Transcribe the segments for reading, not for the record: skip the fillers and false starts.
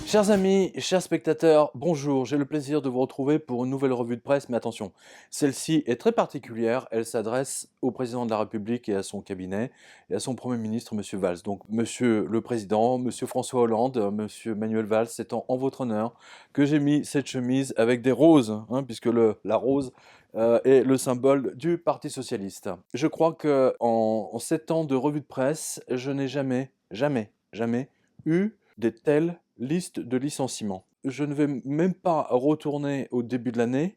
Chers amis, chers spectateurs, bonjour, j'ai le plaisir de vous retrouver pour une nouvelle revue de presse, mais attention, celle-ci est très particulière, elle s'adresse au président de la République et à son cabinet, et à son Premier ministre, Monsieur Valls. Donc, Monsieur le Président, Monsieur François Hollande, Monsieur Manuel Valls, c'est en votre honneur que j'ai mis cette chemise avec des roses, puisque la rose est le symbole du Parti Socialiste. Je crois que en 7 ans de revue de presse, je n'ai jamais eu des telles listes de licenciements. Je ne vais même pas retourner au début de l'année,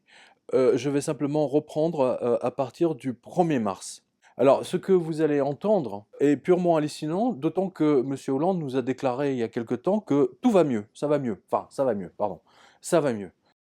je vais simplement reprendre à partir du 1er mars. Alors, ce que vous allez entendre est purement hallucinant, d'autant que M. Hollande nous a déclaré il y a quelque temps que tout va mieux, ça va mieux, enfin ça va mieux, pardon, ça va mieux.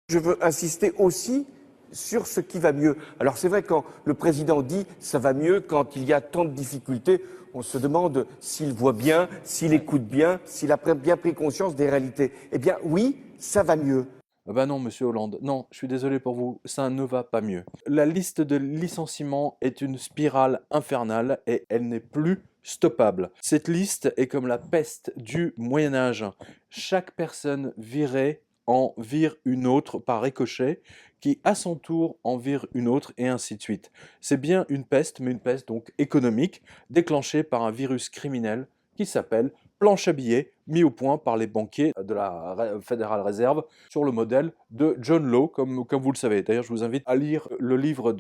Je veux insister aussi sur ce qui va mieux. Alors c'est vrai, quand le président dit ça va mieux, quand il y a tant de difficultés, on se demande s'il voit bien, s'il écoute bien, s'il a bien pris conscience des réalités. Eh bien oui, ça va mieux. Ah bah non, Monsieur Hollande, non, je suis désolé pour vous, ça ne va pas mieux. La liste de licenciements est une spirale infernale et elle n'est plus stoppable. Cette liste est comme la peste du Moyen-Âge. Chaque personne virée en vire une autre par ricochet, qui à son tour en vire une autre, et ainsi de suite. C'est bien une peste, mais une peste donc économique, déclenchée par un virus criminel qui s'appelle planche à billets, mis au point par les banquiers de la Fédérale Réserve sur le modèle de John Law, comme vous le savez. D'ailleurs, je vous invite à lire le livre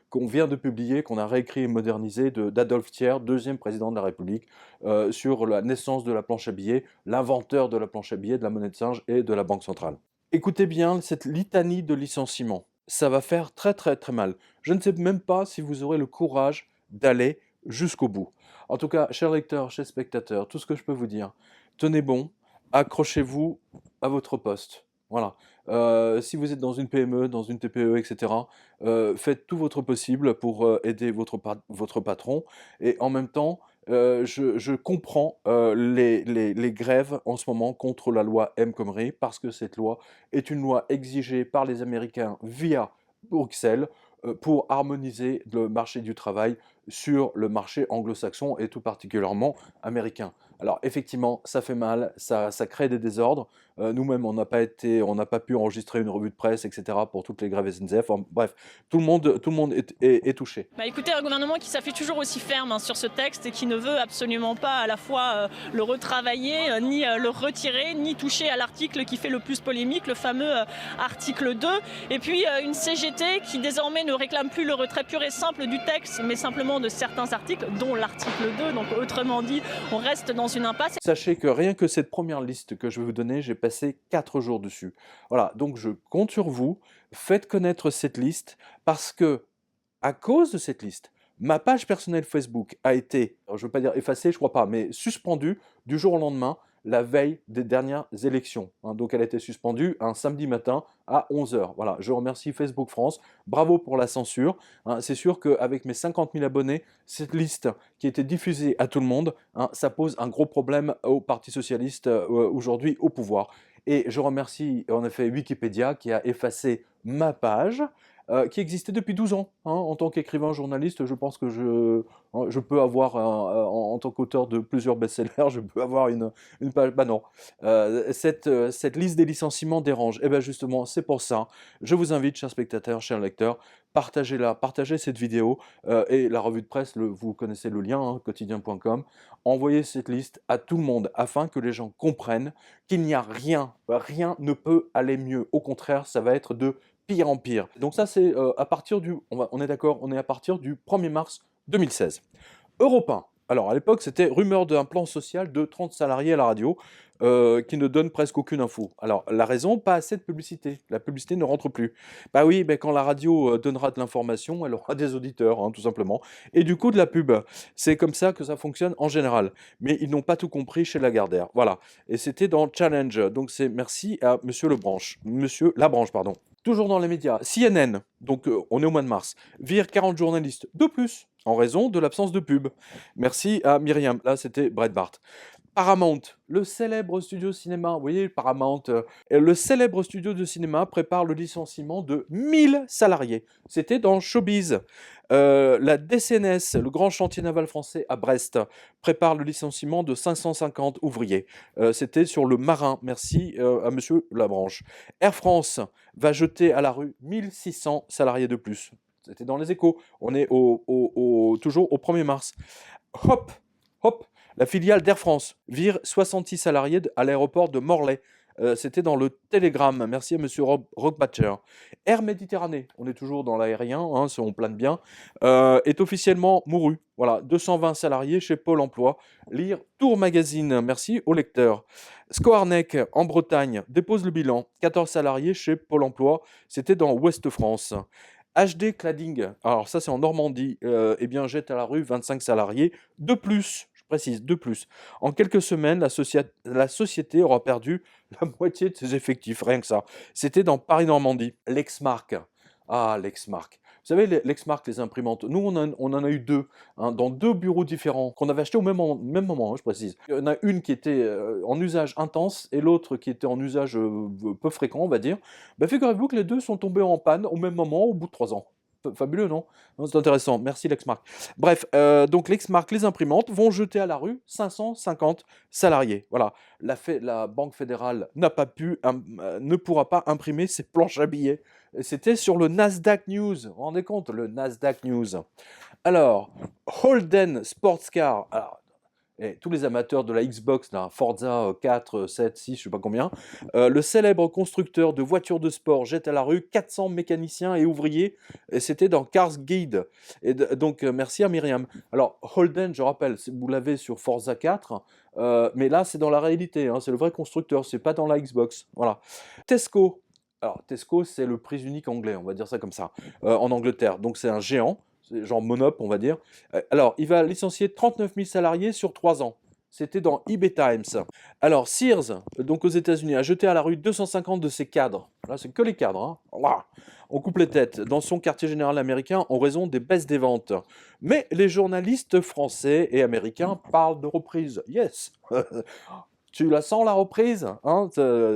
qu'on vient de publier, qu'on a réécrit et modernisé, d'Adolphe Thiers, deuxième président de la République, sur la naissance de la planche à billets, l'inventeur de la planche à billets, de la monnaie de singe et de la Banque centrale. Écoutez bien cette litanie de licenciements. Ça va faire très très très mal. Je ne sais même pas si vous aurez le courage d'aller jusqu'au bout. En tout cas, chers lecteurs, chers spectateurs, tout ce que je peux vous dire, tenez bon, accrochez-vous à votre poste. Voilà. Si vous êtes dans une PME, dans une TPE, etc., faites tout votre possible pour aider votre patron. Et en même temps, je comprends les grèves en ce moment contre la loi El Khomri, parce que cette loi est une loi exigée par les Américains via Bruxelles pour harmoniser le marché du travail sur le marché anglo-saxon et tout particulièrement américain. Alors effectivement, ça fait mal, ça crée des désordres. Nous-mêmes, on n'a pas pu enregistrer une revue de presse, etc. pour toutes les grèves SNCF. Enfin, bref, tout le monde est touché. Bah écoutez, un gouvernement qui s'affiche toujours aussi ferme sur ce texte et qui ne veut absolument pas à la fois le retravailler, ni le retirer, ni toucher à l'article qui fait le plus polémique, le fameux article 2. Et puis une CGT qui désormais ne réclame plus le retrait pur et simple du texte, mais simplement de certains articles, dont l'article 2. Donc autrement dit, on reste dans une impasse. Sachez que rien que cette première liste que je vais vous donner, j'ai passé 4 jours dessus. Voilà, donc je compte sur vous, faites connaître cette liste, parce que, à cause de cette liste, ma page personnelle Facebook a été, alors je ne veux pas dire effacée, je crois pas, mais suspendue du jour au lendemain, la veille des dernières élections. Donc elle a été suspendue un samedi matin à 11 h. Voilà, je remercie Facebook France, bravo pour la censure. C'est sûr qu'avec mes 50 000 abonnés, cette liste qui était diffusée à tout le monde, ça pose un gros problème au Parti Socialiste aujourd'hui au pouvoir. Et je remercie en effet Wikipédia qui a effacé ma page, qui existait depuis 12 ans. En tant qu'écrivain journaliste, je pense que je peux avoir, en tant qu'auteur de plusieurs best-sellers, je peux avoir une page. Bah non, cette liste des licenciements dérange. Et bien justement, c'est pour ça. Je vous invite, chers spectateurs, chers lecteurs, partagez-la, partagez cette vidéo et la revue de presse, vous connaissez le lien, quotidien.com. Envoyez cette liste à tout le monde afin que les gens comprennent qu'il n'y a rien ne peut aller mieux. Au contraire, ça va être de pire en pire. Donc ça, c'est à partir on est d'accord, on est à partir du 1er mars 2016. Europe 1. Alors à l'époque, c'était rumeur d'un plan social de 30 salariés à la radio qui ne donne presque aucune info. Alors la raison, pas assez de publicité. La publicité ne rentre plus. Bah oui, mais quand la radio donnera de l'information, elle aura des auditeurs, tout simplement. Et du coup, de la pub. C'est comme ça que ça fonctionne en général. Mais ils n'ont pas tout compris chez Lagardère. Voilà. Et c'était dans Challenge. Donc c'est merci à Monsieur Labranche, pardon. Toujours dans les médias, CNN, donc on est au mois de mars, vire 40 journalistes de plus en raison de l'absence de pub. Merci à Myriam, là c'était Breitbart. Paramount, le célèbre studio cinéma, vous voyez, Paramount, le célèbre studio de cinéma prépare le licenciement de 1000 salariés. C'était dans Showbiz. La DCNS, le grand chantier naval français à Brest, prépare le licenciement de 550 ouvriers. C'était sur le marin. Merci à monsieur Labranche. Air France va jeter à la rue 1600 salariés de plus. C'était dans les Échos. On est toujours au 1er mars. Hop, hop, la filiale d'Air France vire 66 salariés à l'aéroport de Morlaix. C'était dans le Télégramme. Merci à monsieur Rockbatcher. Air Méditerranée, on est toujours dans l'aérien, hein, si on plane bien, est officiellement mouru. Voilà, 220 salariés chez Pôle emploi. Lire Tour Magazine. Merci au lecteur. Scoarnec, en Bretagne, dépose le bilan. 14 salariés chez Pôle emploi. C'était dans Ouest France. HD Cladding, alors ça c'est en Normandie, eh bien jette à la rue 25 salariés de plus, je précise, de plus. En quelques semaines, la société aura perdu la moitié de ses effectifs, rien que ça. C'était dans Paris-Normandie. Lexmark, ah Lexmark. Vous savez, Lexmark, les imprimantes, nous on en a eu deux, hein, dans deux bureaux différents, qu'on avait achetés au même moment, hein, je précise. Il y en a une qui était en usage intense et l'autre qui était en usage peu fréquent, on va dire. Bah, figurez-vous que les deux sont tombés en panne au même moment, au bout de 3 ans. Fabuleux, non? Non, c'est intéressant, merci Lexmark. Bref, donc Lexmark, les imprimantes, vont jeter à la rue 550 salariés. Voilà, la Banque fédérale ne pourra pas imprimer ses planches à billets. C'était sur le Nasdaq News, vous vous rendez compte, le Nasdaq News. Alors, Holden Sports Car, alors, tous les amateurs de la Xbox, là, Forza 4, 7, 6, je sais pas combien, le célèbre constructeur de voitures de sport jette à la rue 400 mécaniciens et ouvriers, et c'était dans Cars Guide. Et donc, merci à Myriam. Alors, Holden, je rappelle, vous l'avez sur Forza 4, mais là, c'est dans la réalité, hein, c'est le vrai constructeur, c'est pas dans la Xbox. Voilà. Tesco. Alors, Tesco, c'est le prix unique anglais, on va dire ça comme ça, en Angleterre. Donc, c'est un géant. C'est genre Monop, on va dire. Alors, il va licencier 39 000 salariés sur 3 ans. C'était dans eBay Times. Alors, Sears, donc aux États-Unis, a jeté à la rue 250 de ses cadres. Là, c'est que les cadres. Hein. Ouah. On coupe les têtes dans son quartier général américain en raison des baisses des ventes. Mais les journalistes français et américains parlent de reprise. Yes. Tu la sens la reprise, hein,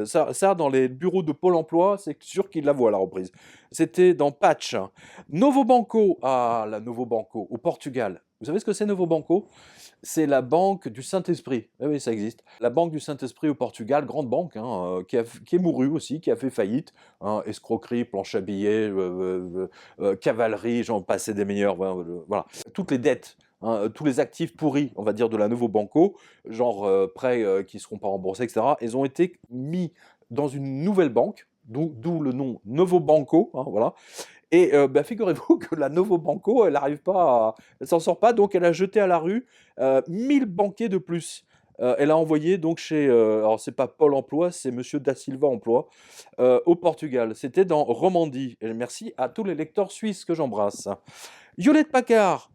ça, dans les bureaux de Pôle emploi, c'est sûr qu'ils la voient la reprise. C'était dans Patch. Novo Banco, ah la Novo Banco, au Portugal. Vous savez ce que c'est Novo Banco? C'est la banque du Saint-Esprit. Eh oui, ça existe. La banque du Saint-Esprit au Portugal, grande banque, hein, qui est mourue aussi, qui a fait faillite. Hein, escroquerie, planche à billets, cavalerie, j'en passais des meilleurs. Voilà. Toutes les dettes. Hein, tous les actifs pourris, on va dire, de la Novo Banco, genre prêts qui ne seront pas remboursés, etc., ils ont été mis dans une nouvelle banque, d'où le nom Novo Banco, hein, voilà. Et bah, figurez-vous que la Novo Banco, elle n'arrive pas, elle s'en sort pas, donc elle a jeté à la rue 1000 banquiers de plus. Elle a envoyé donc chez, alors c'est pas Pôle Emploi, c'est Monsieur Da Silva Emploi, au Portugal. C'était dans Romandie. Et merci à tous les lecteurs suisses que j'embrasse. Hewlett Packard.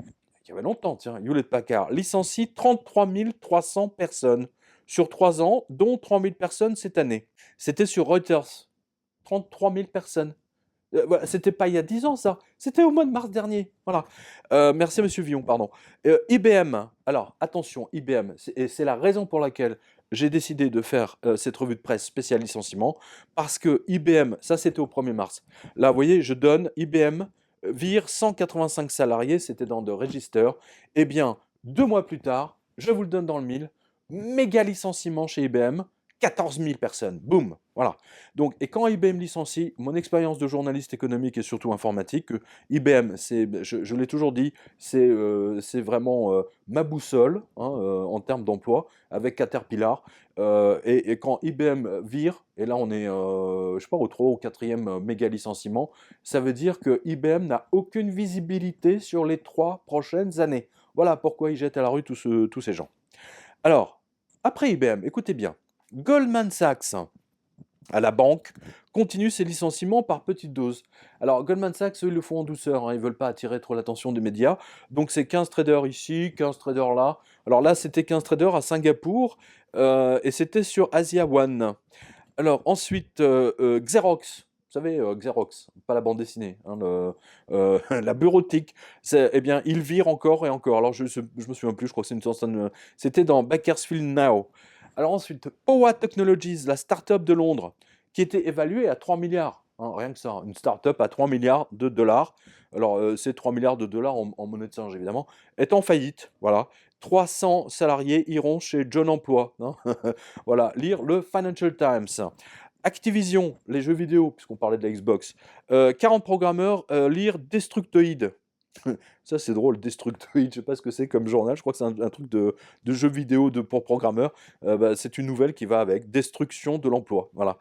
Il y avait longtemps, tiens, Hewlett Packard licencie 33 300 personnes sur 3 ans, dont 3 000 personnes cette année. C'était sur Reuters. 33 000 personnes. Voilà, c'était pas il y a 10 ans, ça. C'était au mois de mars dernier. Voilà. Merci, monsieur Villon, pardon. IBM. Alors, attention, IBM. Et c'est la raison pour laquelle j'ai décidé de faire cette revue de presse spéciale licenciement. Parce que IBM, ça, c'était au 1er mars. Là, vous voyez, je donne IBM vire 185 salariés, c'était dans The Register. Eh bien, 2 mois plus tard, je vous le donne dans le mille, méga licenciement chez IBM, 14 000 personnes, boum, voilà. Donc, et quand IBM licencie, mon expérience de journaliste économique et surtout informatique, IBM, je l'ai toujours dit, c'est vraiment ma boussole hein, en termes d'emploi avec Caterpillar. Et quand IBM vire, et là on est, je sais pas, au 3 ou 4e méga licenciement, ça veut dire que IBM n'a aucune visibilité sur les 3 prochaines années. Voilà pourquoi ils jettent à la rue tous ces gens. Alors, après IBM, écoutez bien, Goldman Sachs, à la banque, continue ses licenciements par petites doses. Alors Goldman Sachs, eux, ils le font en douceur, hein, ils ne veulent pas attirer trop l'attention des médias. Donc c'est 15 traders ici, 15 traders là. Alors là, c'était 15 traders à Singapour et c'était sur Asia One. Alors ensuite, Xerox. Vous savez, Xerox, pas la bande dessinée, hein, la bureautique. Eh bien, il vire encore et encore. Alors, je me souviens plus, je crois que c'est une centaine. C'était dans Bakersfield Now. Alors ensuite, Powa Technologies, la start-up de Londres, qui était évaluée à 3 milliards. Hein, rien que ça, une start-up à 3 milliards de dollars. Alors, c'est 3 milliards de dollars en monnaie de singe, évidemment, est en faillite. Voilà. 300 salariés iront chez John Emploi. Hein. Voilà, lire le Financial Times. Activision, les jeux vidéo, puisqu'on parlait de la Xbox. 40 programmeurs lire Destructoid. Ça, c'est drôle, Destructoid, je sais pas ce que c'est comme journal, je crois que c'est un truc de jeu vidéo pour programmeurs. C'est une nouvelle qui va avec destruction de l'emploi. Voilà.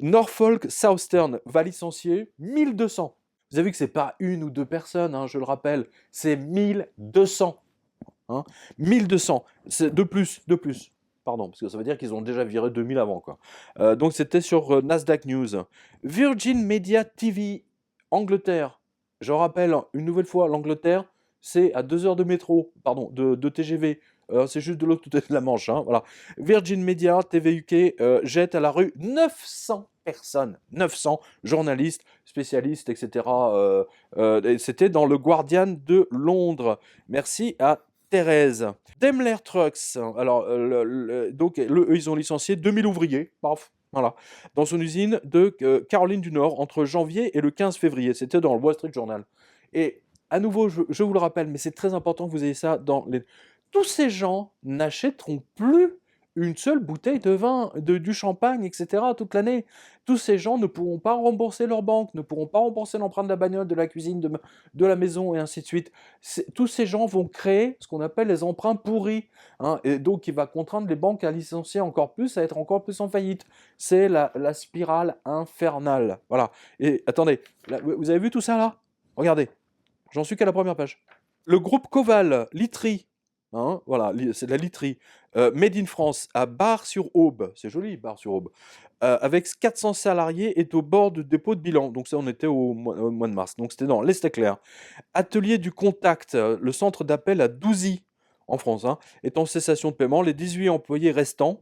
Norfolk Southern va licencier 1200. Vous avez vu que c'est pas une ou deux personnes, hein, je le rappelle, c'est 1200. Hein. 1200, c'est de plus. Pardon, parce que ça veut dire qu'ils ont déjà viré 2000 avant, quoi. Donc c'était sur Nasdaq News. Virgin Media TV, Angleterre. Je rappelle une nouvelle fois, l'Angleterre, c'est à 2 heures de métro, pardon, de TGV. C'est juste de l'autre côté de la Manche. Hein, voilà. Virgin Media TV UK jette à la rue 900 personnes, 900 journalistes, spécialistes, etc. C'était dans le Guardian de Londres. Merci à Thérèse. Daimler Trucks, alors donc eux, ils ont licencié 2000 ouvriers, paf, voilà, dans son usine de Caroline du Nord entre janvier et le 15 février. C'était dans le Wall Street Journal. Et à nouveau, je vous le rappelle, mais c'est très important que vous ayez ça dans les... Tous ces gens n'achèteront plus une seule bouteille de vin, du champagne, etc. toute l'année. Tous ces gens ne pourront pas rembourser leur banque, ne pourront pas rembourser l'emprunt de la bagnole, de la cuisine, de la maison, et ainsi de suite. Tous ces gens vont créer ce qu'on appelle les emprunts pourris. Hein, et donc, il va contraindre les banques à licencier encore plus, à être encore plus en faillite. C'est la spirale infernale. Voilà. Et attendez, là, vous avez vu tout ça là? Regardez, j'en suis qu'à la première page. Le groupe Coval, literie, hein, voilà, c'est de la literie, made in France, à Bar-sur-Aube, c'est joli, Bar-sur-Aube, avec 400 salariés, est au bord du dépôt de bilan. Donc ça, on était au mois de mars, donc c'était dans l'Est-Éclair. Atelier du Contact, le centre d'appel à Douzy, en France, hein, est en cessation de paiement. Les 18 employés restants,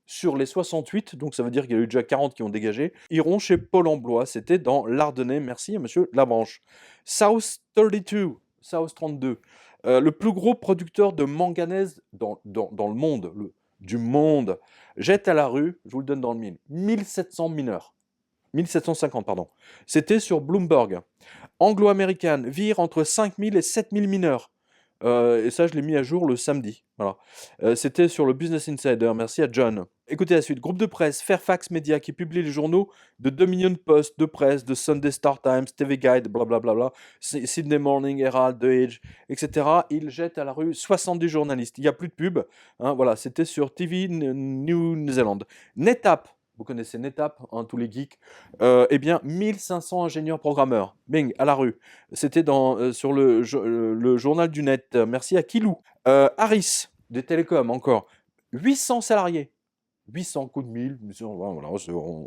sur les 68, donc ça veut dire qu'il y a eu déjà 40 qui ont dégagé, iront chez Pôle emploi. C'était dans l'Ardennais. Merci à monsieur Labranche. South 32, South 32, le plus gros producteur de manganèse dans le monde, du monde, jette à la rue, je vous le donne dans le mille, 1700 mineurs. 1750, pardon. C'était sur Bloomberg. Anglo-Américaine vire entre 5000 et 7000 mineurs. Et ça, je l'ai mis à jour le samedi. Voilà. C'était sur le Business Insider. Merci à John. Écoutez la suite. Groupe de presse, Fairfax Media, qui publie les journaux de Dominion Post, de Presse, de Sunday Star Times, TV Guide, blablabla, Sydney Morning Herald, The Age, etc. Il jette à la rue 70 journalistes. Il n'y a plus de pub. Hein, voilà, c'était sur TV New Zealand. NetApp. Vous connaissez NetApp, hein, tous les geeks. Eh bien, 1500 ingénieurs programmeurs. Bing, à la rue. C'était sur le journal du net. Merci à Kilou. Harris, des télécoms, encore. 800 salariés. 800 coups de 1000. Voilà,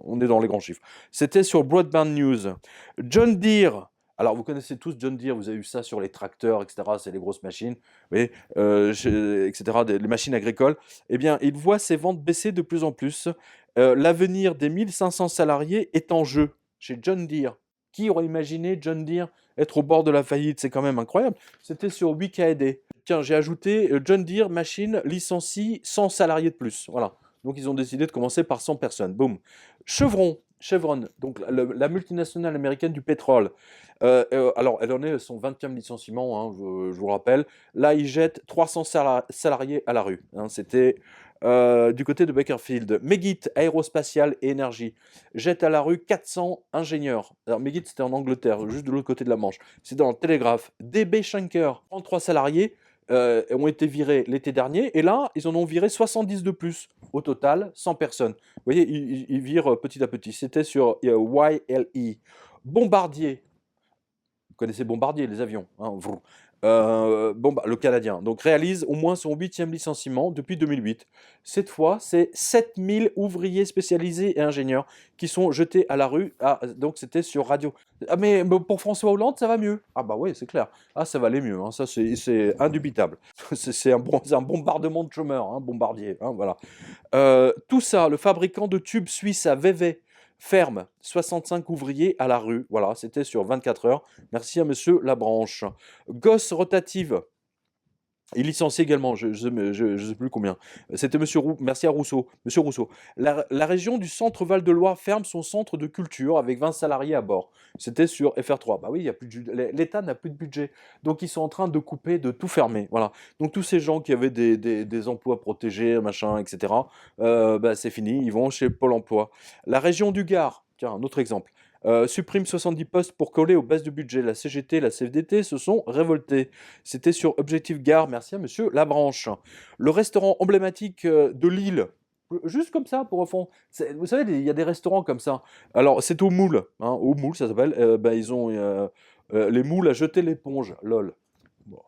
on est dans les grands chiffres. C'était sur Broadband News. John Deere. Alors, vous connaissez tous John Deere, vous avez eu ça sur les tracteurs, etc. C'est les grosses machines, vous voyez, etc., les machines agricoles. Eh bien, il voit ses ventes baisser de plus en plus. L'avenir des 1500 salariés est en jeu chez John Deere. Qui aurait imaginé John Deere être au bord de la faillite? C'est quand même incroyable. C'était sur WKD. Tiens, j'ai ajouté John Deere machine licencie 100 salariés de plus. Voilà. Donc, ils ont décidé de commencer par 100 personnes. Boum. Chevron, donc la multinationale américaine du pétrole. Alors, elle en est son 20e licenciement, hein, je vous rappelle. Là, ils jettent 300 salariés à la rue. Hein, c'était du côté de Bakersfield. Meggitt, aérospatiale et énergie, jette à la rue 400 ingénieurs. Alors, Meggitt, c'était en Angleterre, juste de l'autre côté de la Manche. C'est dans le Télégraphe. DB Schenker, 33 salariés. Ont été virés l'été dernier, et là, ils en ont viré 70 de plus. Au total, 100 personnes. Vous voyez, ils virent petit à petit. C'était sur YLE. Bombardier. Vous connaissez Bombardier, les avions. Hein, le Canadien. Donc, réalise au moins son 8e licenciement depuis 2008. Cette fois, c'est 7000 ouvriers spécialisés et ingénieurs qui sont jetés à la rue. Ah, donc, c'était sur radio. Ah, mais pour François Hollande, ça va mieux. Ah bah oui, c'est clair. Ah, ça va aller mieux. Hein. Ça, c'est indubitable. c'est un bombardement de chômeurs, hein, Bombardier. Hein, voilà. Tout ça, le fabricant de tubes suisse à Vevey, Ferme, 65 ouvriers à la rue. Voilà, c'était sur 24 heures. Merci à monsieur Labranche. Gosse rotative. Il licencie également, je sais plus combien. C'était monsieur merci à Rousseau, monsieur Rousseau. La région du centre Val-de-Loire ferme son centre de culture avec 20 salariés à bord. C'était sur FR3. Bah oui, il y a plus l'État n'a plus de budget. Donc ils sont en train de couper, de tout fermer. Voilà. Donc tous ces gens qui avaient des emplois protégés, machin, etc., bah, c'est fini, ils vont chez Pôle emploi. La région du Gard, tiens, un autre exemple. Supprime 70 postes pour coller aux baisses de budget. La CGT, la CFDT se sont révoltés. C'était sur Objectif Gare. Merci à monsieur Labranche. Le restaurant emblématique de Lille. Juste comme ça, pour au fond. Vous savez, il y a des restaurants comme ça. Alors, c'est au Moule. Hein, au Moule, ça s'appelle. Ils ont les moules à jeter l'éponge. Lol. Bon.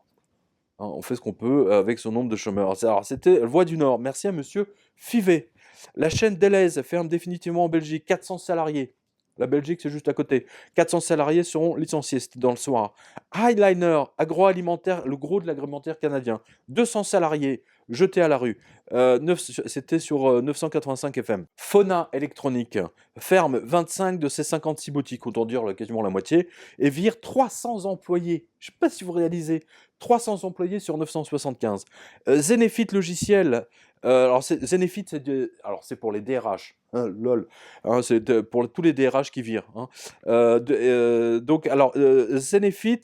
Hein, on fait ce qu'on peut avec son nombre de chômeurs. Alors, c'était Voix du Nord. Merci à monsieur Fivet. La chaîne Deleuze ferme définitivement en Belgique. 400 salariés. La Belgique, c'est juste à côté. 400 salariés seront licenciés, c'était dans le soir. Highliner, agroalimentaire, le gros de l'agroalimentaire canadien. 200 salariés jetés à la rue. C'était sur 985 FM. Fauna électronique ferme 25 de ses 56 boutiques, autant dire quasiment la moitié, et vire 300 employés. Je ne sais pas si vous réalisez, 300 employés sur 975. Zenefit logiciel. Alors, Zenefit, c'est pour les DRH. Hein, lol. Hein, c'est pour tous les DRH qui virent. Hein. Donc, Zenefit,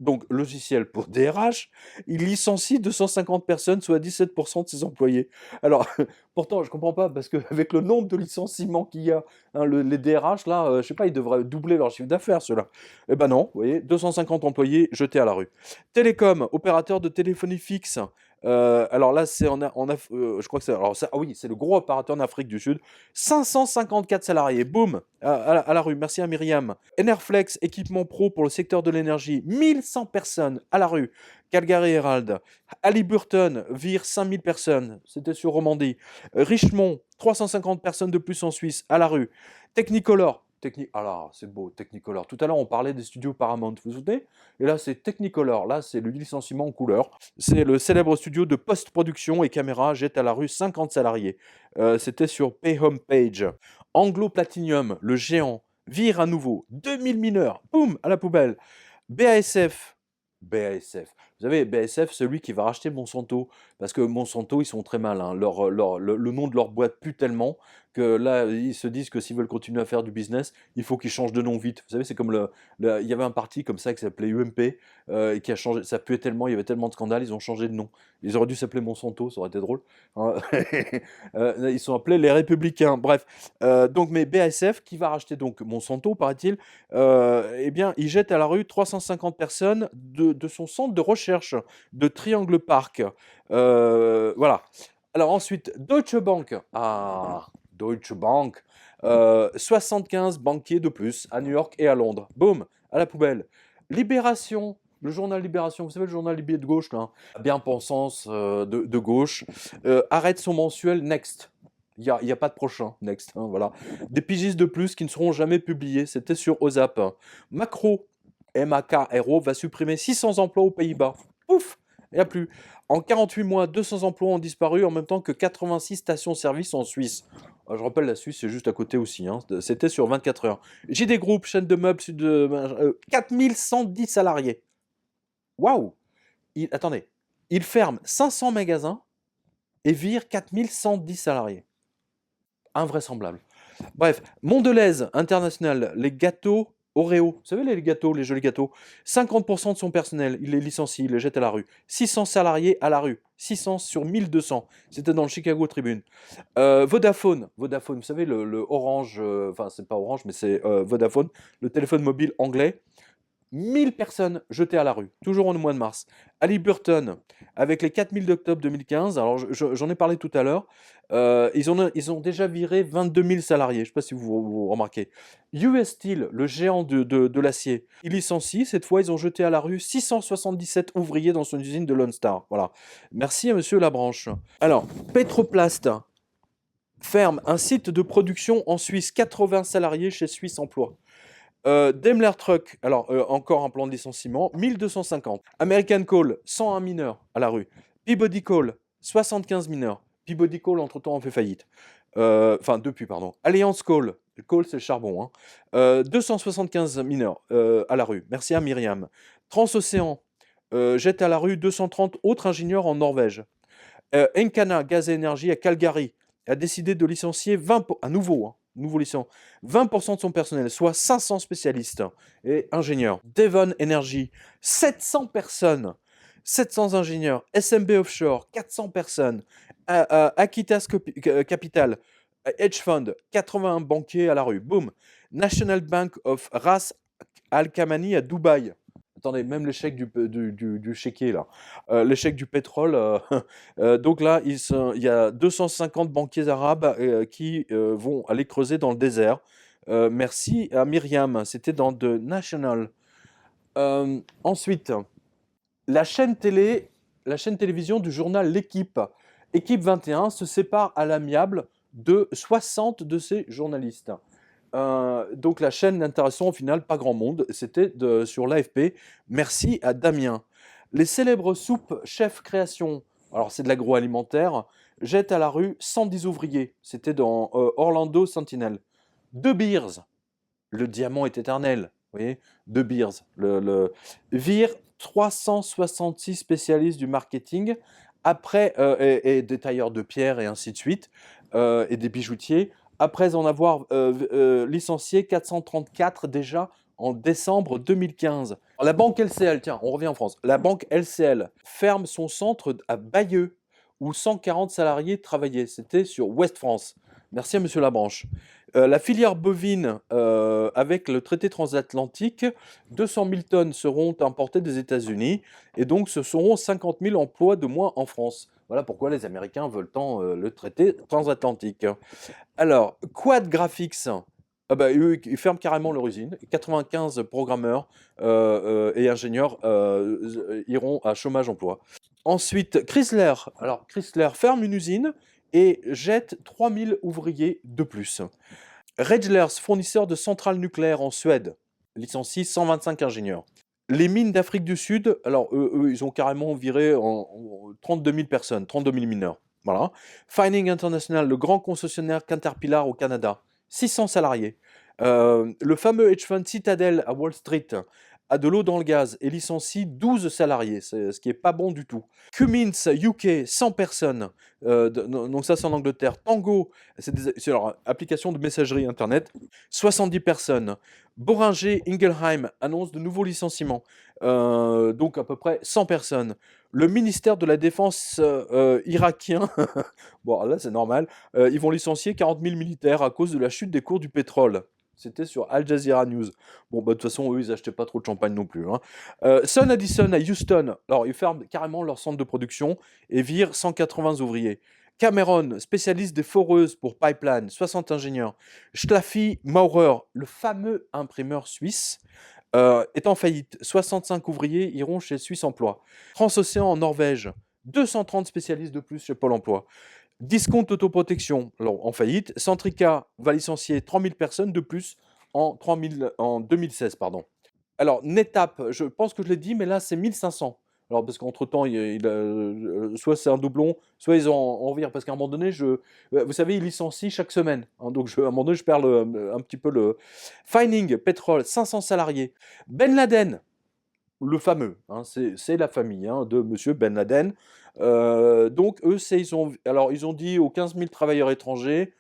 donc logiciel pour DRH, il licencie 250 personnes, soit 17% de ses employés. Alors, pourtant, je comprends pas, parce qu'avec le nombre de licenciements qu'il y a, hein, les DRH, là, je sais pas, ils devraient doubler leur chiffre d'affaires, ceux-là. Eh ben non, vous voyez, 250 employés jetés à la rue. Télécom, opérateur de téléphonie fixe. Alors là, c'est je crois que c'est, oui, c'est le gros opérateur en Afrique du Sud. 554 salariés, boum, à la rue. Merci à Myriam. Enerflex, équipement pro pour le secteur de l'énergie. 1100 personnes à la rue. Calgary Herald. Halliburton vire 5000 personnes. C'était sur Romandie. Richemont, 350 personnes de plus en Suisse à la rue. Technicolor. Ah là, c'est beau, Technicolor. Tout à l'heure, on parlait des studios Paramount, vous vous souvenez? Et là, c'est Technicolor. Là, c'est le licenciement en couleur. C'est le célèbre studio de post-production et caméra jette à la rue 50 salariés. C'était sur Pay Homepage. Anglo Platinum, le géant, vire à nouveau 2000 mineurs. Boum, à la poubelle. BASF. Vous savez, BASF, celui qui va racheter Monsanto. Parce que Monsanto, ils sont très mal. Hein. Le nom de leur boîte pue tellement que là, ils se disent que s'ils veulent continuer à faire du business, il faut qu'ils changent de nom vite. Vous savez, c'est comme il y avait un parti comme ça qui s'appelait UMP, et qui a changé. Ça puait tellement, il y avait tellement de scandales, ils ont changé de nom. Ils auraient dû s'appeler Monsanto, ça aurait été drôle. Hein. Ils sont appelés les Républicains. Bref. Mais BASF, qui va racheter donc Monsanto, paraît-il, eh bien, il jette à la rue 350 personnes de son centre de recherche de Triangle Park. Voilà. Alors ensuite, Deutsche Bank. Ah, Deutsche Bank. 75 banquiers de plus à New York et à Londres. Boum, à la poubelle. Libération. Le journal Libération, vous savez, le journal libé de gauche, là, bien-pensance de gauche, arrête son mensuel Next. Il n'y a pas de prochain Next. Hein, voilà. Des pigistes de plus qui ne seront jamais publiés. C'était sur OZAP. Macro, MAKRO, va supprimer 600 emplois aux Pays-Bas. Ouf, il n'y a plus. En 48 mois, 200 emplois ont disparu en même temps que 86 stations-service en Suisse. Je rappelle, la Suisse, c'est juste à côté aussi. Hein. C'était sur 24 heures. JD Group, chaîne de meubles, 4110 salariés. Waouh! Attendez, il ferme 500 magasins et vire 4110 salariés. Invraisemblable. Bref, Mondelez International, les gâteaux Oreo, vous savez les gâteaux, les jolis gâteaux, 50% de son personnel, il les licencie, il les jette à la rue. 600 salariés à la rue, 600 sur 1200. C'était dans le Chicago Tribune. Vodafone, vous savez le Orange, enfin c'est pas Orange, mais c'est Vodafone, le téléphone mobile anglais. 1000 personnes jetées à la rue, toujours au mois de mars. Halliburton, avec les 4000 d'octobre 2015, alors j'en ai parlé tout à l'heure, ils ont déjà viré 22 000 salariés, je ne sais pas si vous remarquez. US Steel, le géant de l'acier, il licencie, cette fois ils ont jeté à la rue 677 ouvriers dans son usine de Lone Star. Voilà. Merci à monsieur Labranche. Alors, Petroplast ferme un site de production en Suisse, 80 salariés chez Suisse Emploi. Daimler Truck, alors encore un plan de licenciement, 1250. American Coal, 101 mineurs à la rue. Peabody Coal, 75 mineurs. Peabody Coal, entre-temps, en fait faillite. Depuis, pardon. Alliance Coal, Le coal, c'est le charbon, hein. 275 mineurs à la rue. Merci à Myriam. Transocéan jette à la rue 230 autres ingénieurs en Norvège. Encana Gaz et Énergie à Calgary a décidé de licencier 20 à nouveau, hein, nouveau licenciement, 20% de son personnel, soit 500 spécialistes et ingénieurs. Devon Energy, 700 personnes, 700 ingénieurs. SMB Offshore, 400 personnes. Aquitas Capital, Hedge Fund, 81 banquiers à la rue. Boum. National Bank of Ras Al Khaimah à Dubaï. Attendez, même l'échec du chéquier, là. L'échec du pétrole. Donc là, il y a 250 banquiers arabes qui vont aller creuser dans le désert. Merci à Myriam, c'était dans The National. Ensuite, la chaîne télévision du journal L'équipe, Équipe 21, se sépare à l'amiable de 60 de ses journalistes. Donc la chaîne n'intéressant au final pas grand monde, c'était sur l'AFP. Merci à Damien. Les célèbres soupes Chef Création, alors c'est de l'agroalimentaire, jettent à la rue 110 ouvriers. C'était dans Orlando Sentinel. De Beers, le diamant est éternel, vous voyez, De Beers. Vire 366 spécialistes du marketing, après, et des tailleurs de pierre et ainsi de suite, et des bijoutiers, après en avoir licencié 434 déjà en décembre 2015. La banque LCL, tiens, on revient en France. La banque LCL ferme son centre à Bayeux, où 140 salariés travaillaient. C'était sur Ouest France. Merci à Monsieur Labranche. La filière bovine, avec le traité transatlantique, 200 000 tonnes seront importées des États-Unis, et donc ce seront 50 000 emplois de moins en France. Voilà pourquoi les Américains veulent tant le traité transatlantique. Alors, Quad Graphics, ah bah, eux, ils ferment carrément leur usine. 95 programmeurs et ingénieurs iront à chômage emploi. Ensuite, Chrysler. Alors, Chrysler ferme une usine et jette 3000 ouvriers de plus. Redglers, fournisseur de centrales nucléaires en Suède, licencie 125 ingénieurs. Les mines d'Afrique du Sud, alors eux, ils ont carrément viré en 32 000 personnes, 32 000 mineurs. Voilà. Fining International, le grand concessionnaire Caterpillar au Canada, 600 salariés. Le fameux hedge fund Citadel à Wall Street a de l'eau dans le gaz et licencie 12 salariés, ce qui n'est pas bon du tout. Cummins UK, 100 personnes, donc ça c'est en Angleterre. Tango, c'est leur application de messagerie internet, 70 personnes. Boringer Ingelheim annonce de nouveaux licenciements, donc à peu près 100 personnes. Le ministère de la Défense irakien, bon là c'est normal, ils vont licencier 40 000 militaires à cause de la chute des cours du pétrole. C'était sur Al Jazeera News. Bon, bah, de toute façon, eux, ils n'achetaient pas trop de champagne non plus, hein. Sun Addison à Houston, alors ils ferment carrément leur centre de production et virent 180 ouvriers. Cameron, spécialiste des foreuses pour Pipeline, 60 ingénieurs. Schlafly Maurer, le fameux imprimeur suisse, est en faillite. 65 ouvriers iront chez Suisse Emploi. Transocéan en Norvège, 230 spécialistes de plus chez Pôle Emploi. Discount Autoprotection, alors en faillite. Centrica va licencier 3000 personnes de plus en 2016. Pardon. Alors, NetApp, je pense que je l'ai dit, mais là, c'est 1500. Alors, parce qu'entre-temps, soit c'est un doublon, soit ils ont en vire. Parce qu'à un moment donné, vous savez, ils licencient chaque semaine, hein, donc à un moment donné, je perds un petit peu le... Fining, pétrole, 500 salariés. Ben Laden, le fameux, hein, c'est la famille, hein, de monsieur Ben Laden. Donc, eux, ils ont dit aux 15 000 travailleurs étrangers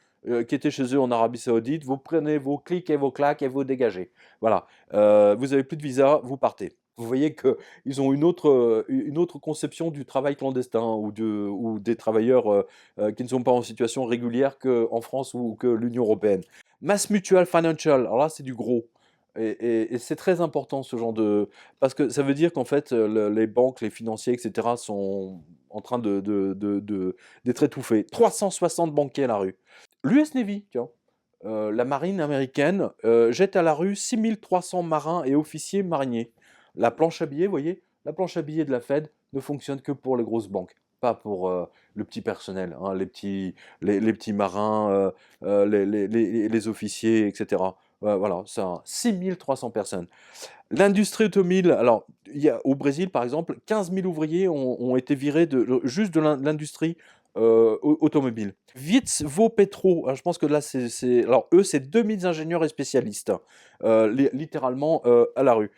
qui étaient chez eux en Arabie Saoudite, vous prenez vos clics et vos claques et vous dégagez. Voilà. Vous n'avez plus de visa, vous partez. Vous voyez qu'ils ont une autre conception du travail clandestin ou des travailleurs qui ne sont pas en situation régulière qu'en France ou que l'Union européenne. Mass Mutual Financial, alors là, c'est du gros. Et c'est très important ce genre de... Parce que ça veut dire qu'en fait, les banques, les financiers, etc. sont en train d'être étouffés. 360 banquiers à la rue. L'US Navy, tiens, la marine américaine, jette à la rue 6300 marins et officiers mariniers. La planche à billets, vous voyez, la planche à billets de la Fed ne fonctionne que pour les grosses banques, pas pour le petit personnel, hein, les petits marins, les officiers, etc. Voilà, c'est 6300 personnes. L'industrie automobile, alors, au Brésil, par exemple, 15 000 ouvriers ont été virés juste de l'industrie automobile. Vietvo Petro, je pense que là, alors eux, c'est 2000 ingénieurs et spécialistes, littéralement à la rue.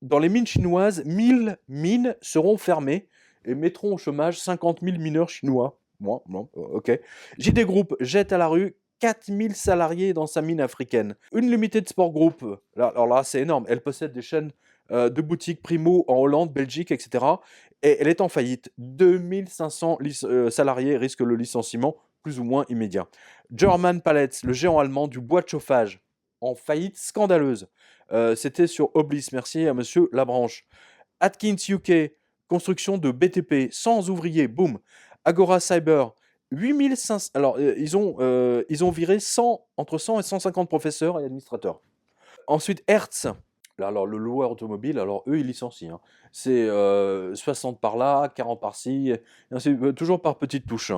Dans les mines chinoises, 1000 mines seront fermées et mettront au chômage 50 000 mineurs chinois. Moi, non, ok. JD Group jette à la rue 4000 salariés dans sa mine africaine. Une Limited Sport Group, alors là, c'est énorme. Elle possède des chaînes de boutiques Primo en Hollande, Belgique, etc. Et elle est en faillite. 2500 salariés risquent le licenciement plus ou moins immédiat. German Pallets, le géant allemand du bois de chauffage, en faillite scandaleuse. C'était sur Oblis, merci à monsieur Labranche. Atkins UK, construction de BTP, 100 ouvriers, boum. Agora Cyber, 8500. Alors, ils ont viré entre 100 et 150 professeurs et administrateurs. Ensuite, Hertz, alors le loueur automobile, alors eux, ils licencient. C'est 60 par là, 40 par-ci, toujours par petites touches.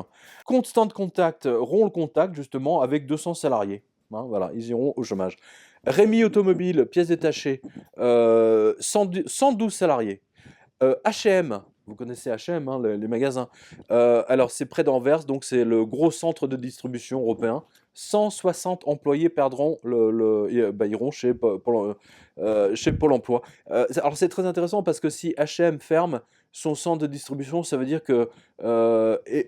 Constant Contact rompt le contact, justement, avec 200 salariés. Voilà, ils iront au chômage. Rémi Automobile, pièces détachées, 112 salariés. H&M, vous connaissez H&M, les magasins. Alors, c'est près d'Anvers, donc c'est le gros centre de distribution européen. 160 employés perdront iront chez Pôle emploi. Alors, c'est très intéressant parce que si H&M ferme son centre de distribution, ça veut dire que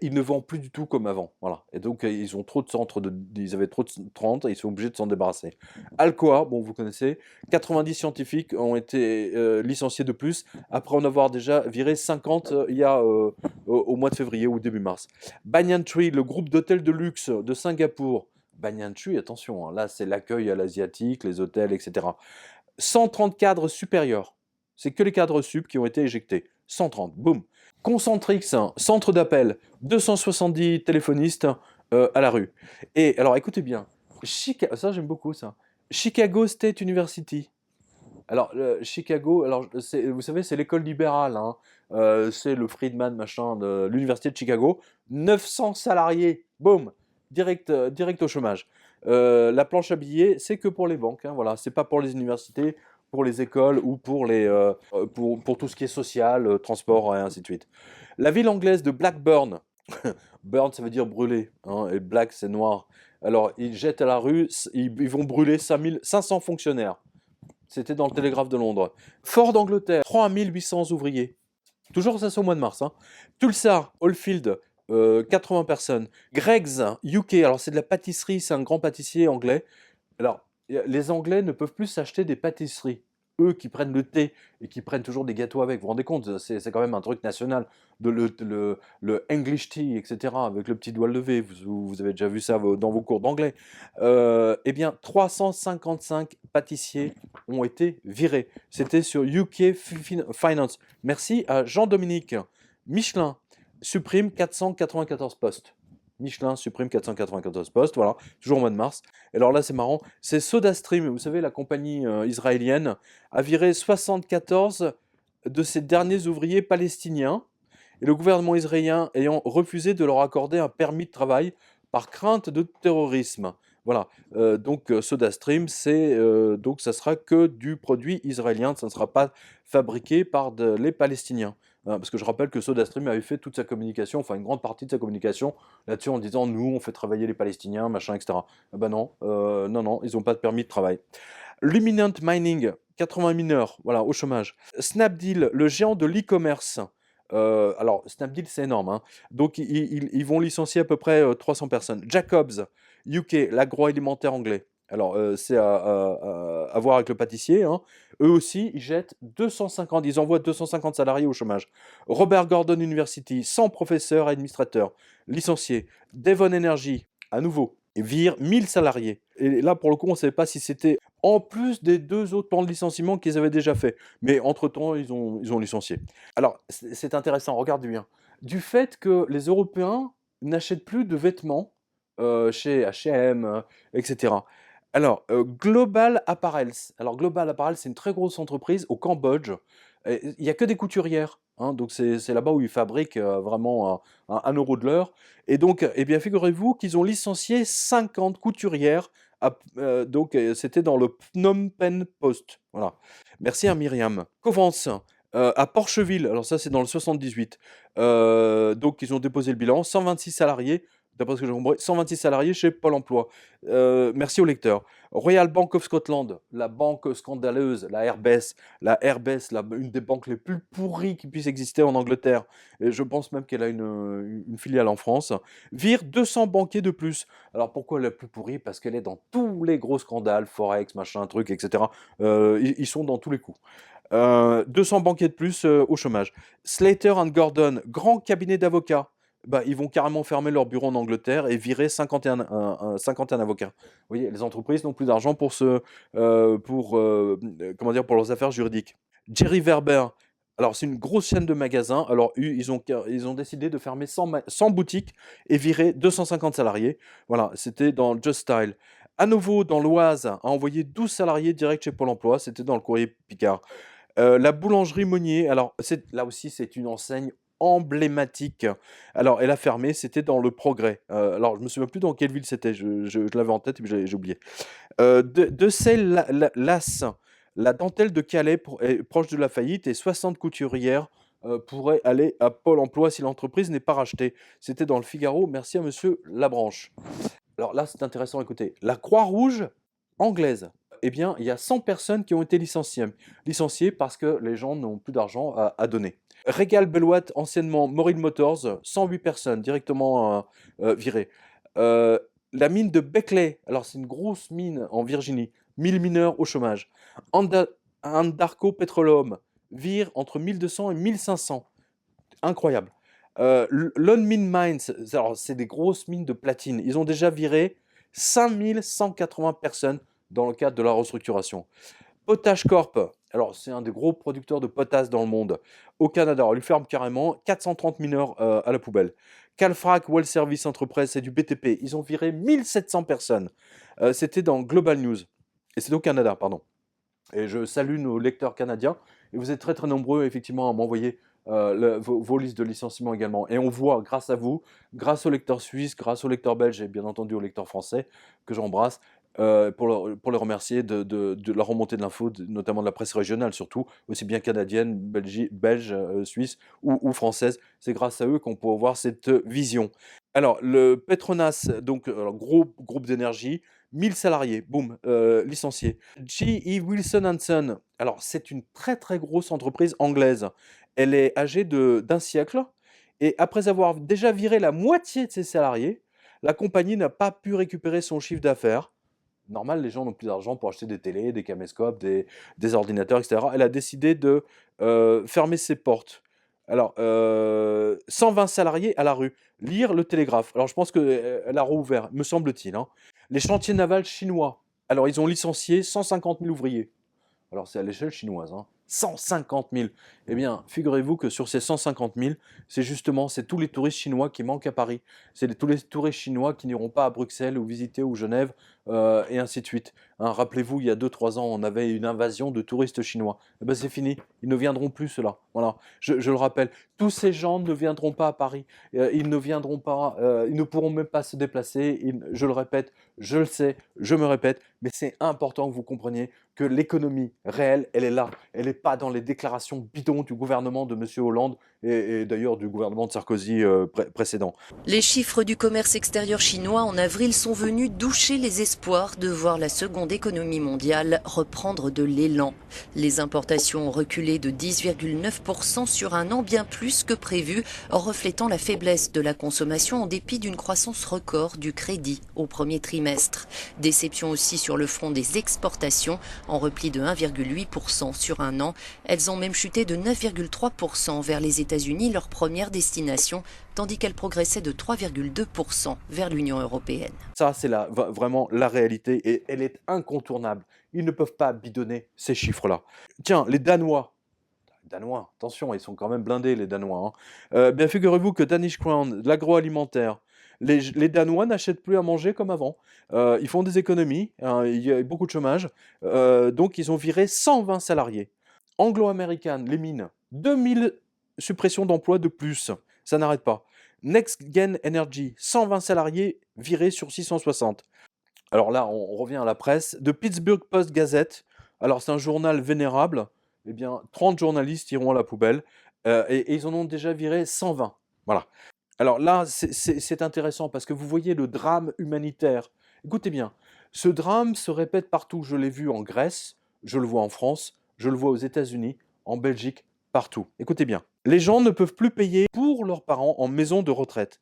ils ne vendent plus du tout comme avant. Voilà. Et donc, ils ont trop de centres, ils avaient trop de centres et ils sont obligés de s'en débarrasser. Alcoa, bon, vous connaissez, 90 scientifiques ont été licenciés de plus, après en avoir déjà viré 50 il y a au mois de février ou début mars. Banyan Tree, le groupe d'hôtels de luxe de Singapour. Banyan Tree, attention, là c'est l'accueil à l'asiatique, les hôtels, etc. 130 cadres supérieurs. C'est que les cadres sup qui ont été éjectés. 130, boum. Concentrix, centre d'appel, 270 téléphonistes à la rue. Et alors écoutez bien, ça j'aime beaucoup ça. Chicago State University. Alors, Chicago, alors, vous savez, c'est l'école libérale, c'est le Friedman, machin, de l'université de Chicago. 900 salariés, boum, direct au chômage. La planche à billets, c'est que pour les banques, voilà, c'est pas pour les universités, pour les écoles ou pour pour tout ce qui est social, transport et ainsi de suite. La ville anglaise de Blackburn, burn ça veut dire brûler, et black c'est noir. Alors, ils jettent à la rue, ils vont brûler 500 fonctionnaires. C'était dans le Télégraphe de Londres. Ford d'Angleterre, 3800 ouvriers. Toujours ça, c'est au mois de mars. Tulsa, Oldfield, 80 personnes. Greggs, UK, alors c'est de la pâtisserie, c'est un grand pâtissier anglais. Alors, les Anglais ne peuvent plus s'acheter des pâtisseries. Eux qui prennent le thé et qui prennent toujours des gâteaux avec, vous vous rendez compte, c'est quand même un truc national, le English tea, etc., avec le petit doigt levé, vous avez déjà vu ça dans vos cours d'anglais. Eh bien, 355 pâtissiers ont été virés. C'était sur UK Finance. Merci à Jean-Dominique. Michelin supprime 494 postes. Michelin supprime 494 postes, voilà, toujours au mois de mars. Et alors là, c'est marrant, c'est SodaStream, vous savez, la compagnie israélienne, a viré 74 de ses derniers ouvriers palestiniens, et le gouvernement israélien ayant refusé de leur accorder un permis de travail par crainte de terrorisme. Voilà, donc SodaStream, donc ça sera que du produit israélien, ça ne sera pas fabriqué par les Palestiniens. Parce que je rappelle que SodaStream avait fait toute sa communication, enfin une grande partie de sa communication là-dessus en disant nous on fait travailler les Palestiniens, machin, etc. Ah bah non, non, ils n'ont pas de permis de travail. Luminant Mining, 80 mineurs, voilà, au chômage. Snapdeal, le géant de l'e-commerce. Alors Snapdeal c'est énorme, donc ils vont licencier à peu près 300 personnes. Jacobs, UK, l'agroalimentaire anglais. Alors, c'est à voir avec le pâtissier. Eux aussi, ils jettent 250, ils envoient 250 salariés au chômage. Robert Gordon University, 100 professeurs et administrateurs licenciés. Devon Energy, à nouveau, vire 1000 salariés. Et là, pour le coup, on ne savait pas si c'était en plus des 2 autres plans de licenciement qu'ils avaient déjà fait. Mais entre-temps, ils ont licencié. Alors, c'est intéressant, regardez bien. Du fait que les Européens n'achètent plus de vêtements chez H&M, etc. Alors, Global Apparels. Alors, Global Apparels, c'est une très grosse entreprise au Cambodge. Il n'y a que des couturières. Donc, c'est là-bas où ils fabriquent vraiment 1 euro de l'heure. Et donc, eh bien, figurez-vous qu'ils ont licencié 50 couturières C'était dans le Phnom Penh Post. Voilà. Merci à Myriam. Covence, à Porcheville, alors ça c'est dans le 78. Donc ils ont déposé le bilan, 126 salariés, d'après ce que j'ai compris, 126 salariés chez Pôle emploi. Merci au lecteur. Royal Bank of Scotland, la banque scandaleuse, une des banques les plus pourries qui puissent exister en Angleterre. Et je pense même qu'elle a une filiale en France. Vire 200 banquiers de plus. Alors pourquoi la plus pourrie? Parce qu'elle est dans tous les gros scandales, Forex, machin, truc, etc. Ils sont dans tous les coups. 200 banquiers de plus au chômage. Slater and Gordon, grand cabinet d'avocats. Bah, ils vont carrément fermer leur bureau en Angleterre et virer 51 avocats. Vous voyez, les entreprises n'ont plus d'argent pour leurs affaires juridiques. Jerry Verber, alors c'est une grosse chaîne de magasins. Alors ils ont décidé de fermer 100 boutiques et virer 250 salariés. Voilà, c'était dans Just Style. À nouveau, dans l'Oise, a envoyé 12 salariés direct chez Pôle emploi. C'était dans le courrier Picard. La boulangerie Monnier, alors là aussi c'est une enseigne emblématique. Alors elle a fermé, c'était dans le Progrès. Alors je me souviens plus dans quelle ville c'était, je l'avais en tête et puis j'ai oublié. De celle Las, la dentelle de Calais est proche de la faillite et 60 couturières pourraient aller à Pôle emploi si l'entreprise n'est pas rachetée. C'était dans le Figaro, merci à monsieur Labranche. Alors là c'est intéressant, écoutez. La Croix-Rouge anglaise. Eh bien, il y a 100 personnes qui ont été licenciées parce que les gens n'ont plus d'argent à donner. Regal Beloit, anciennement Moril Motors, 108 personnes directement virées. La mine de Beckley, alors c'est une grosse mine en Virginie, 1000 mineurs au chômage. Andarco Petroleum vire entre 1200 et 1500. Incroyable. Lone Mine Mines, alors c'est des grosses mines de platine. Ils ont déjà viré 5180 personnes dans le cadre de la restructuration. Potash Corp, alors c'est un des gros producteurs de potasse dans le monde. Au Canada, on lui ferme carrément 430 mineurs à la poubelle. Calfrac Well Service Entreprise, c'est du BTP. Ils ont viré 1700 personnes. C'était dans Global News. Et c'est au Canada, pardon. Et je salue nos lecteurs canadiens. Et vous êtes très très nombreux effectivement à m'envoyer vos listes de licenciements également. Et on voit, grâce à vous, grâce aux lecteurs suisses, grâce aux lecteurs belges et bien entendu aux lecteurs français que j'embrasse, pour les remercier de la remontée de l'info, notamment de la presse régionale surtout, aussi bien canadienne, belge, suisse ou française. C'est grâce à eux qu'on peut avoir cette vision. Alors, le Petronas, donc gros groupe d'énergie, 1000 salariés, boum, licenciés. G.E. Wilson & Son, alors c'est une très très grosse entreprise anglaise. Elle est âgée d'un siècle et après avoir déjà viré la moitié de ses salariés, la compagnie n'a pas pu récupérer son chiffre d'affaires. Normal, les gens n'ont plus d'argent pour acheter des télés, des caméscopes, des ordinateurs, etc. Elle a décidé de fermer ses portes. Alors, 120 salariés à la rue. Lire le Télégraphe. Alors, je pense qu'elle a rouvert, me semble-t-il. Hein. Les chantiers navals chinois. Alors, ils ont licencié 150 000 ouvriers. Alors, c'est à l'échelle chinoise. Hein. 150 000. Eh bien, figurez-vous que sur ces 150 000, c'est tous les touristes chinois qui manquent à Paris. Tous les touristes chinois qui n'iront pas à Bruxelles ou visiter ou Genève, et ainsi de suite. Hein, rappelez-vous, il y a 2-3 ans, on avait une invasion de touristes chinois. Eh ben, c'est fini. Ils ne viendront plus, ceux-là. Voilà. Je le rappelle. Tous ces gens ne viendront pas à Paris. Ils ne viendront pas. Ils ne pourront même pas se déplacer. Je le répète, je le sais, je me répète, mais c'est important que vous compreniez que l'économie réelle, elle est là. Elle n'est pas dans les déclarations bidons du gouvernement de M. Hollande et d'ailleurs du gouvernement de Sarkozy précédent. Les chiffres du commerce extérieur chinois en avril sont venus doucher les espoirs de voir la seconde économie mondiale reprendre de l'élan. Les importations ont reculé de 10,9% sur un an, bien plus que prévu, reflétant la faiblesse de la consommation en dépit d'une croissance record du crédit au premier trimestre. Déception aussi sur le front des exportations, en repli de 1,8% sur un an. Elles ont même chuté de 9,3% vers les États-Unis, leur première destination, tandis qu'elles progressaient de 3,2% vers l'Union européenne. Ça, c'est vraiment la réalité et elle est incontournable. Ils ne peuvent pas bidonner ces chiffres-là. Tiens, les Danois, attention, ils sont quand même blindés, les Danois. Hein. Bien, figurez-vous que Danish Crown, l'agroalimentaire, les Danois n'achètent plus à manger comme avant. Ils font des économies, hein, il y a beaucoup de chômage. Donc, ils ont viré 120 salariés. Anglo-Américaine, les mines, 2000 suppressions d'emplois de plus. Ça n'arrête pas. Next Gen Energy, 120 salariés virés sur 660. Alors là, on revient à la presse. The Pittsburgh Post-Gazette. Alors, c'est un journal vénérable. Eh bien, 30 journalistes iront à la poubelle. Et ils en ont déjà viré 120. Voilà. Alors là, c'est intéressant parce que vous voyez le drame humanitaire. Écoutez bien, ce drame se répète partout. Je l'ai vu en Grèce, je le vois en France, je le vois aux États-Unis, en Belgique, partout. Écoutez bien. Les gens ne peuvent plus payer pour leurs parents en maison de retraite.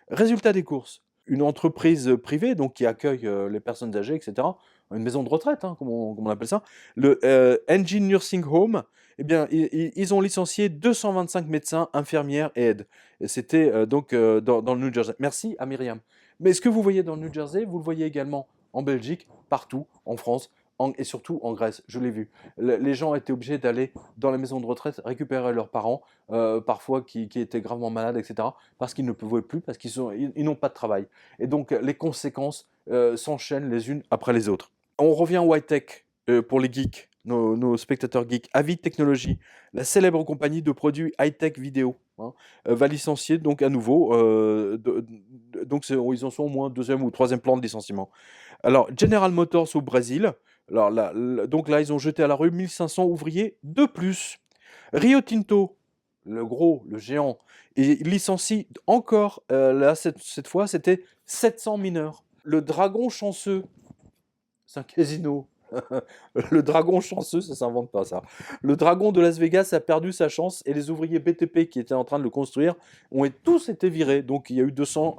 Résultat des courses. Une entreprise privée donc qui accueille les personnes âgées, etc. Une maison de retraite, hein, comme on appelle ça. Le Engine Nursing Home, eh bien, ils ont licencié 225 médecins, infirmières et aides. Et c'était dans le New Jersey. Merci à Myriam. Mais ce que vous voyez dans le New Jersey, vous le voyez également en Belgique, partout, en France et surtout en Grèce. Je l'ai vu. Les gens étaient obligés d'aller dans les maisons de retraite récupérer leurs parents, parfois qui étaient gravement malades, etc., parce qu'ils ne pouvaient plus, parce ils n'ont pas de travail. Et donc, les conséquences s'enchaînent les unes après les autres. On revient au high-tech pour les geeks, nos spectateurs geeks. Avid Technologies, la célèbre compagnie de produits high-tech vidéo, hein, va licencier donc à nouveau. Donc ils en sont au moins deuxième ou troisième plan de licenciement. Alors General Motors au Brésil, alors donc là ils ont jeté à la rue 1500 ouvriers de plus. Rio Tinto, le gros, le géant, il licencie encore, là cette fois c'était 700 mineurs. Le Dragon chanceux, c'est un casino. Le dragon chanceux, ça s'invente pas ça. Le dragon de Las Vegas a perdu sa chance et les ouvriers BTP qui étaient en train de le construire ont tous été virés. Donc il y a eu 200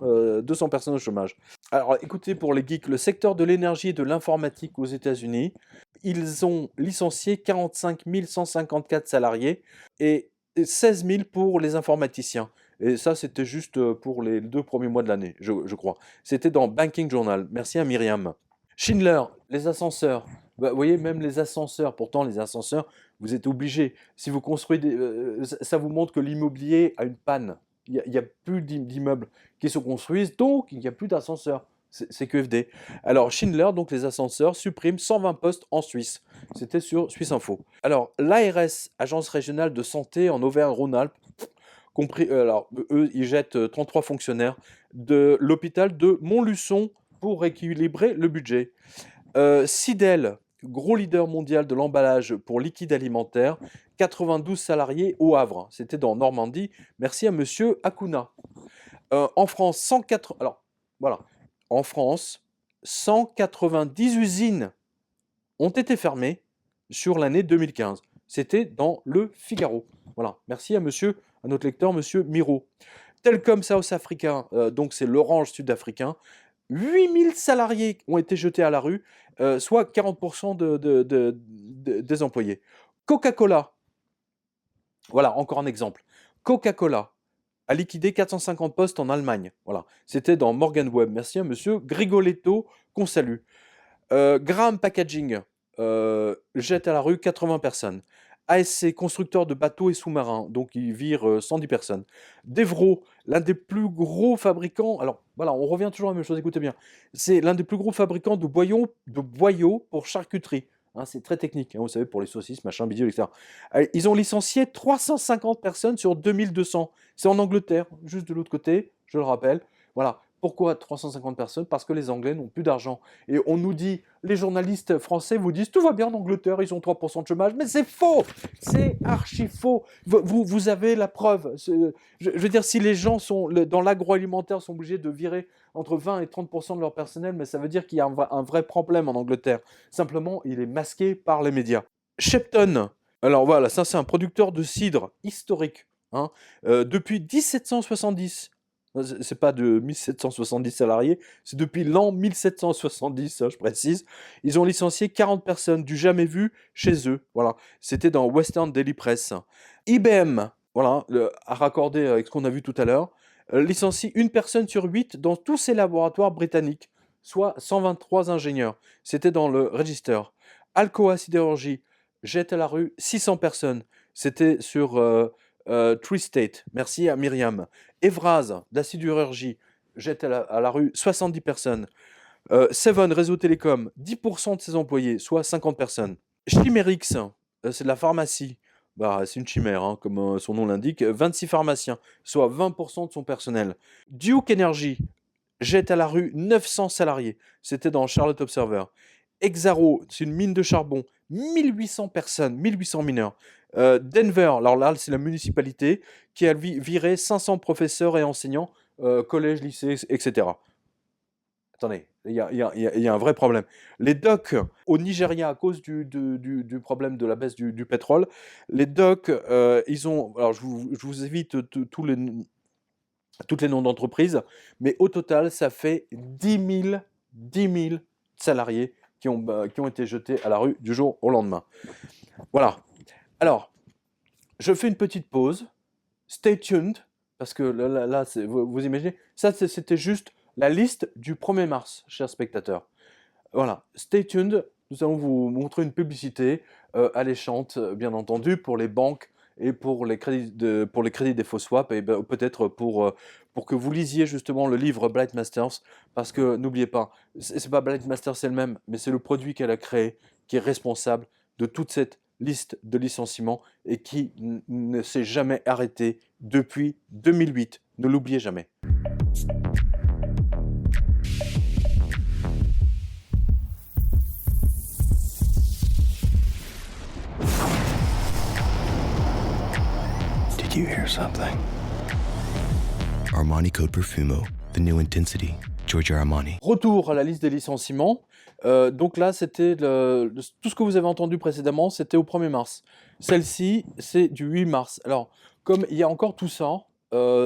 personnes au chômage. Alors écoutez, pour les geeks, le secteur de l'énergie et de l'informatique aux États-Unis, ils ont licencié 45 154 salariés et 16 000 pour les informaticiens. Et ça, c'était juste pour les 2 premiers mois de l'année, je crois. C'était dans Banking Journal. Merci à Myriam. Schindler, les ascenseurs. Bah, vous voyez, même les ascenseurs, pourtant les ascenseurs, vous êtes obligés. Si vous construisez, ça vous montre que l'immobilier a une panne. Il n'y a plus d'immeubles qui se construisent, donc il n'y a plus d'ascenseurs. C'est QFD. Alors Schindler, donc les ascenseurs, supprime 120 postes en Suisse. C'était sur Suisse Info. Alors l'ARS, Agence régionale de santé en Auvergne-Rhône-Alpes, alors eux, ils jettent 33 fonctionnaires de l'hôpital de Montluçon pour rééquilibrer le budget. Sidel, gros leader mondial de l'emballage pour liquide alimentaire, 92 salariés au Havre. C'était dans Normandie. Merci à monsieur Akuna. En France, 104... Alors, voilà. En France, 190 usines ont été fermées sur l'année 2015. C'était dans le Figaro. Voilà. Merci à notre lecteur, monsieur Miro. Telcom South Africa, donc c'est l'Orange sud-africain. 8000 salariés ont été jetés à la rue, soit 40% des employés. Coca-Cola, voilà, encore un exemple. Coca-Cola a liquidé 450 postes en Allemagne. Voilà, c'était dans Morgan Webb. Merci à monsieur Grigoletto, qu'on salue. Graham Packaging jette à la rue 80 personnes. ASC, constructeur de bateaux et sous-marins, donc ils virent 110 personnes. Devro, l'un des plus gros fabricants, alors voilà, on revient toujours à la même chose, écoutez bien, c'est l'un des plus gros fabricants de boyaux pour charcuterie. Hein, c'est très technique, hein, vous savez, pour les saucisses, machin, bidule, etc. Ils ont licencié 350 personnes sur 2200. C'est en Angleterre, juste de l'autre côté, je le rappelle. Voilà. Pourquoi 350 personnes? Parce que les Anglais n'ont plus d'argent. Et on nous dit, les journalistes français vous disent, tout va bien en Angleterre, ils ont 3% de chômage. Mais c'est faux! C'est archi faux! Vous avez la preuve. Je veux dire, si les gens dans l'agroalimentaire sont obligés de virer entre 20 et 30% de leur personnel, mais ça veut dire qu'il y a un vrai problème en Angleterre. Simplement, il est masqué par les médias. Shepton, alors voilà, ça c'est un producteur de cidre historique. Hein, depuis 1770. C'est pas de 1770 salariés, c'est depuis l'an 1770, hein, je précise. Ils ont licencié 40 personnes, du jamais vu chez eux. Voilà, c'était dans Western Daily Press. IBM, voilà, à raccorder avec ce qu'on a vu tout à l'heure, licencie une personne sur 8 dans tous ses laboratoires britanniques, soit 123 ingénieurs. C'était dans le Register. Alcoa Sidérurgie jette à la rue 600 personnes. C'était sur Tree State. Merci à Myriam. Evraz, de la sidérurgie, jette à la rue 70 personnes. Seven, réseau télécom, 10% de ses employés, soit 50 personnes. Chimerix, c'est de la pharmacie. Bah, c'est une chimère, hein, comme son nom l'indique. 26 pharmaciens, soit 20% de son personnel. Duke Energy, jette à la rue 900 salariés. C'était dans Charlotte Observer. Exaro, c'est une mine de charbon, 1800 personnes, 1800 mineurs. Denver, alors là, c'est la municipalité qui a viré 500 professeurs et enseignants, collège, lycée, etc. Attendez, il y a un vrai problème. Les docks au Nigeria, à cause du problème de la baisse du pétrole, les docks, ils ont. Alors, je vous évite toutes les noms d'entreprises, mais au total, ça fait 10 000 salariés qui ont été jetés à la rue du jour au lendemain. Voilà. Alors, je fais une petite pause. Stay tuned, parce que là vous imaginez, ça c'était juste la liste du 1er mars, chers spectateurs. Voilà, stay tuned, nous allons vous montrer une publicité alléchante, bien entendu, pour les banques et pour les crédits des faux swaps, et peut-être pour que vous lisiez justement le livre Blight Masters, parce que n'oubliez pas, c'est pas Blight Masters elle-même, mais c'est le produit qu'elle a créé qui est responsable de toute cette liste de licenciements et qui ne s'est jamais arrêté depuis 2008. Ne l'oubliez jamais. Did you hear something? Armani Code Perfumo, the new intensity, Giorgio Armani. Retour à la liste des licenciements. Donc là, c'était tout ce que vous avez entendu précédemment, c'était au 1er mars. Celle-ci, c'est du 8 mars. Alors, comme il y a encore tout ça,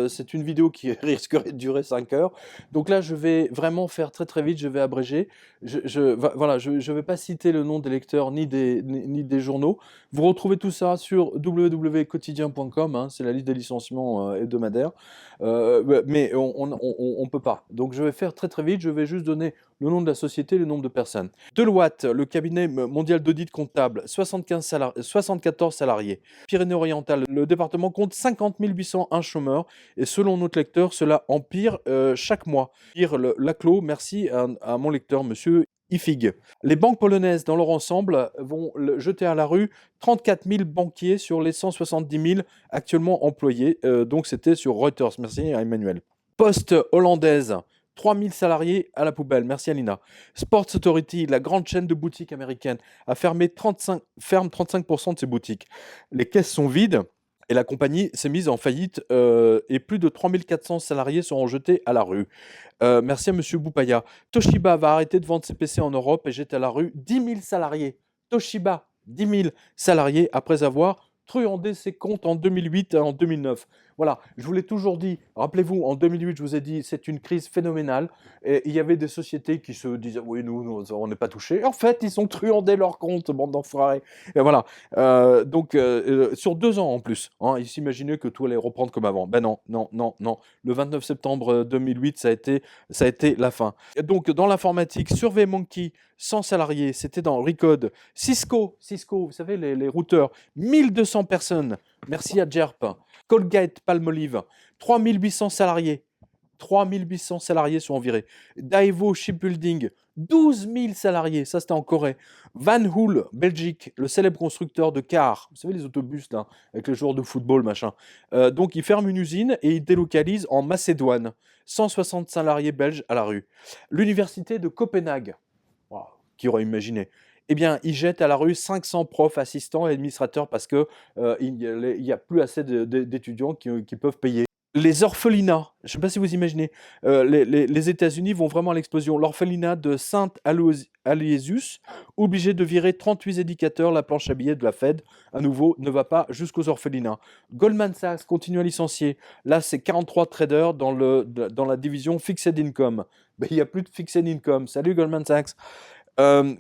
c'est une vidéo qui risquerait de durer 5 heures. Donc là, je vais vraiment faire très très vite, je vais abréger. Voilà, je ne vais pas citer le nom des lecteurs ni des journaux. Vous retrouvez tout ça sur www.quotidien.com, hein, c'est la liste des licenciements hebdomadaires. Mais on ne peut pas. Donc je vais faire très très vite, je vais juste donner le nom de la société, le nombre de personnes. Deloitte, le cabinet mondial d'audit comptable, 74 salariés. Pyrénées-Orientales, le département compte 50 801 chômeurs et selon notre lecteur, cela empire chaque mois. Pire Laclos, merci à mon lecteur, monsieur Ifig. Les banques polonaises, dans leur ensemble, vont jeter à la rue 34 000 banquiers sur les 170 000 actuellement employés. Donc c'était sur Reuters. Merci à Emmanuel. Poste hollandaise, 3 000 salariés à la poubelle. Merci Alina. Sports Authority, la grande chaîne de boutiques américaine, ferme 35% de ses boutiques. Les caisses sont vides. Et la compagnie s'est mise en faillite et plus de 3400 salariés seront jetés à la rue. Merci à M. Boupaya. Toshiba va arrêter de vendre ses PC en Europe et jette à la rue 10 000 salariés. Toshiba, 10 000 salariés après avoir truandé ses comptes en 2008 et en 2009. Voilà, je vous l'ai toujours dit. Rappelez-vous, en 2008, je vous ai dit, c'est une crise phénoménale. Et il y avait des sociétés qui se disaient, oui, nous on n'est pas touchés. En fait, ils ont truandé leurs comptes, bande d'enfoirés. Et voilà. Donc, sur 2 ans en plus. Hein, ils s'imaginaient que tout allait reprendre comme avant. Ben non, non, non, non. Le 29 septembre 2008, ça a été la fin. Et donc, dans l'informatique, SurveyMonkey, 100 salariés, c'était dans Recode. Cisco, vous savez, les routeurs, 1200 personnes. Merci à Jerp. Colgate-Palmolive, 3800 salariés. 3800 salariés sont virés. Daewoo Shipbuilding, 12 000 salariés. Ça, c'était en Corée. Van Hool, Belgique, le célèbre constructeur de cars. Vous savez, les autobus, là, avec les joueurs de football, machin. Donc, il ferme une usine et il délocalise en Macédoine. 160 salariés belges à la rue. L'université de Copenhague. Wow, qui aurait imaginé? Eh bien, ils jettent à la rue 500 profs, assistants et administrateurs parce qu'il n'y a plus assez d'étudiants qui peuvent payer. Les orphelinats, je ne sais pas si vous imaginez, les États-Unis vont vraiment à l'explosion. L'orphelinat de Saint-Aloysius, obligé de virer 38 éducateurs, la planche à billets de la Fed, à nouveau, ne va pas jusqu'aux orphelinats. Goldman Sachs continue à licencier. Là, c'est 43 traders dans la division Fixed Income. Mais il n'y a plus de Fixed Income. Salut Goldman Sachs.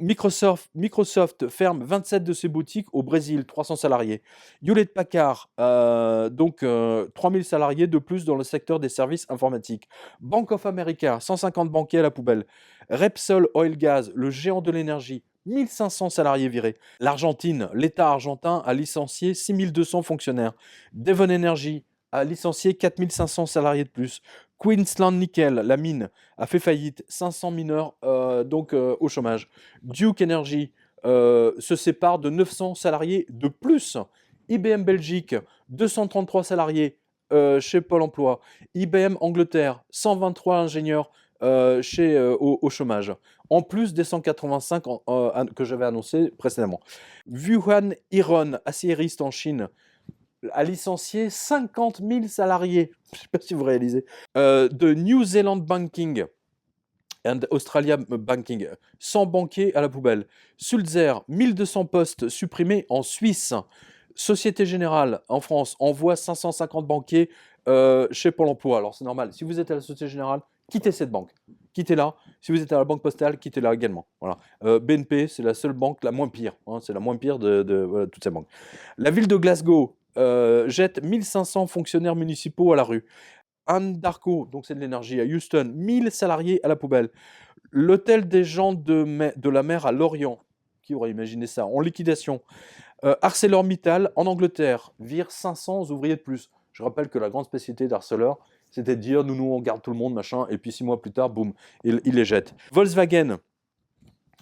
Microsoft ferme 27 de ses boutiques au Brésil, 300 salariés. Hewlett Packard, 3000 salariés de plus dans le secteur des services informatiques. Bank of America, 150 banquiers à la poubelle. Repsol Oil Gas, le géant de l'énergie, 1500 salariés virés. L'Argentine, l'État argentin a licencié 6200 fonctionnaires. Devon Energy a licencié 4500 salariés de plus. Queensland Nickel, la mine, a fait faillite, 500 mineurs au chômage. Duke Energy se sépare de 900 salariés de plus. IBM Belgique, 233 salariés chez Pôle emploi. IBM Angleterre, 123 ingénieurs au chômage, en plus des 185 que j'avais annoncé précédemment. Wuhan Iron, aciériste en Chine, a licencié 50 000 salariés. Je ne sais pas si vous réalisez. De New Zealand Banking and Australia Banking, 100 banquiers à la poubelle. Sulzer, 1200 postes supprimés en Suisse. Société Générale en France envoie 550 banquiers chez Pôle emploi. Alors c'est normal, si vous êtes à la Société Générale, quittez cette banque. Quittez-la. Si vous êtes à la Banque Postale, quittez-la également. Voilà. BNP, c'est la seule banque la moins pire. Hein, c'est la moins pire de toutes ces banques. La ville de Glasgow jette 1500 fonctionnaires municipaux à la rue. Anadarko, donc c'est de l'énergie, à Houston, 1000 salariés à la poubelle. L'hôtel des gens de la mer à Lorient, qui aurait imaginé ça, en liquidation. ArcelorMittal, en Angleterre, vire 500 ouvriers de plus. Je rappelle que la grande spécialité d'Arcelor, c'était de dire, nous, on garde tout le monde, machin, et puis 6 mois plus tard, boum, il les jette. Volkswagen,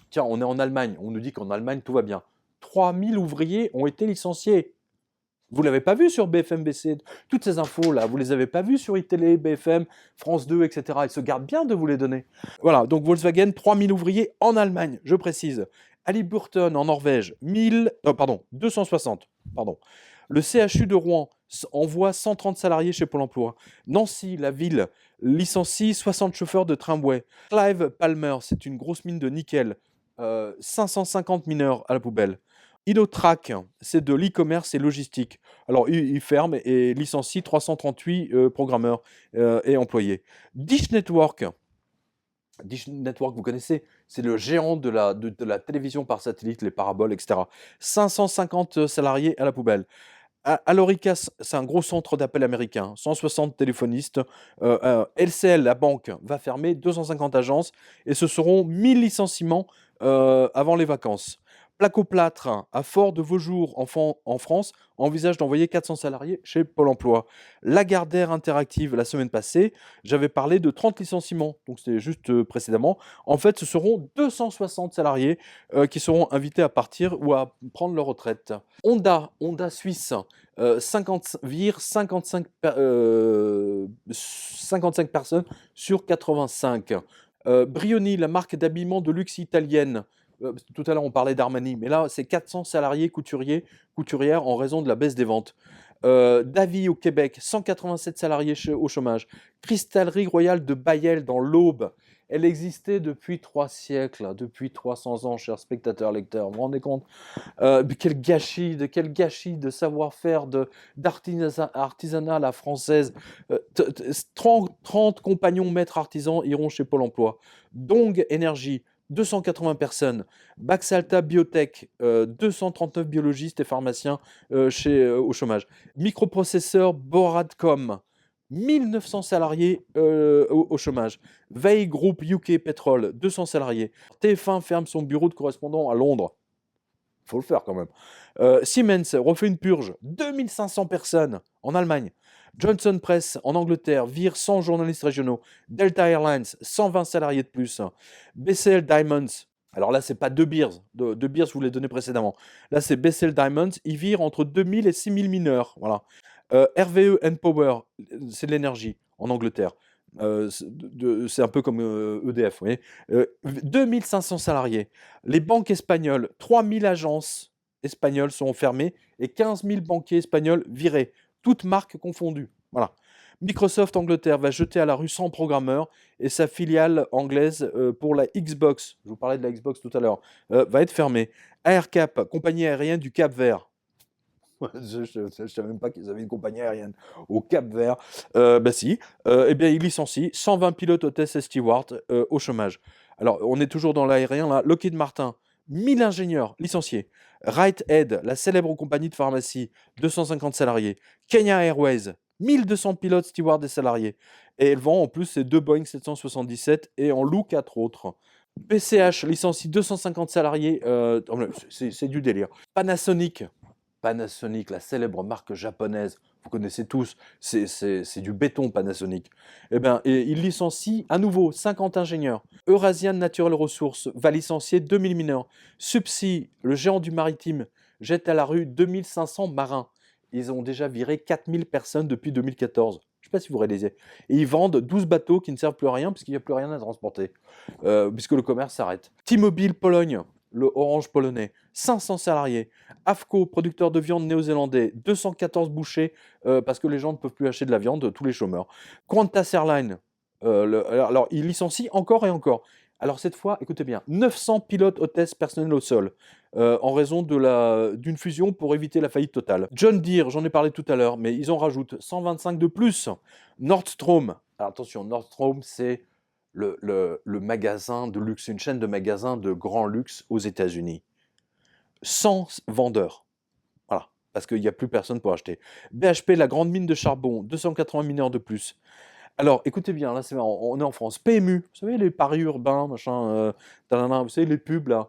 tiens, on est en Allemagne, on nous dit qu'en Allemagne, tout va bien. 3000 ouvriers ont été licenciés. Vous ne l'avez pas vu sur BFM BC, toutes ces infos-là, vous ne les avez pas vues sur iTélé, BFM, France 2, etc. Ils se gardent bien de vous les donner. Voilà, donc Volkswagen, 3000 ouvriers en Allemagne, je précise. Halliburton en Norvège, 260. Pardon. Le CHU de Rouen envoie 130 salariés chez Pôle emploi. Nancy, la ville, licencie 60 chauffeurs de tramway. Clive Palmer, c'est une grosse mine de nickel. 550 mineurs à la poubelle. Innotrack, c'est de l'e-commerce et logistique. Alors, il ferme et licencie 338 programmeurs et employés. Dish Network, vous connaissez, c'est le géant de la télévision par satellite, les paraboles, etc. 550 salariés à la poubelle. Alorica, c'est un gros centre d'appel américain, 160 téléphonistes. LCL, la banque, va fermer 250 agences et ce seront 1000 licenciements avant les vacances. Placoplâtre à Fort-de-Vaujour en France envisage d'envoyer 400 salariés chez Pôle emploi. Lagardère Interactive, la semaine passée, j'avais parlé de 30 licenciements, donc c'était juste précédemment. En fait, ce seront 260 salariés qui seront invités à partir ou à prendre leur retraite. Honda Suisse, 55 personnes sur 85. Brioni, la marque d'habillement de luxe italienne, tout à l'heure on parlait d'Armani, mais là c'est 400 salariés couturières en raison de la baisse des ventes. Davy au Québec, 187 salariés au chômage. Cristallerie Royale de Bailleul dans l'Aube, elle existait depuis 3 siècles, depuis 300 ans, chers spectateurs, lecteurs. Vous vous rendez compte quel gâchis de savoir-faire, d'artisanat à la française. 30 compagnons maîtres artisans iront chez Pôle emploi. Dong Énergie, 280 personnes. Baxalta Biotech, 239 biologistes et pharmaciens au chômage. Microprocesseur Boradcom, 1900 salariés au chômage. Veil Group UK Petrol, 200 salariés. TF1 ferme son bureau de correspondant à Londres. Il faut le faire quand même. Siemens refait une purge, 2500 personnes en Allemagne. Johnson Press en Angleterre vire 100 journalistes régionaux. Delta Airlines, 120 salariés de plus. BCL Diamonds, alors là, c'est pas De Beers. De Beers, je vous l'ai donné précédemment. Là, c'est BCL Diamonds. Ils virent entre 2000 et 6000 mineurs. Voilà. RWE Power, c'est de l'énergie en Angleterre. C'est un peu comme EDF. Vous voyez. 2500 salariés. Les banques espagnoles, 3000 agences espagnoles sont fermées et 15 000 banquiers espagnols virés. Toutes marques confondues. Voilà. Microsoft Angleterre va jeter à la rue 100 programmeurs et sa filiale anglaise pour la Xbox, je vous parlais de la Xbox tout à l'heure, va être fermée. AirCap, compagnie aérienne du Cap-Vert. Je ne savais même pas qu'ils avaient une compagnie aérienne au Cap-Vert. Bah si. Eh bien, ils licencient 120 pilotes, hôtesses et stewards au chômage. Alors, on est toujours dans l'aérien là. Lockheed Martin, 1000 ingénieurs licenciés. Rite Aid, la célèbre compagnie de pharmacie, 250 salariés. Kenya Airways, 1200 pilotes, stewards et salariés. Et elle vend en plus ses 2 Boeing 777 et en loue 4 autres. PCH licencie 250 salariés. C'est du délire. Panasonic, la célèbre marque japonaise, vous connaissez tous, c'est du béton Panasonic. Eh bien, il licencie à nouveau 50 ingénieurs. Eurasian Natural Resources va licencier 2000 mineurs. Subsea, le géant du maritime, jette à la rue 2500 marins. Ils ont déjà viré 4000 personnes depuis 2014. Je sais pas si vous réalisez. Et ils vendent 12 bateaux qui ne servent plus à rien puisqu'il n'y a plus rien à transporter, puisque le commerce s'arrête. T-Mobile Pologne, le Orange polonais, 500 salariés. AFCO, producteur de viande néo-zélandais, 214 bouchers parce que les gens ne peuvent plus acheter de la viande, tous les chômeurs. Qantas Airlines, alors ils licencient encore et encore. Alors cette fois, écoutez bien, 900 pilotes hôtesses personnels au sol en raison d'une fusion pour éviter la faillite totale. John Deere, j'en ai parlé tout à l'heure, mais ils en rajoutent 125 de plus. Nordstrom, alors attention, Nordstrom c'est le magasin de luxe, une chaîne de magasins de grand luxe aux États-Unis. 100 vendeurs. Voilà, parce qu'il n'y a plus personne pour acheter. BHP, la grande mine de charbon, 280 mineurs de plus. Alors, écoutez bien, là c'est marrant, on est en France. PMU, vous savez, les paris urbains, machin, vous savez, les pubs là.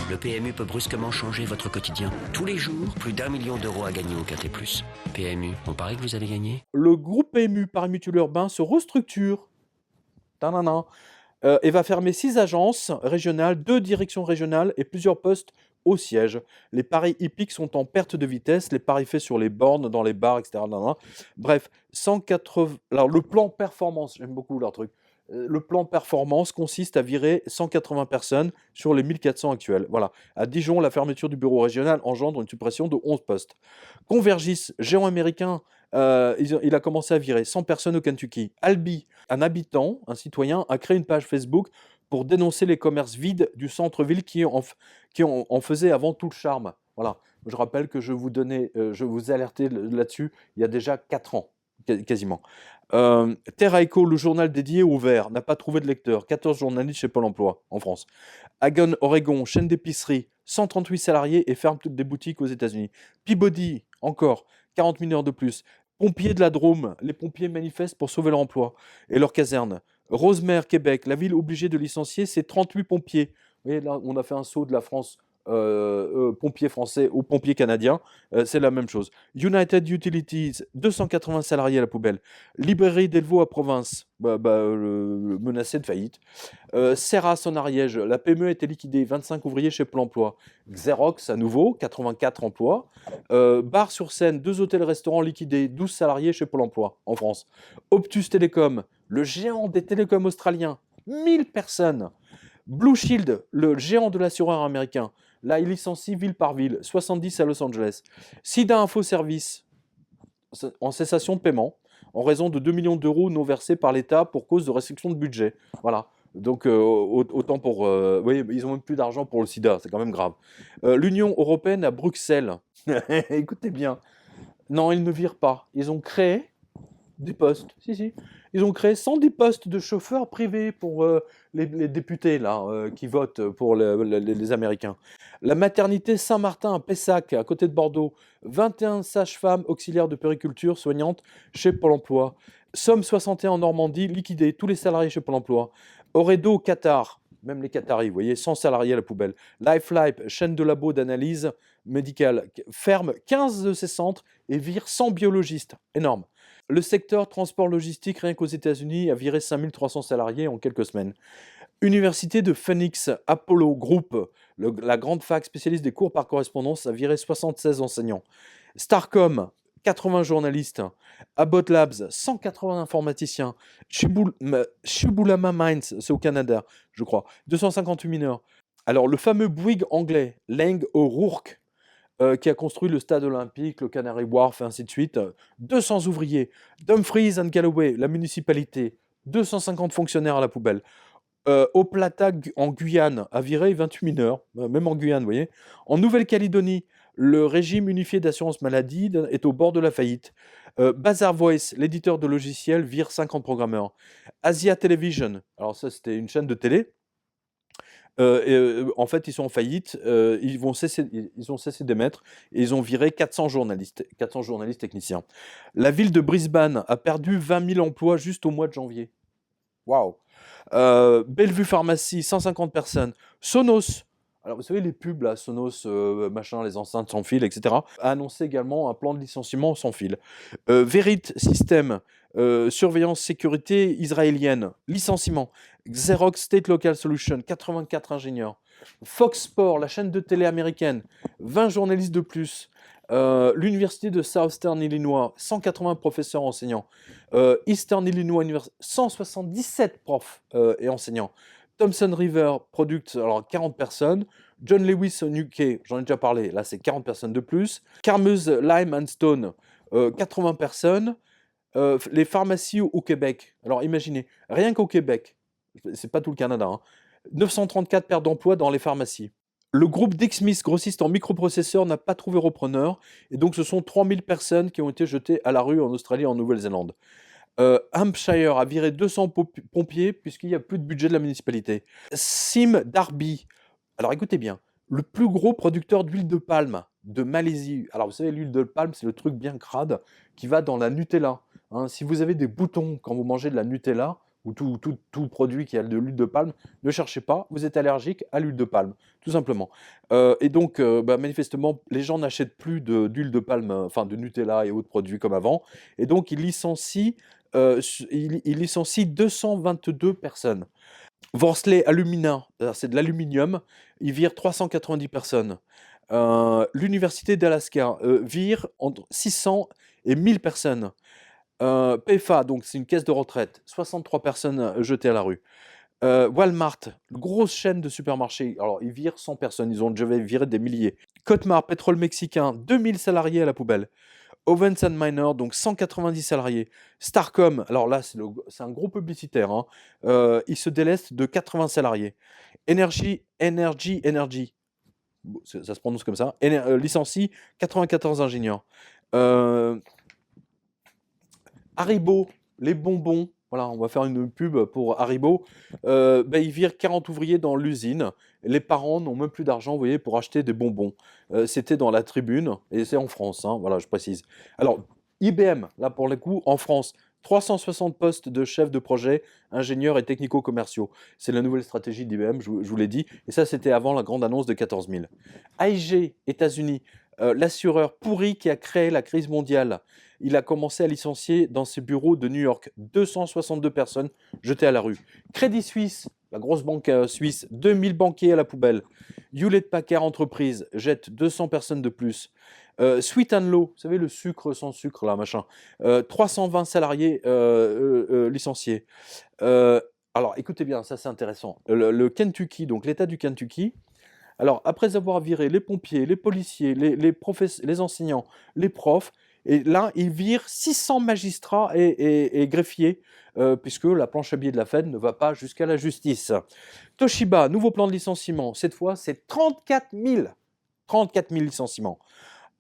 Le PMU peut brusquement changer votre quotidien. Tous les jours, plus d'1 million d'euros à gagner au Quintet Plus. PMU, on parie que vous allez gagner? Le groupe PMU, Paris Mutuel Urbain, se restructure. Et va fermer 6 agences régionales, 2 directions régionales et plusieurs postes au siège. Les paris hippiques sont en perte de vitesse, les paris faits sur les bornes, dans les bars, etc. Bref, 180... Alors, le plan performance, j'aime beaucoup leur truc. Le plan performance consiste à virer 180 personnes sur les 1400 actuels. Voilà. À Dijon, la fermeture du bureau régional engendre une suppression de 11 postes. Convergys, géant américain, il a commencé à virer 100 personnes au Kentucky. Albi, un habitant, un citoyen, a créé une page Facebook pour dénoncer les commerces vides du centre-ville qui en faisaient avant tout le charme. Voilà. Je rappelle que je vous alertais là-dessus il y a déjà 4 ans, quasiment. Terra Eco, le journal dédié au verre, n'a pas trouvé de lecteur. 14 journalistes chez Pôle emploi en France. Hagen Oregon, chaîne d'épicerie, 138 salariés et ferme toutes des boutiques aux États-Unis. Peabody, encore, 40 mineurs de plus. Pompiers de la Drôme, les pompiers manifestent pour sauver leur emploi et leur caserne. Rosemère, Québec, la ville obligée de licencier ses 38 pompiers. Vous voyez, là, on a fait un saut de la France pompiers français aux pompiers canadiens, c'est la même chose. United Utilities, 280 salariés à la poubelle. Librairie Delvaux à Province, menacée de faillite. Serras en Ariège, la PME a été liquidée, 25 ouvriers chez Pôle emploi. Xerox à nouveau, 84 emplois. Bar-sur-Seine, 2 hôtels-restaurants liquidés, 12 salariés chez Pôle emploi en France. Optus Telecom, le géant des télécoms australiens, 1000 personnes. Blue Shield, le géant de l'assureur américain, là il licencie ville par ville, 70 à Los Angeles. Sida Info Service, en cessation de paiement, en raison de 2 millions d'euros non versés par l'État pour cause de restriction de budget. Voilà. Donc autant pour... oui, ils n'ont même plus d'argent pour le sida, c'est quand même grave. L'Union européenne à Bruxelles, écoutez bien, non, ils ne virent pas. Ils ont créé des postes, si. Ils ont créé 110 postes de chauffeurs privés pour les députés là, qui votent pour les Américains. La maternité Saint-Martin à Pessac, à côté de Bordeaux, 21 sages-femmes auxiliaires de périculture soignantes chez Pôle emploi. Somme 61 en Normandie, liquidé, tous les salariés chez Pôle emploi. Oredo au Qatar, même les Qataris, vous voyez, 100 salariés à la poubelle. Lifeline, chaîne de labo d'analyse médicale, ferme 15 de ses centres et vire 100 biologistes. Énorme. Le secteur transport logistique, rien qu'aux États-Unis, a viré 5300 salariés en quelques semaines. Université de Phoenix, Apollo Group, la grande fac spécialiste des cours par correspondance, a viré 76 enseignants. Starcom, 80 journalistes. Abbott Labs, 180 informaticiens. Chibulama Mines, c'est au Canada, je crois, 258 mineurs. Alors, le fameux Bouygues anglais, Lang O'Rourke, qui a construit le stade olympique, le Canary Wharf, et ainsi de suite. 200 ouvriers. Dumfries and Galloway, la municipalité. 250 fonctionnaires à la poubelle. Au Plata, en Guyane, a viré 28 mineurs, même en Guyane, vous voyez. En Nouvelle-Calédonie, le régime unifié d'assurance maladie est au bord de la faillite. Bazaar Voice, l'éditeur de logiciels, vire 50 programmeurs. Asia Television, alors ça c'était une chaîne de télé. En fait, ils sont en faillite, ils ont cessé d'émettre et ils ont viré 400 journalistes techniciens. La ville de Brisbane a perdu 20 000 emplois juste au mois de janvier. Waouh! Bellevue Pharmacie, 150 personnes. Sonos, Alors vous savez les pubs là, Sonos, machin, les enceintes sans fil, etc. a annoncé également un plan de licenciement sans fil. Verit System, surveillance sécurité israélienne, licenciement. Xerox State Local Solution, 84 ingénieurs. Fox Sports, la chaîne de télé américaine, 20 journalistes de plus. L'université de Southern Illinois, 180 professeurs enseignants. Eastern Illinois University, 177 profs et enseignants. Thomson River Products, alors 40 personnes. John Lewis au UK, j'en ai déjà parlé, là c'est 40 personnes de plus. Carmeuse Lime and Stone, 80 personnes. Les pharmacies au Québec, alors imaginez, rien qu'au Québec, c'est pas tout le Canada, hein, 934 pertes d'emplois dans les pharmacies. Le groupe Dick-Smith, grossiste en microprocesseurs, n'a pas trouvé repreneur, et donc ce sont 3000 personnes qui ont été jetées à la rue en Australie et en Nouvelle-Zélande. Hampshire a viré 200 pompiers puisqu'il n'y a plus de budget de la municipalité. Sim Darby, alors écoutez bien, le plus gros producteur d'huile de palme de Malaisie. Alors vous savez, l'huile de palme, c'est le truc bien crade qui va dans la Nutella. Hein. Si vous avez des boutons quand vous mangez de la Nutella, ou tout produit qui a de l'huile de palme, ne cherchez pas, vous êtes allergique à l'huile de palme, tout simplement. Et donc, manifestement, les gens n'achètent plus d'huile de palme, enfin de Nutella et autres produits comme avant, et donc ils licencient 222 personnes. Worsley Alumina, c'est de l'aluminium, ils virent 390 personnes. L'Université d'Alaska vire entre 600 et 1000 personnes. PFA, donc c'est une caisse de retraite, 63 personnes jetées à la rue. Walmart, grosse chaîne de supermarchés, alors ils virent 100 personnes, ils ont déjà viré des milliers. Cotmar, pétrole mexicain, 2000 salariés à la poubelle. Owens & Minor, donc 190 salariés. Starcom, alors là c'est un gros publicitaire, hein. Il se déleste de 80 salariés. Energy, bon, ça se prononce comme ça, licencie 94 ingénieurs. Haribo, les bonbons, voilà, on va faire une pub pour Haribo. Ils virent 40 ouvriers dans l'usine. Les parents n'ont même plus d'argent, vous voyez, pour acheter des bonbons. C'était dans la Tribune, et c'est en France, hein, voilà, je précise. Alors, IBM, là pour le coup, en France, 360 postes de chefs de projet, ingénieurs et technico-commerciaux. C'est la nouvelle stratégie d'IBM, je vous l'ai dit. Et ça, c'était avant la grande annonce de 14 000. AIG, États-Unis, l'assureur pourri qui a créé la crise mondiale. Il a commencé à licencier dans ses bureaux de New York 262 personnes jetées à la rue. Crédit Suisse, la grosse banque suisse, 2000 banquiers à la poubelle. Hewlett Packard Entreprise jette 200 personnes de plus. Sweet and Low, vous savez le sucre sans sucre là, machin. 320 salariés licenciés. Alors écoutez bien, ça c'est intéressant. Le Kentucky, donc l'État du Kentucky, alors après avoir viré les pompiers, les policiers, les enseignants, les profs, et là, ils virent 600 magistrats et greffiers, puisque la planche à billets de la Fed ne va pas jusqu'à la justice. Toshiba, nouveau plan de licenciement. Cette fois, c'est 34 000. 34 000 licenciements.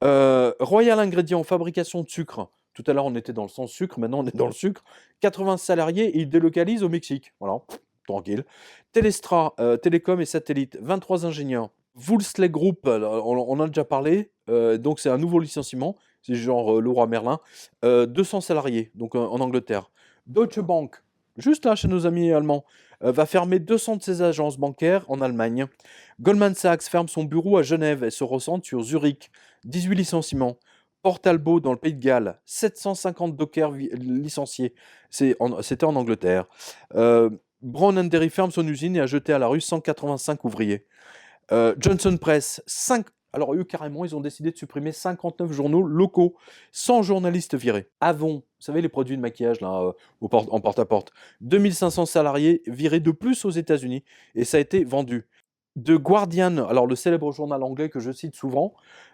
Royal Ingredient, fabrication de sucre. Tout à l'heure, on était dans le sans sucre, maintenant on est dans le sucre. 80 salariés, et ils délocalisent au Mexique. Voilà, tranquille. Téléstra, télécom et satellite, 23 ingénieurs. Wolseley Group, on en a déjà parlé, donc c'est un nouveau licenciement, c'est genre Leroy Merlin, 200 salariés, donc en Angleterre. Deutsche Bank, juste là chez nos amis allemands, va fermer 200 de ses agences bancaires en Allemagne. Goldman Sachs ferme son bureau à Genève et se recentre sur Zurich, 18 licenciements. Port Talbot dans le Pays de Galles, 750 dockers licenciés, c'était en Angleterre. Brown & Derry ferme son usine et a jeté à la rue 185 ouvriers. Johnson Press, alors eux carrément, ils ont décidé de supprimer 59 journaux locaux, 100 journalistes virés. Avon, vous savez les produits de maquillage là, en porte-à-porte, 2500 salariés virés de plus aux États-Unis et ça a été vendu. The Guardian, alors le célèbre journal anglais que je cite souvent,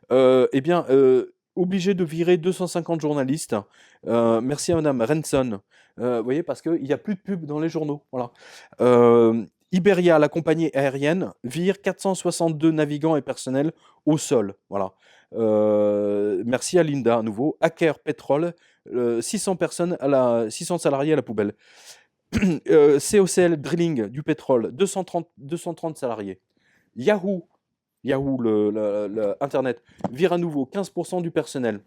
obligé de virer 250 journalistes. Merci à Madame Renson. Vous voyez, parce qu'il n'y a plus de pub dans les journaux. Voilà. Iberia, la compagnie aérienne, vire 462 navigants et personnels au sol. Voilà. Merci à Linda à nouveau. Aker Petrol, 600 salariés à la poubelle. COCL Drilling du pétrole, 230 salariés. Yahoo, Internet, vire à nouveau 15% du personnel.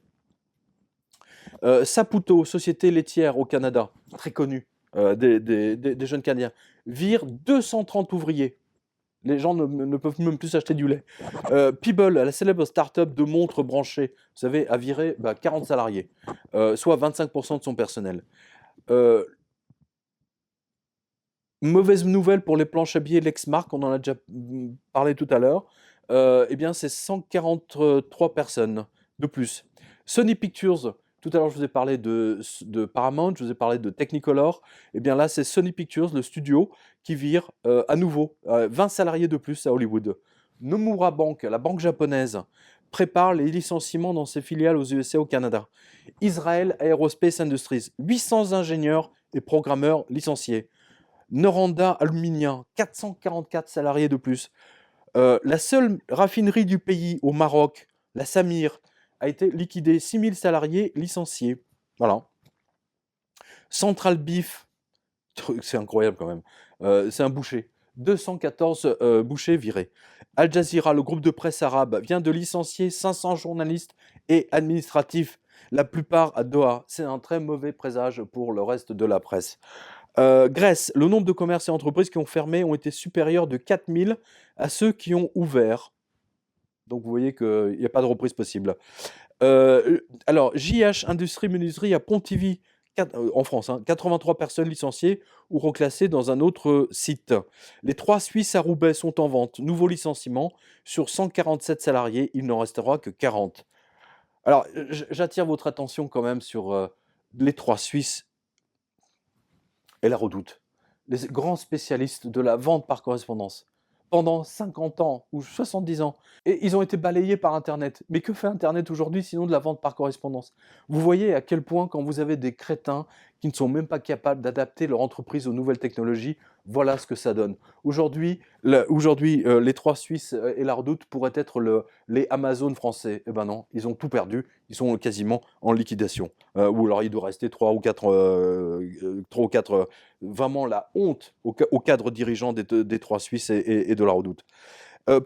Saputo, société laitière au Canada, très connue, des jeunes Canadiens, vire 230 ouvriers. Les gens ne peuvent même plus acheter du lait. Peeble, la célèbre start-up de montres branchées, vous savez, a viré 40 salariés, soit 25% de son personnel. Mauvaise nouvelle pour les planches à billets Lexmark, on en a déjà parlé tout à l'heure. Eh bien, c'est 143 personnes de plus. Sony Pictures, tout à l'heure je vous ai parlé de Paramount, je vous ai parlé de Technicolor. Eh bien là, c'est Sony Pictures, le studio, qui vire à nouveau 20 salariés de plus à Hollywood. Nomura Bank, la banque japonaise, prépare les licenciements dans ses filiales aux USA et au Canada. Israel Aerospace Industries, 800 ingénieurs et programmeurs licenciés. Noranda Aluminium, 444 salariés de plus. La seule raffinerie du pays au Maroc, la Samir, a été liquidée, 6000 salariés licenciés. Voilà. Central Beef, c'est incroyable quand même, c'est un boucher. 214 bouchers virés. Al Jazeera, le groupe de presse arabe, vient de licencier 500 journalistes et administratifs, la plupart à Doha. C'est un très mauvais présage pour le reste de la presse. Grèce, le nombre de commerces et entreprises qui ont fermé ont été supérieurs de 4000 à ceux qui ont ouvert. Donc vous voyez qu'il n'y a pas de reprise possible. Alors, JH Industrie Menuiserie à Pontivy, en France, 83 personnes licenciées ou reclassées dans un autre site. Les 3 Suisses à Roubaix sont en vente. Nouveau licenciement. Sur 147 salariés, il n'en restera que 40. Alors, j'attire votre attention quand même sur les 3 Suisses et la Redoute, les grands spécialistes de la vente par correspondance, pendant 50 ans ou 70 ans. Et ils ont été balayés par Internet. Mais que fait Internet aujourd'hui sinon de la vente par correspondance? Vous voyez à quel point quand vous avez des crétins qui ne sont même pas capables d'adapter leur entreprise aux nouvelles technologies, voilà ce que ça donne. Aujourd'hui, les 3 Suisses et la Redoute pourraient être les Amazon français. Eh ben non, ils ont tout perdu. Ils sont quasiment en liquidation. Ou alors il doit rester 3 ou 4, vraiment la honte au cadre dirigeant des 3 Suisses et de la Redoute.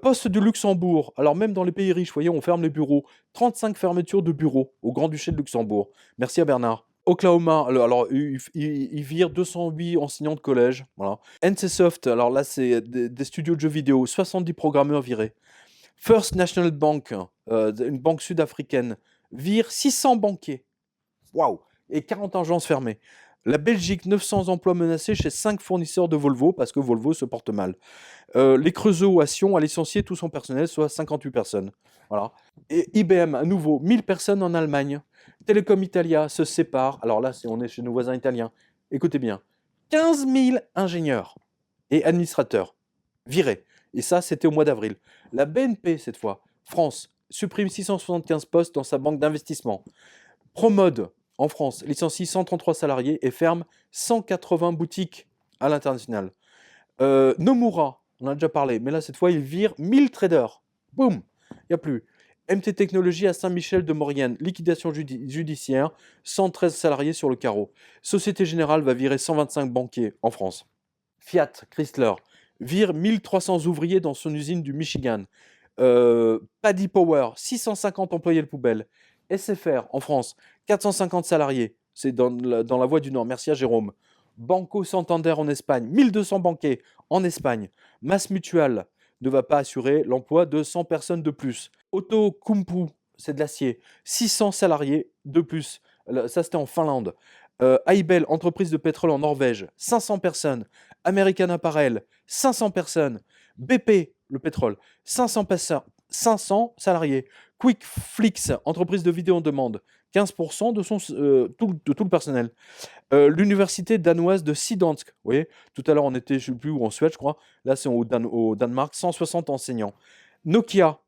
Poste du Luxembourg. Alors même dans les pays riches, vous voyez, on ferme les bureaux. 35 fermetures de bureaux au Grand-Duché de Luxembourg. Merci à Bernard. Oklahoma, alors ils virent 208 enseignants de collège. Voilà. NCSoft, alors là c'est des studios de jeux vidéo, 70 programmeurs virés. First National Bank, une banque sud-africaine, vire 600 banquiers. Waouh! Et 40 agences fermées. La Belgique, 900 emplois menacés chez 5 fournisseurs de Volvo, parce que Volvo se porte mal. Les Creusot à Sion a licencié tout son personnel, soit 58 personnes. Voilà. Et IBM, à nouveau, 1000 personnes en Allemagne. Telecom Italia se sépare. Alors là, on est chez nos voisins italiens. Écoutez bien. 15 000 ingénieurs et administrateurs virés. Et ça, c'était au mois d'avril. La BNP, cette fois, France, supprime 675 postes dans sa banque d'investissement. Promode, en France, licencie 133 salariés et ferme 180 boutiques à l'international. Nomura, on en a déjà parlé, mais là, cette fois, il vire 1000 traders. Boum, il n'y a plus. MT Technologies à Saint-Michel-de-Maurienne, liquidation judiciaire, 113 salariés sur le carreau. Société Générale va virer 125 banquiers en France. Fiat Chrysler vire 1300 ouvriers dans son usine du Michigan. Paddy Power, 650 employés de poubelle. SFR en France, 450 salariés. C'est dans la Voie du Nord. Merci à Jérôme. Banco Santander en Espagne, 1200 banquiers en Espagne. Mass Mutual ne va pas assurer l'emploi de 100 personnes de plus. Outokumpu, c'est de l'acier, 600 salariés de plus. Ça, c'était en Finlande. Aibel, entreprise de pétrole en Norvège, 500 personnes. American Apparel, 500 personnes. BP, le pétrole, 500 salariés. Quickflix, entreprise de vidéo en demande, 15% de tout le personnel. L'université danoise de Sidansk, vous voyez, tout à l'heure on était, je ne sais plus où, en Suède, je crois. Là, c'est au Danemark, 160 enseignants. Nokia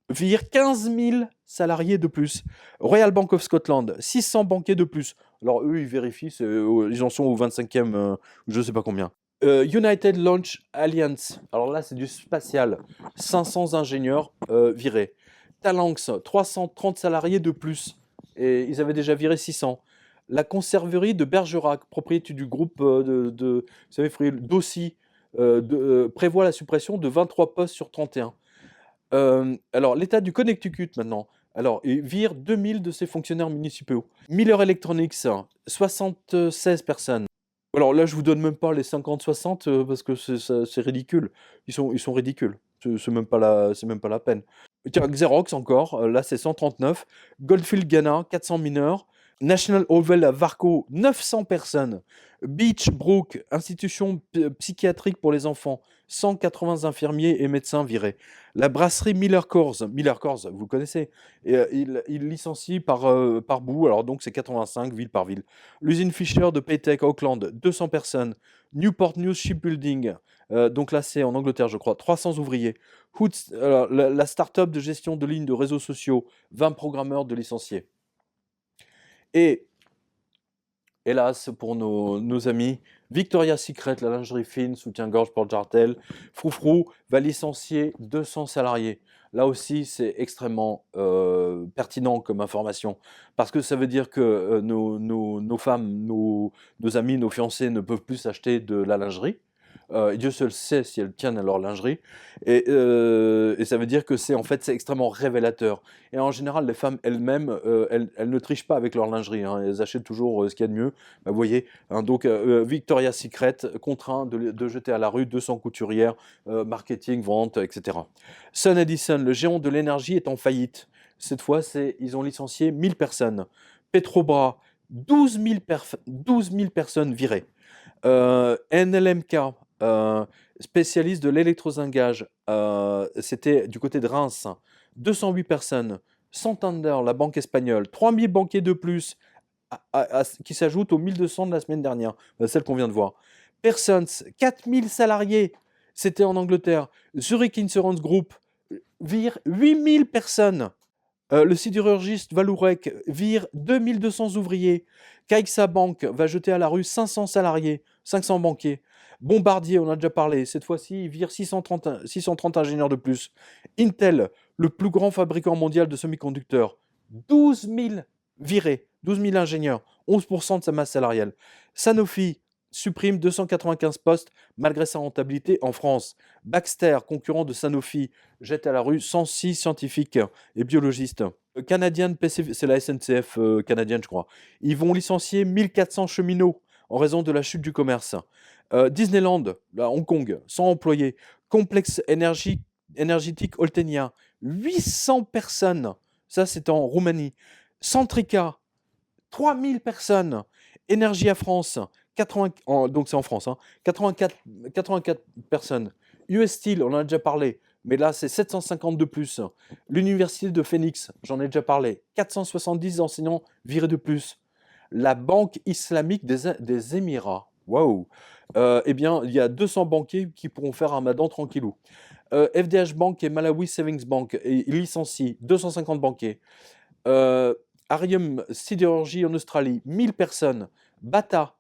vire 15 000 salariés de plus. Royal Bank of Scotland, 600 banquiers de plus. Alors, eux, ils vérifient, ils en sont au 25e, je ne sais pas combien. United Launch Alliance, alors là, c'est du spatial. 500 ingénieurs virés. Talanx, 330 salariés de plus. Et ils avaient déjà viré 600. La conserverie de Bergerac, propriété du groupe vous savez, Dossi, prévoit la suppression de 23 postes sur 31. Alors, l'État du Connecticut, maintenant. Alors, il vire 2000 de ses fonctionnaires municipaux. Miller Electronics, 76 personnes. Alors là, je vous donne même pas les 50-60 parce que c'est ridicule. Ils sont ridicules. C'est même pas la peine. Tiens, Xerox encore, là c'est 139. Goldfield Ghana, 400 mineurs. National Oval à Varco, 900 personnes. Beach Brook, institution psychiatrique pour les enfants, 180 infirmiers et médecins virés. La brasserie Miller Coors, vous connaissez, et, il licencie par bout, alors donc c'est 85 ville par ville. L'usine Fisher de Paytech, Auckland, 200 personnes. Newport News Shipbuilding, donc là c'est en Angleterre je crois, 300 ouvriers. Hoots, alors, la start-up de gestion de lignes de réseaux sociaux, 20 programmeurs de licenciés. Et hélas pour nos amis, Victoria's Secret, la lingerie fine, soutien-gorge porte-jartel, Froufrou va licencier 200 salariés. Là aussi, c'est extrêmement pertinent comme information, parce que ça veut dire que nos femmes, nos amis, nos fiancés ne peuvent plus acheter de la lingerie. Dieu seul sait si elles tiennent à leur lingerie. Et ça veut dire que c'est extrêmement révélateur. Et en général, les femmes elles-mêmes, elles ne trichent pas avec leur lingerie, hein. Elles achètent toujours ce qu'il y a de mieux. Bah, vous voyez, hein, donc Victoria's Secret contraint de jeter à la rue 200 couturières, marketing, vente, etc. Sun Edison, le géant de l'énergie, est en faillite. Cette fois, ils ont licencié 1000 personnes. Petrobras, 12 000 personnes virées. NLMK, spécialiste de l'électrozingage, c'était du côté de Reims, 208 personnes. Santander, la banque espagnole, 3000 banquiers de plus, qui s'ajoutent aux 1200 de la semaine dernière, celle qu'on vient de voir. Persons, 4000 salariés, c'était en Angleterre. Zurich Insurance Group vire 8000 personnes. Le sidérurgiste Valourec vire 2200 ouvriers. Caixa Bank va jeter à la rue 500 salariés, 500 banquiers. Bombardier, on a déjà parlé, cette fois-ci, il vire 630 ingénieurs de plus. Intel, le plus grand fabricant mondial de semi-conducteurs, 12 000 virés, 12 000 ingénieurs, 11% de sa masse salariale. Sanofi supprime 295 postes malgré sa rentabilité en France. Baxter, concurrent de Sanofi, jette à la rue 106 scientifiques et biologistes. Canadian Pacific, c'est la SNCF canadienne, je crois. Ils vont licencier 1400 cheminots en raison de la chute du commerce. Disneyland, à Hong Kong, 100 employés. Complexe énergétique Oltenia, 800 personnes. Ça, c'est en Roumanie. Centrica, 3000 personnes. Énergie à France, donc c'est en France, hein, 84 personnes. US Steel, on en a déjà parlé, mais là c'est 750 de plus. L'université de Phoenix, j'en ai déjà parlé, 470 enseignants virés de plus. La Banque islamique des Émirats, waouh, eh bien il y a 200 banquiers qui pourront faire un Ramadan tranquillou. FDH Bank et Malawi Savings Bank, ils licencient 250 banquiers. Arium Sidérurgie en Australie, 1000 personnes. Bata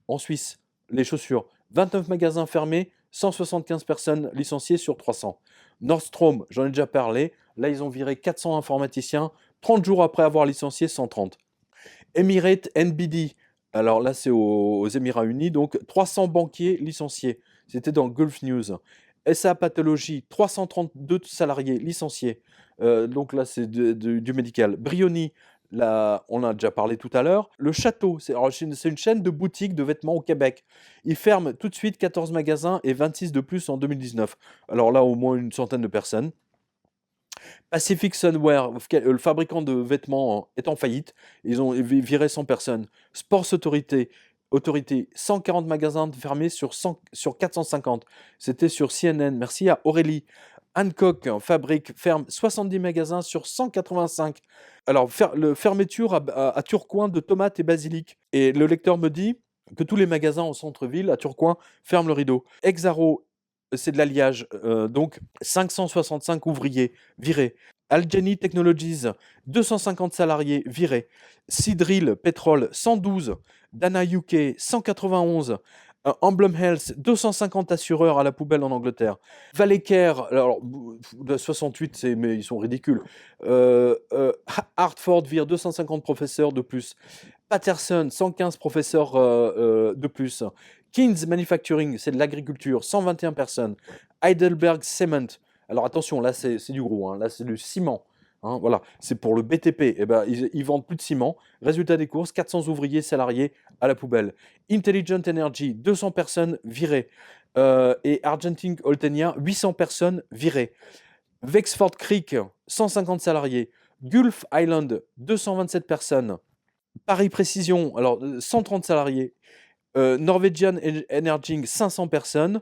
en Suisse, les chaussures, 29 magasins fermés, 175 personnes licenciées sur 300. Nordstrom, j'en ai déjà parlé, là ils ont viré 400 informaticiens, 30 jours après avoir licencié 130. Emirates NBD, alors là c'est aux Émirats Unis, donc 300 banquiers licenciés, c'était dans Gulf News. SA Pathologie, 332 salariés licenciés, donc là c'est du médical. Brioni, là, on en a déjà parlé tout à l'heure. Le Château, c'est une chaîne de boutiques de vêtements au Québec. Ils ferment tout de suite 14 magasins et 26 de plus en 2019. Alors là, au moins une centaine de personnes. Pacific Sunwear, le fabricant de vêtements, est en faillite. Ils ont viré 100 personnes. Sports Authority, 140 magasins fermés sur 450. C'était sur CNN. Merci à Aurélie. Hancock ferme 70 magasins sur 185. Alors, fermeture à Tourcoing de tomates et basilic. Et le lecteur me dit que tous les magasins en centre-ville, à Tourcoing, ferment le rideau. Exaro, c'est de l'alliage, donc 565 ouvriers virés. Algeny Technologies, 250 salariés virés. Seadrill Pétrole, 112. Dana UK, 191. Emblem Health, 250 assureurs à la poubelle en Angleterre. Vallecare, alors 68, mais ils sont ridicules. Hartford vire 250 professeurs de plus. Patterson, 115 professeurs de plus. Keynes Manufacturing, c'est de l'agriculture, 121 personnes. Heidelberg Cement, alors attention, là c'est du gros, hein, là c'est du ciment. hein, voilà, c'est pour le BTP. Eh ben, ils vendent plus de ciment. Résultat des courses, 400 ouvriers salariés à la poubelle. Intelligent Energy, 200 personnes virées. Et Argentine Oltenia, 800 personnes virées. Wexford Creek, 150 salariés. Gulf Island, 227 personnes. Paris Précision, alors 130 salariés. Norwegian Energy, 500 personnes.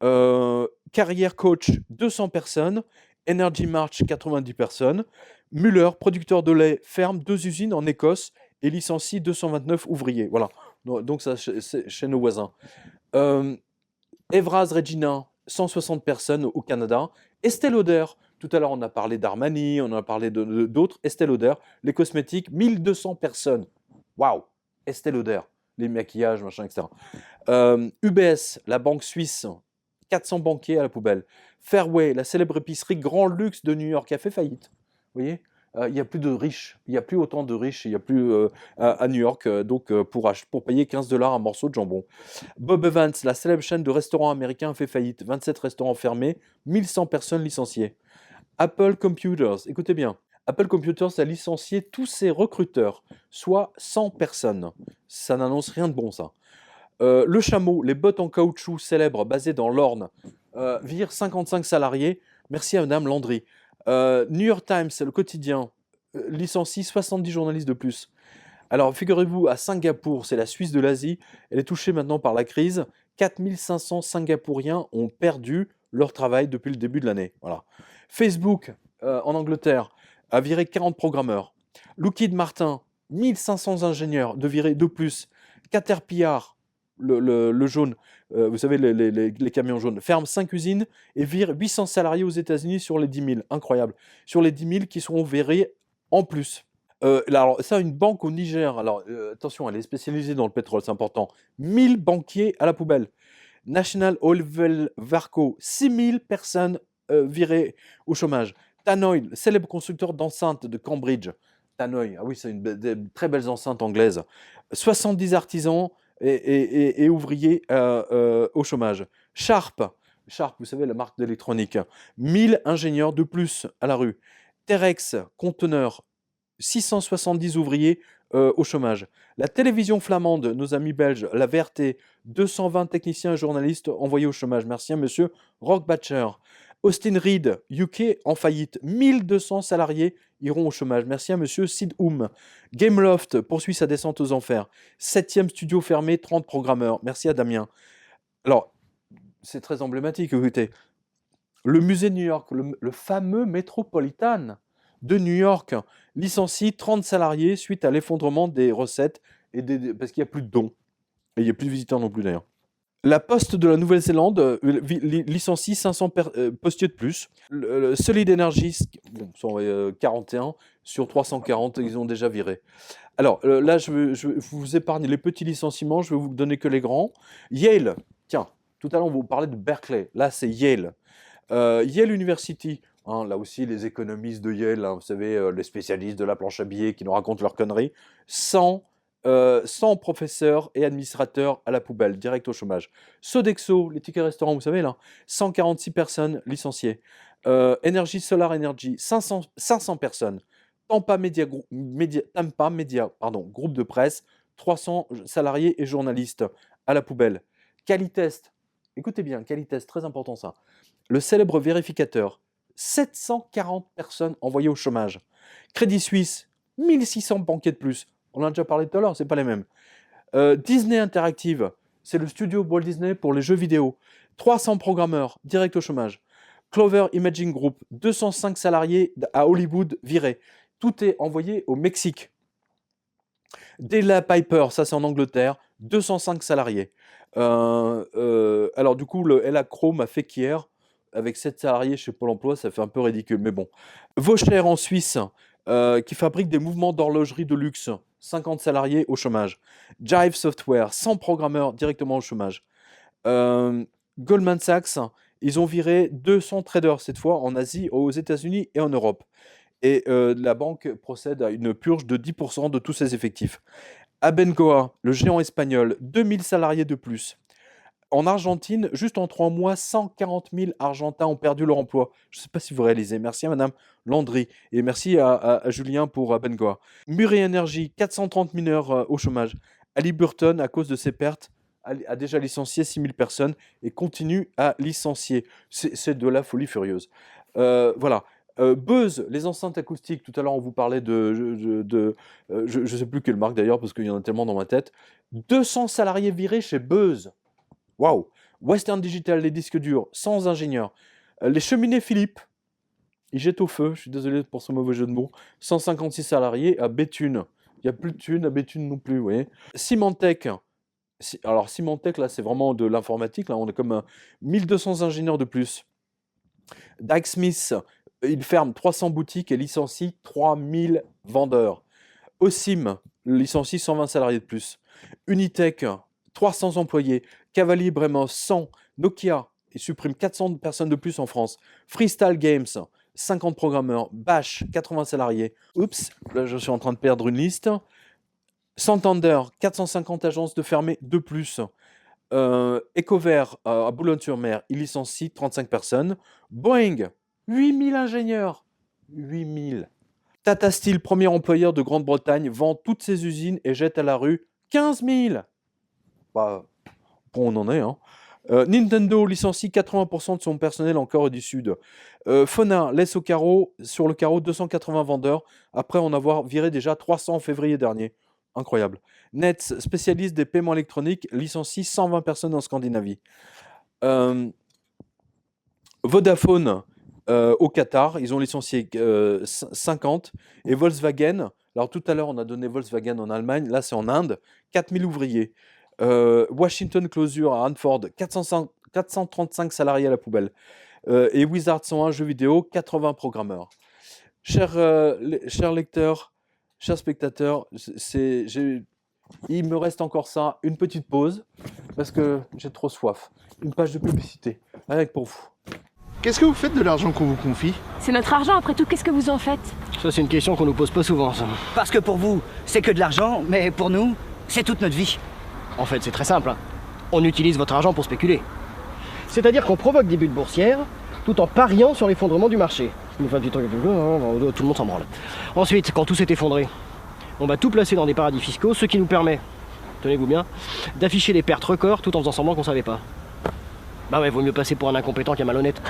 Carrière Coach, 200 personnes. Energy March, 90 personnes. Muller, producteur de lait, ferme 2 usines en Écosse et licencie 229 ouvriers. Voilà, donc ça, c'est chez nos voisins. Evraz Regina, 160 personnes au Canada. Estée Lauder, tout à l'heure on a parlé d'Armani, on a parlé d'autres. Estée Lauder, les cosmétiques, 1200 personnes. Waouh, Estée Lauder, les maquillages, machin, etc. UBS, la banque suisse, 400 banquiers à la poubelle. Fairway, la célèbre épicerie grand luxe de New York, a fait faillite. Vous voyez, il n'y a plus de riches, il n'y a plus autant de riches, il n'y a plus à New York, pour payer 15 $ un morceau de jambon. Bob Evans, la célèbre chaîne de restaurants américains, a fait faillite. 27 restaurants fermés, 1100 personnes licenciées. Apple Computers, écoutez bien, Apple Computers a licencié tous ses recruteurs, soit 100 personnes. Ça n'annonce rien de bon, ça. Le Chameau, les bottes en caoutchouc célèbres basées dans l'Orne, virent 55 salariés. Merci à Madame Landry. New York Times, le quotidien, licencie 70 journalistes de plus. Alors, figurez-vous, à Singapour, c'est la Suisse de l'Asie, elle est touchée maintenant par la crise. 4500 Singapouriens ont perdu leur travail depuis le début de l'année. Voilà. Facebook, en Angleterre, a viré 40 programmeurs. Lockheed Martin, 1500 ingénieurs de plus. Caterpillar, le jaune, vous savez, les camions jaunes, ferme 5 usines et vire 800 salariés aux États-Unis sur les 10 000. Incroyable. Sur les 10 000 qui seront virés en plus. Alors, ça, une banque au Niger. Alors, attention, elle est spécialisée dans le pétrole, c'est important. 1000 banquiers à la poubelle. National Oilwell Varco, 6000 personnes virées au chômage. Tannoy, célèbre constructeur d'enceintes de Cambridge. Tannoy, ah oui, c'est des très belles enceintes anglaises. 70 artisans et ouvriers au chômage. Sharp, vous savez, la marque d'électronique. 1000 ingénieurs de plus à la rue. Terex, conteneur, 670 ouvriers au chômage. La télévision flamande, nos amis belges, la VRT, 220 techniciens et journalistes envoyés au chômage. Merci à monsieur Rockbatcher. Austin Reed, UK, en faillite. 1200 salariés iront au chômage. Merci à monsieur Sid Oum. Gameloft poursuit sa descente aux enfers. 7e studio fermé, 30 programmeurs. Merci à Damien. Alors, c'est très emblématique, écoutez. Le musée de New York, le fameux Metropolitan de New York, licencie 30 salariés suite à l'effondrement des recettes parce qu'il n'y a plus de dons. Et il n'y a plus de visiteurs non plus d'ailleurs. La Poste de la Nouvelle-Zélande licencie 500 postiers de plus. Solid Energy, sont 41 sur 340, ils ont déjà viré. Alors là, je vous épargne les petits licenciements, je vais vous donner que les grands. Yale, tiens, tout à l'heure on vous parlait de Berkeley, là c'est Yale. Yale University, hein, là aussi les économistes de Yale, hein, vous savez, les spécialistes de la planche à billets qui nous racontent leurs conneries, 100 professeurs et administrateurs à la poubelle, direct au chômage. Sodexo, les tickets restaurants, vous savez là, 146 personnes licenciées. Energy Solar Energy, 500 personnes. Tampa Media, groupe de presse, 300 salariés et journalistes à la poubelle. Qualitest, écoutez bien, Qualitest, très important ça. Le célèbre vérificateur, 740 personnes envoyées au chômage. Crédit Suisse, 1600 banquiers de plus. On en a déjà parlé tout à l'heure, c'est pas les mêmes. Disney Interactive, c'est le studio Walt Disney pour les jeux vidéo. 300 programmeurs, direct au chômage. Clover Imaging Group, 205 salariés à Hollywood virés. Tout est envoyé au Mexique. Della Piper, ça c'est en Angleterre, 205 salariés. Alors du coup, le LA Chrome a fait qu'hier, avec 7 salariés chez Pôle emploi, ça fait un peu ridicule, mais bon. Vaucher en Suisse, qui fabrique des mouvements d'horlogerie de luxe, 50 salariés au chômage. Jive Software, 100 programmeurs directement au chômage. Goldman Sachs, ils ont viré 200 traders cette fois en Asie, aux États-Unis et en Europe. Et la banque procède à une purge de 10% de tous ses effectifs. Abengoa, le géant espagnol, 2000 salariés de plus. En Argentine, juste en 3 mois, 140 000 Argentins ont perdu leur emploi. Je ne sais pas si vous réalisez. Merci à Madame Landry et merci à Julien pour Bengoa. Murray Energy, 430 mineurs au chômage. Halliburton, à cause de ses pertes, a déjà licencié 6 000 personnes et continue à licencier. C'est de la folie furieuse. Voilà. Buzz, les enceintes acoustiques. Tout à l'heure, on vous parlait je ne sais plus quelle marque d'ailleurs, parce qu'il y en a tellement dans ma tête. 200 salariés virés chez Buzz. Waouh! Western Digital, les disques durs, sans ingénieurs. Les cheminées Philips, ils jettent au feu, je suis désolé pour ce mauvais jeu de mots. 156 salariés à Béthune. Il n'y a plus de thunes à Béthune non plus, vous voyez. Symantec. Alors Symantec, là, c'est vraiment de l'informatique. Là, on a comme 1200 ingénieurs de plus. Dyke Smith, il ferme 300 boutiques et licencie 3000 vendeurs. Osim licencie 120 salariés de plus. Unitech, 300 employés. Cavalier Bremos, 100. Nokia, il supprime 400 personnes de plus en France. Freestyle Games, 50 programmeurs. Bash, 80 salariés. Oups, là je suis en train de perdre une liste. Santander, 450 agences de fermées de plus. Ecover, à Boulogne-sur-Mer, il licencie 35 personnes. Boeing, 8000 ingénieurs. 8000. Tata Steel, premier employeur de Grande-Bretagne, vend toutes ses usines et jette à la rue 15 000. Bah, bon, on en est, hein. Nintendo licencie 80% de son personnel en Corée du Sud. Fona laisse sur le carreau 280 vendeurs après en avoir viré déjà 300 en février dernier. Incroyable. Nets, spécialiste des paiements électroniques, licencie 120 personnes en Scandinavie. Vodafone, au Qatar, ils ont licencié 50. Et Volkswagen, alors tout à l'heure on a donné Volkswagen en Allemagne, là c'est en Inde, 4000 ouvriers. Washington Closure à Hanford, 435 salariés à la poubelle. Et Wizard 101 jeux vidéo, 80 programmeurs. Chers lecteurs, chers spectateurs, il me reste encore ça, une petite pause, parce que j'ai trop soif. Une page de publicité, avec pour vous. Qu'est-ce que vous faites de l'argent qu'on vous confie? C'est notre argent, après tout, qu'est-ce que vous en faites? Ça, c'est une question qu'on nous pose pas souvent, ça. Parce que pour vous, c'est que de l'argent, mais pour nous, c'est toute notre vie. En fait, c'est très simple, hein. On utilise votre argent pour spéculer. C'est-à-dire qu'on provoque des bulles boursières tout en pariant sur l'effondrement du marché. Tout le monde s'en branle. Ensuite, quand tout s'est effondré, on va tout placer dans des paradis fiscaux, ce qui nous permet, tenez-vous bien, d'afficher des pertes records tout en faisant semblant qu'on savait pas. Bah ouais, vaut mieux passer pour un incompétent qu'un malhonnête.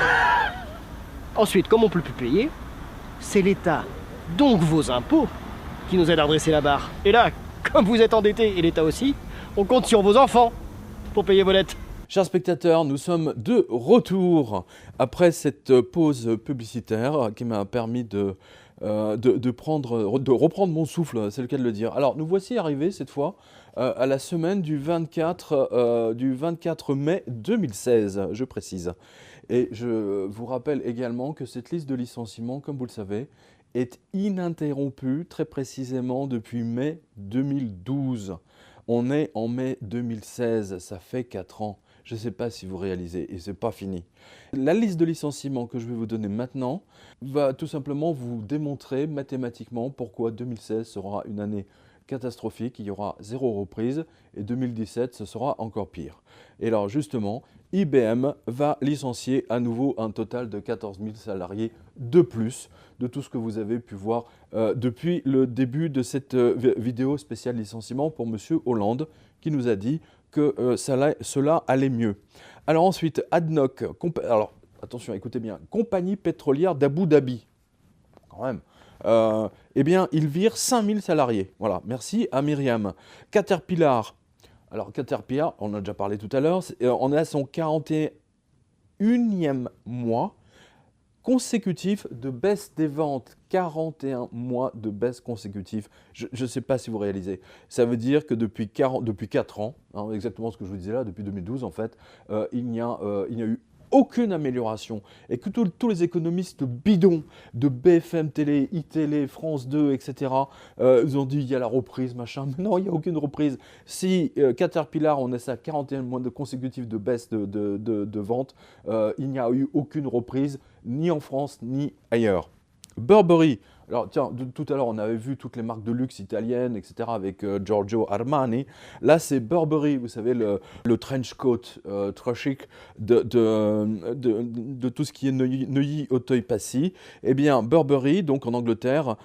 Ensuite, comme on peut plus payer, c'est l'État, donc vos impôts, qui nous aide à redresser la barre. Et là, comme vous êtes endettés, et l'État aussi, on compte sur vos enfants pour payer vos dettes. Chers spectateurs, nous sommes de retour après cette pause publicitaire qui m'a permis de reprendre mon souffle, c'est le cas de le dire. Alors, nous voici arrivés cette fois à la semaine du 24 mai 2016, je précise. Et je vous rappelle également que cette liste de licenciements, comme vous le savez, est ininterrompue très précisément depuis mai 2012. On est en mai 2016, ça fait 4 ans. Je ne sais pas si vous réalisez, et ce n'est pas fini. La liste de licenciements que je vais vous donner maintenant va tout simplement vous démontrer mathématiquement pourquoi 2016 sera une année catastrophique, il y aura 0 reprise, et 2017, ce sera encore pire. Et alors justement, IBM va licencier à nouveau un total de 14 000 salariés de plus, de tout ce que vous avez pu voir depuis le début de cette vidéo spéciale licenciement pour Monsieur Hollande, qui nous a dit que cela allait mieux. Alors ensuite, ADNOC, alors attention, écoutez bien, compagnie pétrolière d'Abu Dhabi, quand même, eh bien, il vire 5000 salariés. Voilà, merci à Myriam. Caterpillar, alors Caterpillar, on en a déjà parlé tout à l'heure, on est à son 41e mois consécutif de baisse des ventes. 41 mois de baisse consécutive. Je ne sais pas si vous réalisez. Ça veut dire que depuis 4 ans, hein, exactement ce que je vous disais là, depuis 2012 en fait, il n'y a eu aucune amélioration. Et que tous les économistes bidons de BFM Télé, iTélé, France 2, etc., ils ont dit il y a la reprise, machin. Mais non, il n'y a aucune reprise. Si Caterpillar, on est à 41 mois de consécutifs de baisse de vente, il n'y a eu aucune reprise, ni en France, ni ailleurs. Burberry, Alors tiens, tout à l'heure on avait vu toutes les marques de luxe italiennes, etc. avec Giorgio Armani. Là c'est Burberry, vous savez le trench coat très chic de tout ce qui est Neuilly, Auteuil-Passy. Eh bien Burberry, donc en Angleterre,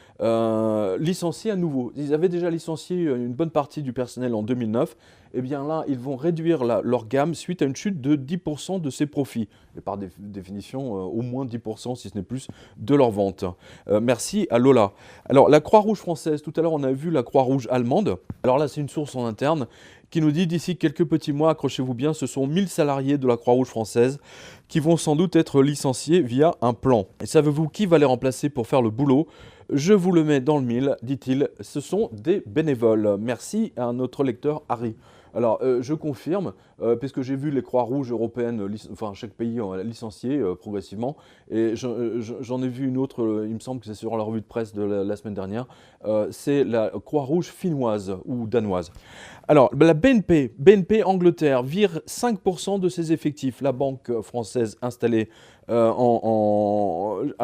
licencie à nouveau. Ils avaient déjà licencié une bonne partie du personnel en 2009. Eh bien là, ils vont réduire leur gamme suite à une chute de 10% de ses profits. Et par définition, au moins 10%, si ce n'est plus, de leurs ventes. Merci à Lola. Alors, la Croix-Rouge française, tout à l'heure, on a vu la Croix-Rouge allemande. Alors là, c'est une source en interne qui nous dit d'ici quelques petits mois, accrochez-vous bien, ce sont 1000 salariés de la Croix-Rouge française qui vont sans doute être licenciés via un plan. Et savez-vous qui va les remplacer pour faire le boulot ? Je vous le mets dans le mille, dit-il, ce sont des bénévoles. Merci à notre lecteur Harry. Alors, je confirme, puisque j'ai vu les Croix-Rouges européennes, enfin chaque pays licencié progressivement, et j'en ai vu une autre, il me semble que c'est sur la revue de presse de la semaine dernière, c'est la Croix-Rouge finnoise ou danoise. Alors, la BNP Angleterre vire 5% de ses effectifs. La banque française installée à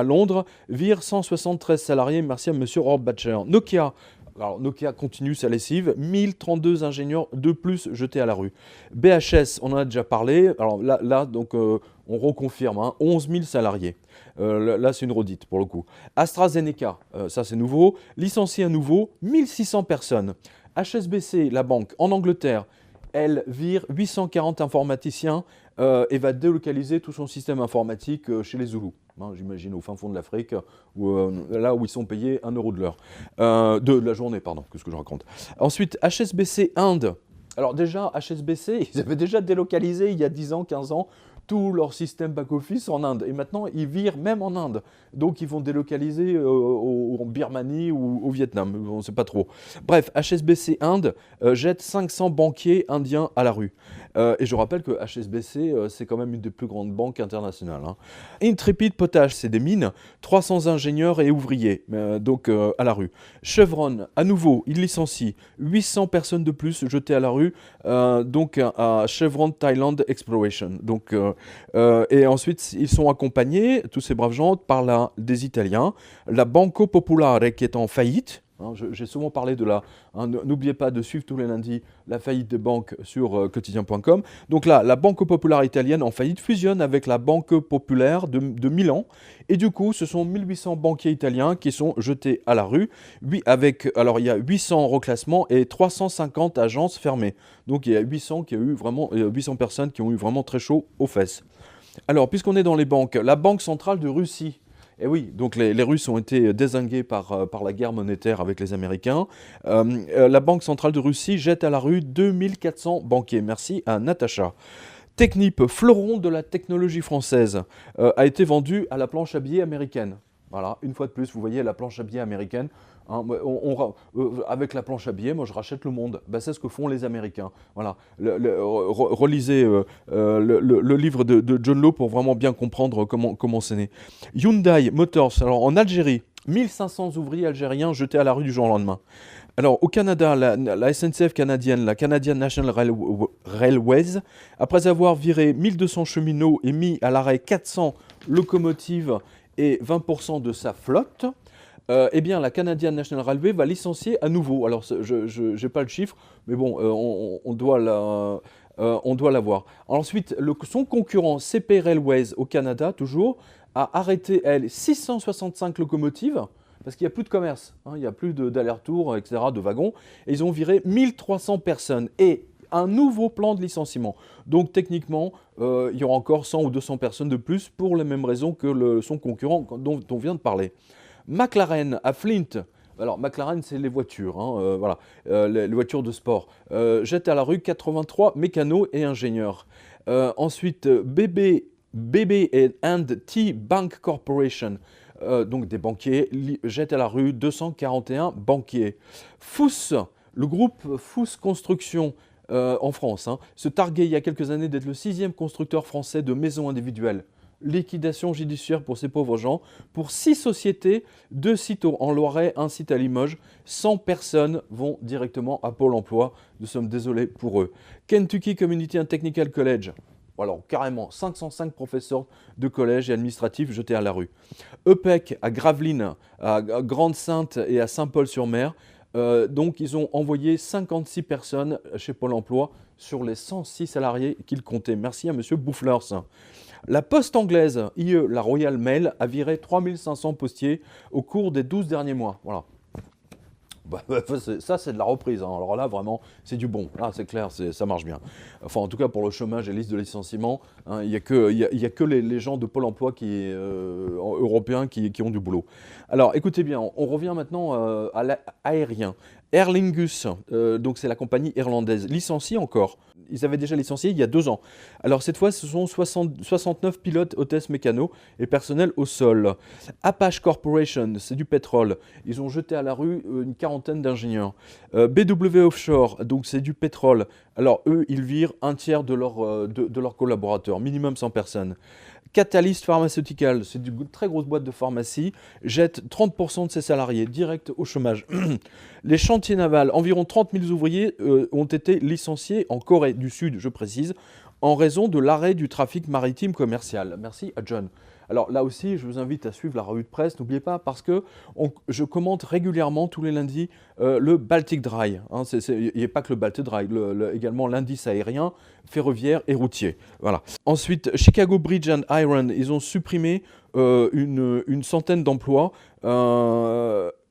Londres vire 173 salariés. Merci à monsieur Rohrbacher. Nokia. Alors, Nokia continue sa lessive, 1032 ingénieurs de plus jetés à la rue. BHS, on en a déjà parlé, alors là donc, on reconfirme, 11 000 salariés. Là, c'est une redite pour le coup. AstraZeneca, ça c'est nouveau, licencié à nouveau, 1600 personnes. HSBC, la banque, en Angleterre, elle vire 840 informaticiens et va délocaliser tout son système informatique chez les Zoulous. J'imagine au fin fond de l'Afrique, là où ils sont payés 1 € de l'heure. De la journée, pardon, qu'est-ce que je raconte. Ensuite, HSBC Inde. Alors déjà, HSBC, ils avaient déjà délocalisé il y a 10 ans, 15 ans, tout leur système back-office en Inde. Et maintenant, ils virent même en Inde. Donc, ils vont délocaliser en Birmanie ou au Vietnam. On ne sait pas trop. Bref, HSBC Inde jette 500 banquiers indiens à la rue. Et je rappelle que HSBC, c'est quand même une des plus grandes banques internationales. Intrepid Potash, c'est des mines. 300 ingénieurs et ouvriers, donc à la rue. Chevron, à nouveau, il licencie 800 personnes de plus jetées à la rue, donc à Chevron Thailand Exploration. Donc, et ensuite, ils sont accompagnés, tous ces braves gens, par des Italiens. La Banco Popolare qui est en faillite. J'ai souvent parlé de n'oubliez pas de suivre tous les lundis la faillite des banques sur quotidien.com. Donc là, la Banco Popolare italienne en faillite fusionne avec la Banque Populaire de Milan. Et du coup, ce sont 1800 banquiers italiens qui sont jetés à la rue. Alors, il y a 800 reclassements et 350 agences fermées. Donc, il y a 800 personnes qui ont eu vraiment très chaud aux fesses. Alors, puisqu'on est dans les banques, la Banque centrale de Russie. Et oui, donc les Russes ont été dézingués par la guerre monétaire avec les Américains. La Banque centrale de Russie jette à la rue 2400 banquiers. Merci à Natacha. Technip, fleuron de la technologie française, a été vendu à la planche à billets américaine. Voilà, une fois de plus, vous voyez la planche à billets américaine. Avec la planche à billets, moi je rachète le monde. C'est ce que font les Américains. Voilà. Relisez le livre de John Law pour vraiment bien comprendre comment c'est né. Hyundai Motors, alors en Algérie, 1500 ouvriers algériens jetés à la rue du jour au lendemain. Alors au Canada, la SNCF canadienne, la Canadian National Railways, après avoir viré 1200 cheminots et mis à l'arrêt 400 locomotives et 20% de sa flotte, eh bien, la Canadian National Railway va licencier à nouveau. Alors, je n'ai pas le chiffre, mais bon, on doit l'avoir. Ensuite, son concurrent CP Railways au Canada, toujours, a arrêté, 665 locomotives, parce qu'il n'y a plus de commerce, il n'y a plus d'aller-retour, etc., de wagons, et ils ont viré 1300 personnes. Et un nouveau plan de licenciement. Donc techniquement, il y aura encore 100 ou 200 personnes de plus pour les mêmes raisons que son concurrent dont on vient de parler. McLaren à Flint. Alors McLaren, c'est les voitures, voilà, les voitures de sport. Jette à la rue 83 mécanos et ingénieurs. Ensuite, BB &T Bank Corporation. Donc des banquiers, jette à la rue 241 banquiers. Fous, le groupe Fous Construction en France, se targuait il y a quelques années d'être le 6e constructeur français de maisons individuelles. Liquidation judiciaire pour ces pauvres gens, pour 6 sociétés, 2 sites en Loiret, un site à Limoges. 100 personnes vont directement à Pôle emploi. Nous sommes désolés pour eux. Kentucky Community and Technical College. Alors carrément, 505 professeurs de collège et administratifs jetés à la rue. EPEC à Gravelines, à Grande-Sainte et à Saint-Paul-sur-Mer. Donc ils ont envoyé 56 personnes chez Pôle emploi sur les 106 salariés qu'ils comptaient. Merci à monsieur Boufflers. La poste anglaise, IE, la Royal Mail, a viré 3500 postiers au cours des 12 derniers mois. Voilà. Ça, c'est de la reprise. Hein. Alors là, vraiment, c'est du bon. Là, c'est clair, ça marche bien. Enfin, en tout cas, pour le chômage et liste de licenciement, hein, il n'y a que les gens de Pôle emploi européens qui ont du boulot. Alors, écoutez bien, on revient maintenant à l'aérien. Aer Lingus, donc c'est la compagnie irlandaise, licencie encore. Ils avaient déjà licencié il y a 2 ans. Alors cette fois, ce sont 69 pilotes, hôtesses, mécanos et personnel au sol. Apache Corporation, c'est du pétrole. Ils ont jeté à la rue une quarantaine d'ingénieurs. BW Offshore, donc c'est du pétrole. Alors eux, ils virent un tiers de leurs collaborateurs, minimum 100 personnes. Catalyst Pharmaceutical, c'est une très grosse boîte de pharmacie, jette 30% de ses salariés direct au chômage. Les chantiers navals, environ 30 000 ouvriers ont été licenciés en Corée du Sud, je précise, en raison de l'arrêt du trafic maritime commercial. Merci à John. Alors là aussi, je vous invite à suivre la revue de presse, n'oubliez pas, parce que je commente régulièrement tous les lundis le Baltic Dry. Hein, il n'y a pas que le Baltic Dry, également l'indice aérien, ferroviaire et routier. Voilà. Ensuite, Chicago Bridge and Iron, ils ont supprimé une centaine d'emplois.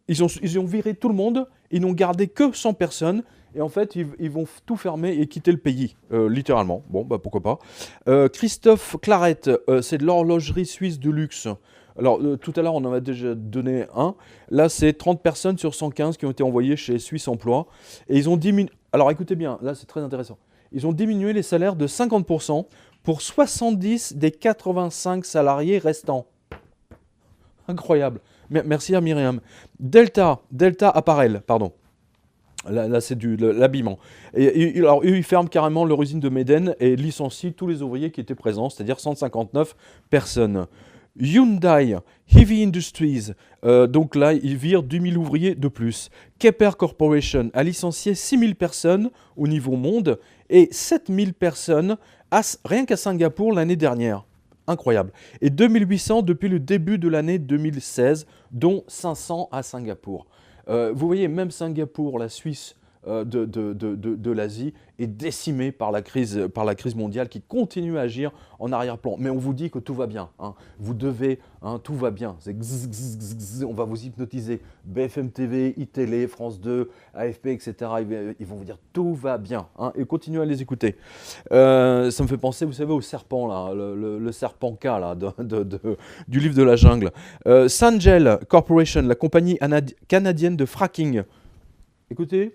Ils ont viré tout le monde, ils n'ont gardé que 100 personnes. Et en fait, ils vont tout fermer et quitter le pays, littéralement. Bon, bah pourquoi pas. Christophe Claret, c'est de l'horlogerie suisse de luxe. Alors, tout à l'heure, on en a déjà donné un. Là, c'est 30 personnes sur 115 qui ont été envoyées chez Suisse Emploi. Et ils ont diminué... Alors, écoutez bien, là, c'est très intéressant. Ils ont diminué les salaires de 50% pour 70 des 85 salariés restants. Incroyable. Merci à Myriam. Delta Apparel, pardon. Là c'est l'habillement. Alors, eux, ils ferment carrément leur usine de Médène et licencient tous les ouvriers qui étaient présents, c'est-à-dire 159 personnes. Hyundai, Heavy Industries, donc là, ils virent 2000 ouvriers de plus. Kepler Corporation a licencié 6000 personnes au niveau monde et 7000 personnes rien qu'à Singapour l'année dernière. Incroyable. Et 2800 depuis le début de l'année 2016, dont 500 à Singapour. Vous voyez, même Singapour, la Suisse de l'Asie, est décimée par la crise mondiale qui continue à agir en arrière-plan. Mais on vous dit que tout va bien. Hein. Vous devez, tout va bien. C'est on va vous hypnotiser. BFM TV, iTélé, France 2, AFP, etc. Ils vont vous dire tout va bien. Hein, et continuez à les écouter. Ça me fait penser, vous savez, au serpent, là, le serpent K là, du livre de la jungle. Sangel Corporation, la compagnie canadienne de fracking. Écoutez,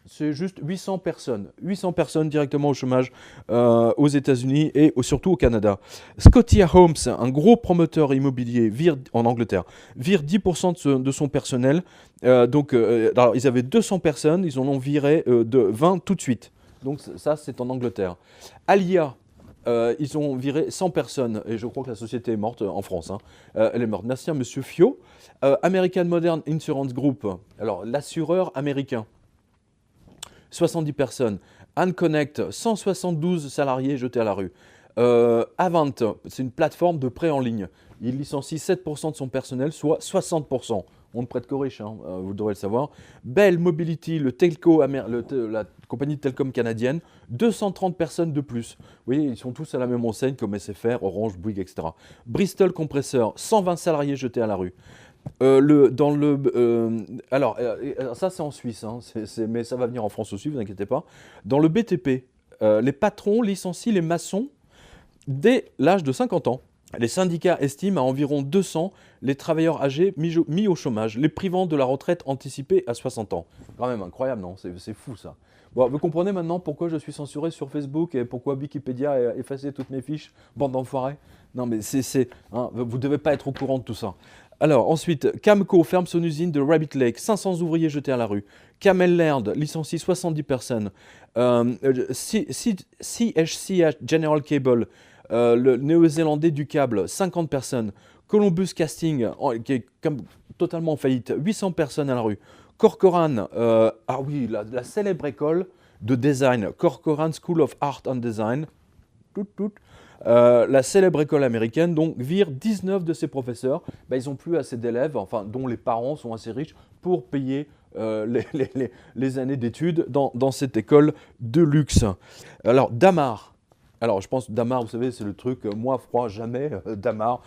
c'est juste 800 personnes. 800 personnes directement au chômage aux États-Unis et surtout au Canada. Scotia Homes, un gros promoteur immobilier en Angleterre, vire 10% de son personnel. Alors, ils avaient 200 personnes, ils en ont viré de 20 tout de suite. Donc ça, c'est en Angleterre. Alia, ils ont viré 100 personnes et je crois que la société est morte en France. Hein. Elle est morte. Merci à monsieur Fio. American Modern Insurance Group, alors l'assureur américain. 70 personnes. AnConnect, 172 salariés jetés à la rue. Avant, c'est une plateforme de prêt en ligne. Il licencie 7% de son personnel, soit 60%. On ne prête qu'aux riches, hein, vous devrez le savoir. Bell Mobility, la compagnie de télécom canadienne, 230 personnes de plus. Vous voyez, ils sont tous à la même enseigne comme SFR, Orange, Bouygues, etc. Bristol Compressor, 120 salariés jetés à la rue. Alors, ça c'est en Suisse, hein, mais ça va venir en France aussi, vous inquiétez pas. Dans le BTP, les patrons licencient les maçons dès l'âge de 50 ans. Les syndicats estiment à environ 200 les travailleurs âgés mis au chômage, les privant de la retraite anticipée à 60 ans. Quand même incroyable, non? C'est fou ça. Bon, vous comprenez maintenant pourquoi je suis censuré sur Facebook et pourquoi Wikipédia a effacé toutes mes fiches, bande d'enfoirés? Non mais hein, vous ne devez pas être au courant de tout ça. Alors ensuite, Camco ferme son usine de Rabbit Lake, 500 ouvriers jetés à la rue. Camel Laird licencie 70 personnes. CHC General Cable, le néo-zélandais du câble, 50 personnes. Columbus Casting, qui est totalement en faillite, 800 personnes à la rue. Corcoran, ah oui, la célèbre école de design, Corcoran School of Art and Design, La célèbre école américaine donc vire 19 de ses professeurs. Ils n'ont plus assez d'élèves, enfin dont les parents sont assez riches pour payer les années d'études dans cette école de luxe. Alors Damar. Alors, je pense Damar, vous savez, c'est le truc, moi, froid, jamais, Damar.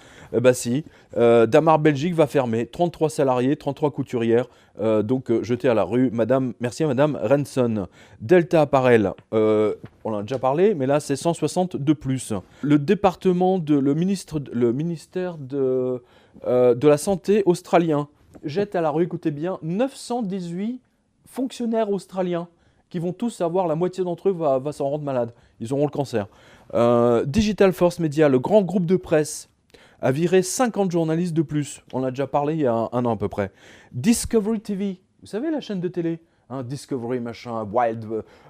Si. Damar Belgique va fermer, 33 salariés, 33 couturières, donc jetées à la rue. Merci à Madame Renson. Delta Apparel, on en a déjà parlé, mais là, c'est 160 de plus. Le ministère de la Santé australien jette à la rue, écoutez bien, 918 fonctionnaires australiens qui vont tous avoir, la moitié d'entre eux va s'en rendre malade. Ils auront le cancer. Digital Force Media, le grand groupe de presse, a viré 50 journalistes de plus. On a déjà parlé il y a un an à peu près. Discovery TV, vous savez la chaîne de télé, Discovery machin, Wild,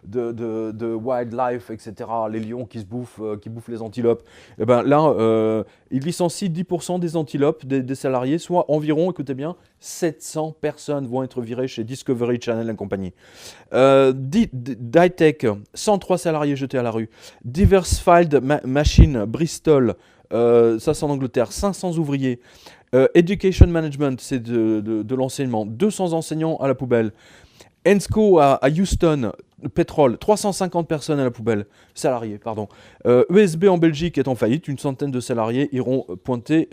de Wildlife, etc. Les lions qui bouffent les antilopes. Et là, ils licencient 10% des antilopes, des salariés, soit environ, écoutez bien, 700 personnes vont être virées chez Discovery Channel et compagnie. Ditech, 103 salariés jetés à la rue. Diversified Machine, Bristol, ça c'est en Angleterre, 500 ouvriers. Education Management, c'est de l'enseignement, 200 enseignants à la poubelle. Ensco à Houston, pétrole, 350 personnes à la poubelle, salariés, pardon. ESB en Belgique est en faillite, une centaine de salariés iront pointer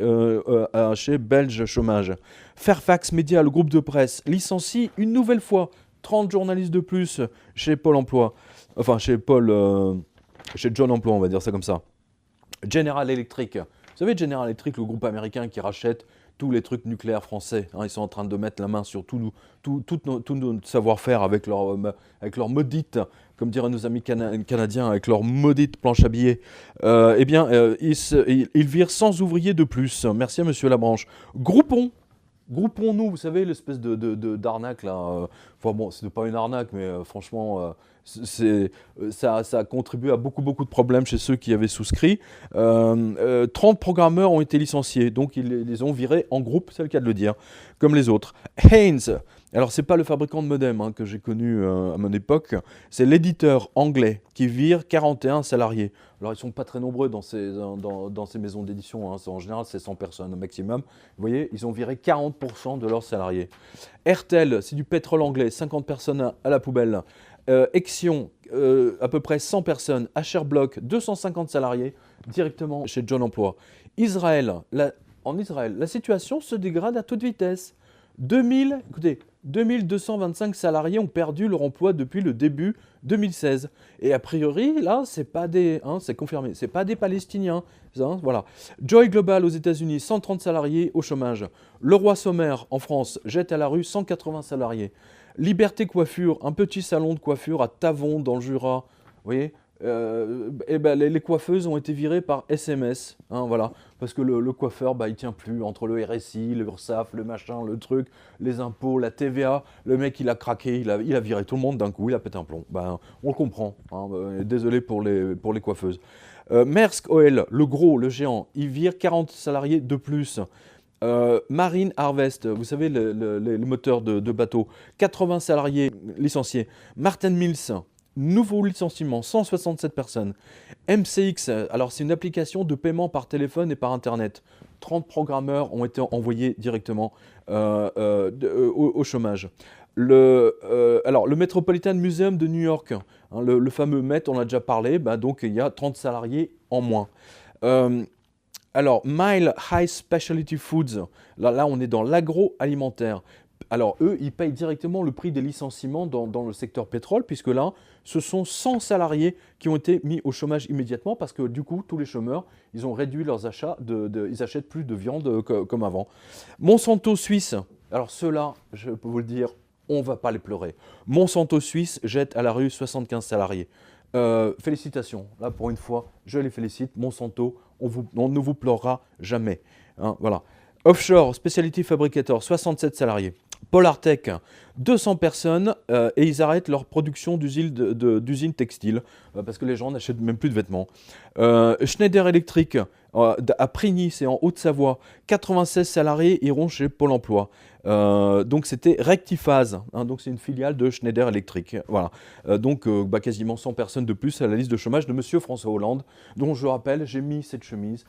chez Belge Chômage. Fairfax Media, le groupe de presse, licencie une nouvelle fois 30 journalistes de plus chez Pôle Emploi. Enfin, chez John Emploi, on va dire ça comme ça. General Electric, vous savez General Electric, le groupe américain qui rachète tous les trucs nucléaires français, ils sont en train de mettre la main sur tout notre savoir-faire avec leur maudite, comme diraient nos amis canadiens, avec leur maudite planche à billets. Ils virent 100 ouvriers de plus. Merci à Monsieur Labranche. Groupons-nous, vous savez, l'espèce d'arnaque là. Ce n'est pas une arnaque, mais franchement, ça a contribué à beaucoup de problèmes chez ceux qui avaient souscrit. 30 programmeurs ont été licenciés, donc ils les ont virés en groupe, c'est le cas de le dire, comme les autres. Haynes, alors c'est pas le fabricant de modem que j'ai connu à mon époque, c'est l'éditeur anglais qui vire 41 salariés. Alors ils sont pas très nombreux dans ces maisons d'édition, en général c'est 100 personnes au maximum. Vous voyez, ils ont viré 40% de leurs salariés. Airtel, c'est du pétrole anglais, 50 personnes à la poubelle. Exion, à peu près 100 personnes. HR Block, 250 salariés directement chez John Emploi. En Israël, la situation se dégrade à toute vitesse. 2225 salariés ont perdu leur emploi depuis le début 2016. Et a priori, là, c'est confirmé, c'est pas des Palestiniens. Voilà. Joy Global aux États-Unis, 130 salariés au chômage. Leroy Sommer en France jette à la rue 180 salariés. Liberté Coiffure, un petit salon de coiffure à Tavon dans le Jura. Vous voyez, les coiffeuses ont été virées par SMS, voilà, parce que le coiffeur, il tient plus entre le RSI, le URSSAF, le machin, le truc, les impôts, la TVA. Le mec, il a craqué, il a viré tout le monde d'un coup, il a pété un plomb. On le comprend. Désolé pour les coiffeuses. Maersk Oil, le géant, il vire 40 salariés de plus. Marine Harvest, vous savez, les moteurs de bateaux, 80 salariés licenciés. Martin Mills, nouveau licenciement, 167 personnes. MCX, alors c'est une application de paiement par téléphone et par Internet. 30 programmeurs ont été envoyés directement au chômage. Le Metropolitan Museum de New York, le fameux Met, on a déjà parlé, donc il y a 30 salariés en moins. Alors, Mile High Specialty Foods, là on est dans l'agroalimentaire. Alors eux, ils payent directement le prix des licenciements dans le secteur pétrole, puisque là, ce sont 100 salariés qui ont été mis au chômage immédiatement, parce que du coup, tous les chômeurs, ils ont réduit leurs achats, ils achètent plus de viande comme avant. Monsanto Suisse, alors ceux-là, je peux vous le dire, on ne va pas les pleurer. Monsanto Suisse jette à la rue 75 salariés. Félicitations, là pour une fois, je les félicite. Monsanto, on ne vous pleurera jamais. Voilà. Offshore, Specialty Fabricator, 67 salariés. Polartec, 200 personnes et ils arrêtent leur production d'usines textiles parce que les gens n'achètent même plus de vêtements. Schneider Electric, à Prigny, c'est en Haute-Savoie, 96 salariés iront chez Pôle Emploi. Donc c'était Rectiphase, hein, donc c'est une filiale de Schneider Electric. Voilà. Donc quasiment 100 personnes de plus à la liste de chômage de Monsieur François Hollande, dont je rappelle, j'ai mis cette chemise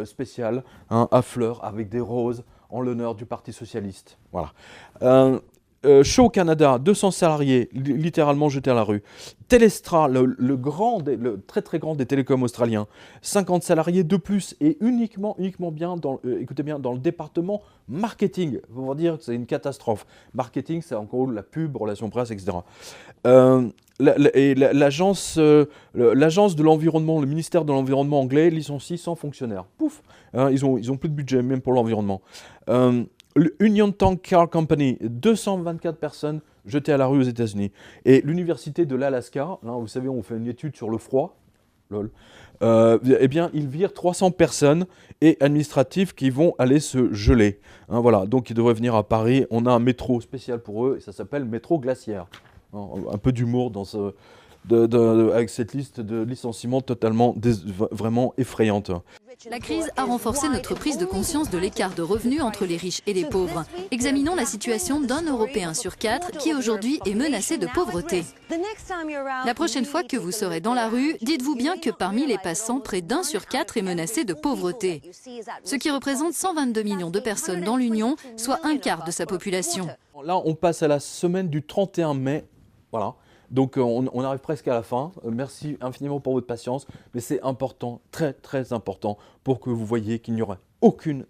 spéciale, hein, à fleurs avec des roses en l'honneur du Parti Socialiste. Voilà. Shaw Canada, 200 salariés littéralement jetés à la rue. Telstra, le très très grand des télécoms australiens, 50 salariés de plus et uniquement bien écoutez bien, dans le département marketing. Vous va dire que c'est une catastrophe. Marketing, c'est en gros la pub, relations presse, etc. L'agence de l'environnement, le ministère de l'environnement anglais licencie 100 fonctionnaires. Pouf, hein, ils ont plus de budget même pour l'environnement. Union Tank Car Company, 224 personnes jetées à la rue aux États-Unis. Et l'université de l'Alaska, là, vous savez, on fait une étude sur le froid, lol. Eh bien, ils virent 300 personnes et administratifs qui vont aller se geler. Hein, voilà, donc ils devraient venir à Paris. On a un métro spécial pour eux et ça s'appelle métro glaciaire. Hein, un peu d'humour dans avec cette liste de licenciements totalement vraiment effrayante. La crise a renforcé notre prise de conscience de l'écart de revenus entre les riches et les pauvres. Examinons la situation d'un Européen sur 4 qui aujourd'hui est menacé de pauvreté. La prochaine fois que vous serez dans la rue, dites-vous bien que parmi les passants, près d'1 sur 4 est menacé de pauvreté. Ce qui représente 122 millions de personnes dans l'Union, soit un quart de sa population. Là, on passe à la semaine du 31 mai. Voilà. Donc on arrive presque à la fin. Merci infiniment pour votre patience. Mais c'est important, très très important, pour que vous voyez qu'il n'y aura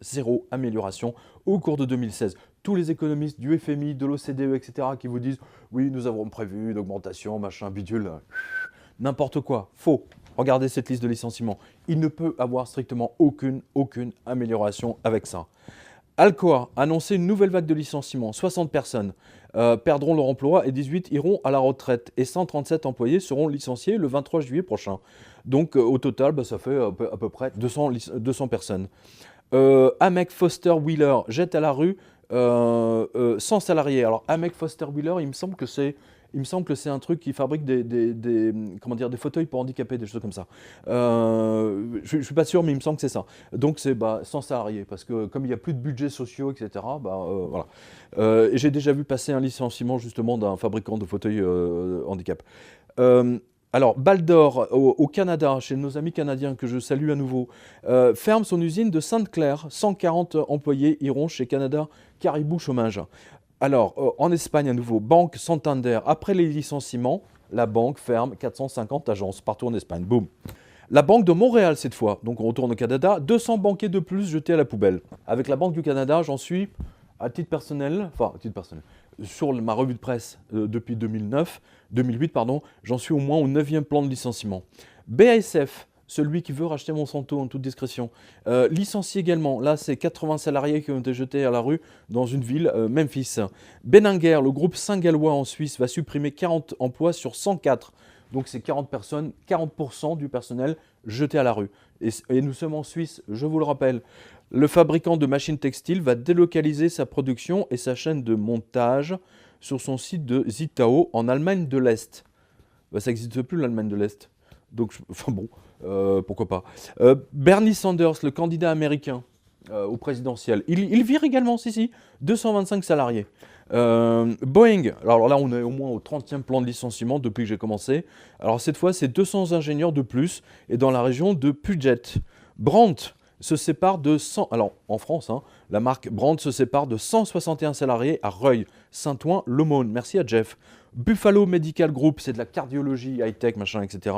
zéro amélioration au cours de 2016. Tous les économistes du FMI, de l'OCDE, etc. qui vous disent « Oui, nous avons prévu une augmentation, machin, bidule », n'importe quoi, faux. Regardez cette liste de licenciements. Il ne peut avoir strictement aucune amélioration avec ça. Alcoa a annoncé une nouvelle vague de licenciements. 60 personnes perdront leur emploi et 18 iront à la retraite. Et 137 employés seront licenciés le 23 juillet prochain. Donc au total, ça fait à peu près 200 personnes. Amec Foster Wheeler jette à la rue 100 salariés. Alors Amec Foster Wheeler, il me semble que c'est un truc qui fabrique des fauteuils pour handicapés, des choses comme ça. Je ne suis pas sûr, mais il me semble que c'est ça. Donc c'est 100 salariés, parce que comme il n'y a plus de budget sociaux, etc., voilà. Et j'ai déjà vu passer un licenciement justement d'un fabricant de fauteuils handicap. Alors, Baldor, au Canada, chez nos amis canadiens, que je salue à nouveau, ferme son usine de Sainte-Claire. 140 employés iront chez Canada Caribou Chômage. Alors, en Espagne, à nouveau, Banque Santander, après les licenciements, la banque ferme 450 agences partout en Espagne. Boum. La Banque de Montréal, cette fois, donc on retourne au Canada, 200 banquiers de plus jetés à la poubelle. Avec la Banque du Canada, j'en suis, à titre personnel, sur ma revue de presse depuis 2008, j'en suis au moins au 9e plan de licenciement. BASF, celui qui veut racheter Monsanto en toute discrétion, licencie également. Là, c'est 80 salariés qui ont été jetés à la rue dans une ville, Memphis. Benninger, le groupe saint-gallois en Suisse, va supprimer 40 emplois sur 104. Donc, c'est 40 personnes, 40% du personnel jeté à la rue. Et nous sommes en Suisse, je vous le rappelle. Le fabricant de machines textiles va délocaliser sa production et sa chaîne de montage sur son site de Zittau en Allemagne de l'Est. Ça n'existe plus, l'Allemagne de l'Est. Donc, pourquoi pas. Bernie Sanders, le candidat américain au présidentiel, il vire également, 225 salariés. Boeing, alors là on est au moins au 30e plan de licenciement depuis que j'ai commencé. Alors cette fois c'est 200 ingénieurs de plus et dans la région de Puget. Brandt se sépare de 100, alors en France, la marque Brandt se sépare de 161 salariés à Reuil, Saint-Ouen, l'Aumône. Merci à Jeff. Buffalo Medical Group, c'est de la cardiologie, high-tech, machin, etc.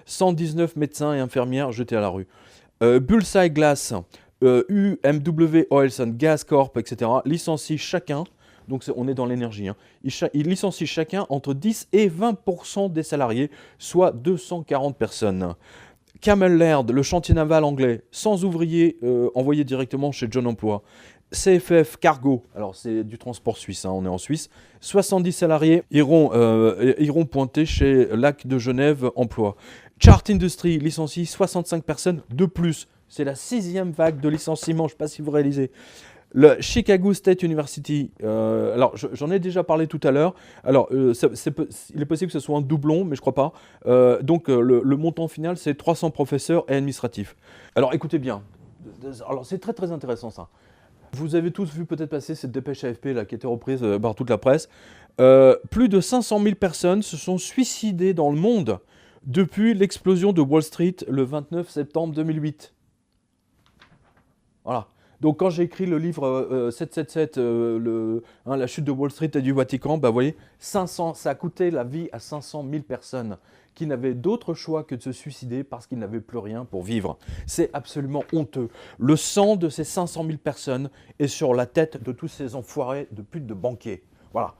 119 médecins et infirmières jetés à la rue. Bullseye Glass, UMW Oilson, Gas Corp, etc. licencient chacun, donc on est dans l'énergie, ils licencient chacun entre 10 et 20% des salariés, soit 240 personnes. Camel Laird, le chantier naval anglais, sans ouvriers envoyés directement chez John Emploi. CFF Cargo, alors c'est du transport suisse, on est en Suisse, 70 salariés iront pointer chez Lac de Genève Emploi. Chart Industry licencie 65 personnes de plus. C'est la 6e vague de licenciements, je ne sais pas si vous réalisez. Le Chicago State University, alors j'en ai déjà parlé tout à l'heure. Alors il est possible que ce soit un doublon, mais je ne crois pas. Donc le montant final, c'est 300 professeurs et administratifs. Alors écoutez bien, alors c'est très très intéressant ça. Vous avez tous vu peut-être passer cette dépêche AFP là, qui était reprise par toute la presse. Plus de 500 000 personnes se sont suicidées dans le monde depuis l'explosion de Wall Street le 29 septembre 2008. Voilà. Donc quand j'ai écrit le livre 777, la chute de Wall Street et du Vatican, bah, vous voyez, ça a coûté la vie à 500 000 personnes qui n'avaient d'autre choix que de se suicider parce qu'ils n'avaient plus rien pour vivre. C'est absolument honteux. Le sang de ces 500 000 personnes est sur la tête de tous ces enfoirés de putes de banquiers. Voilà.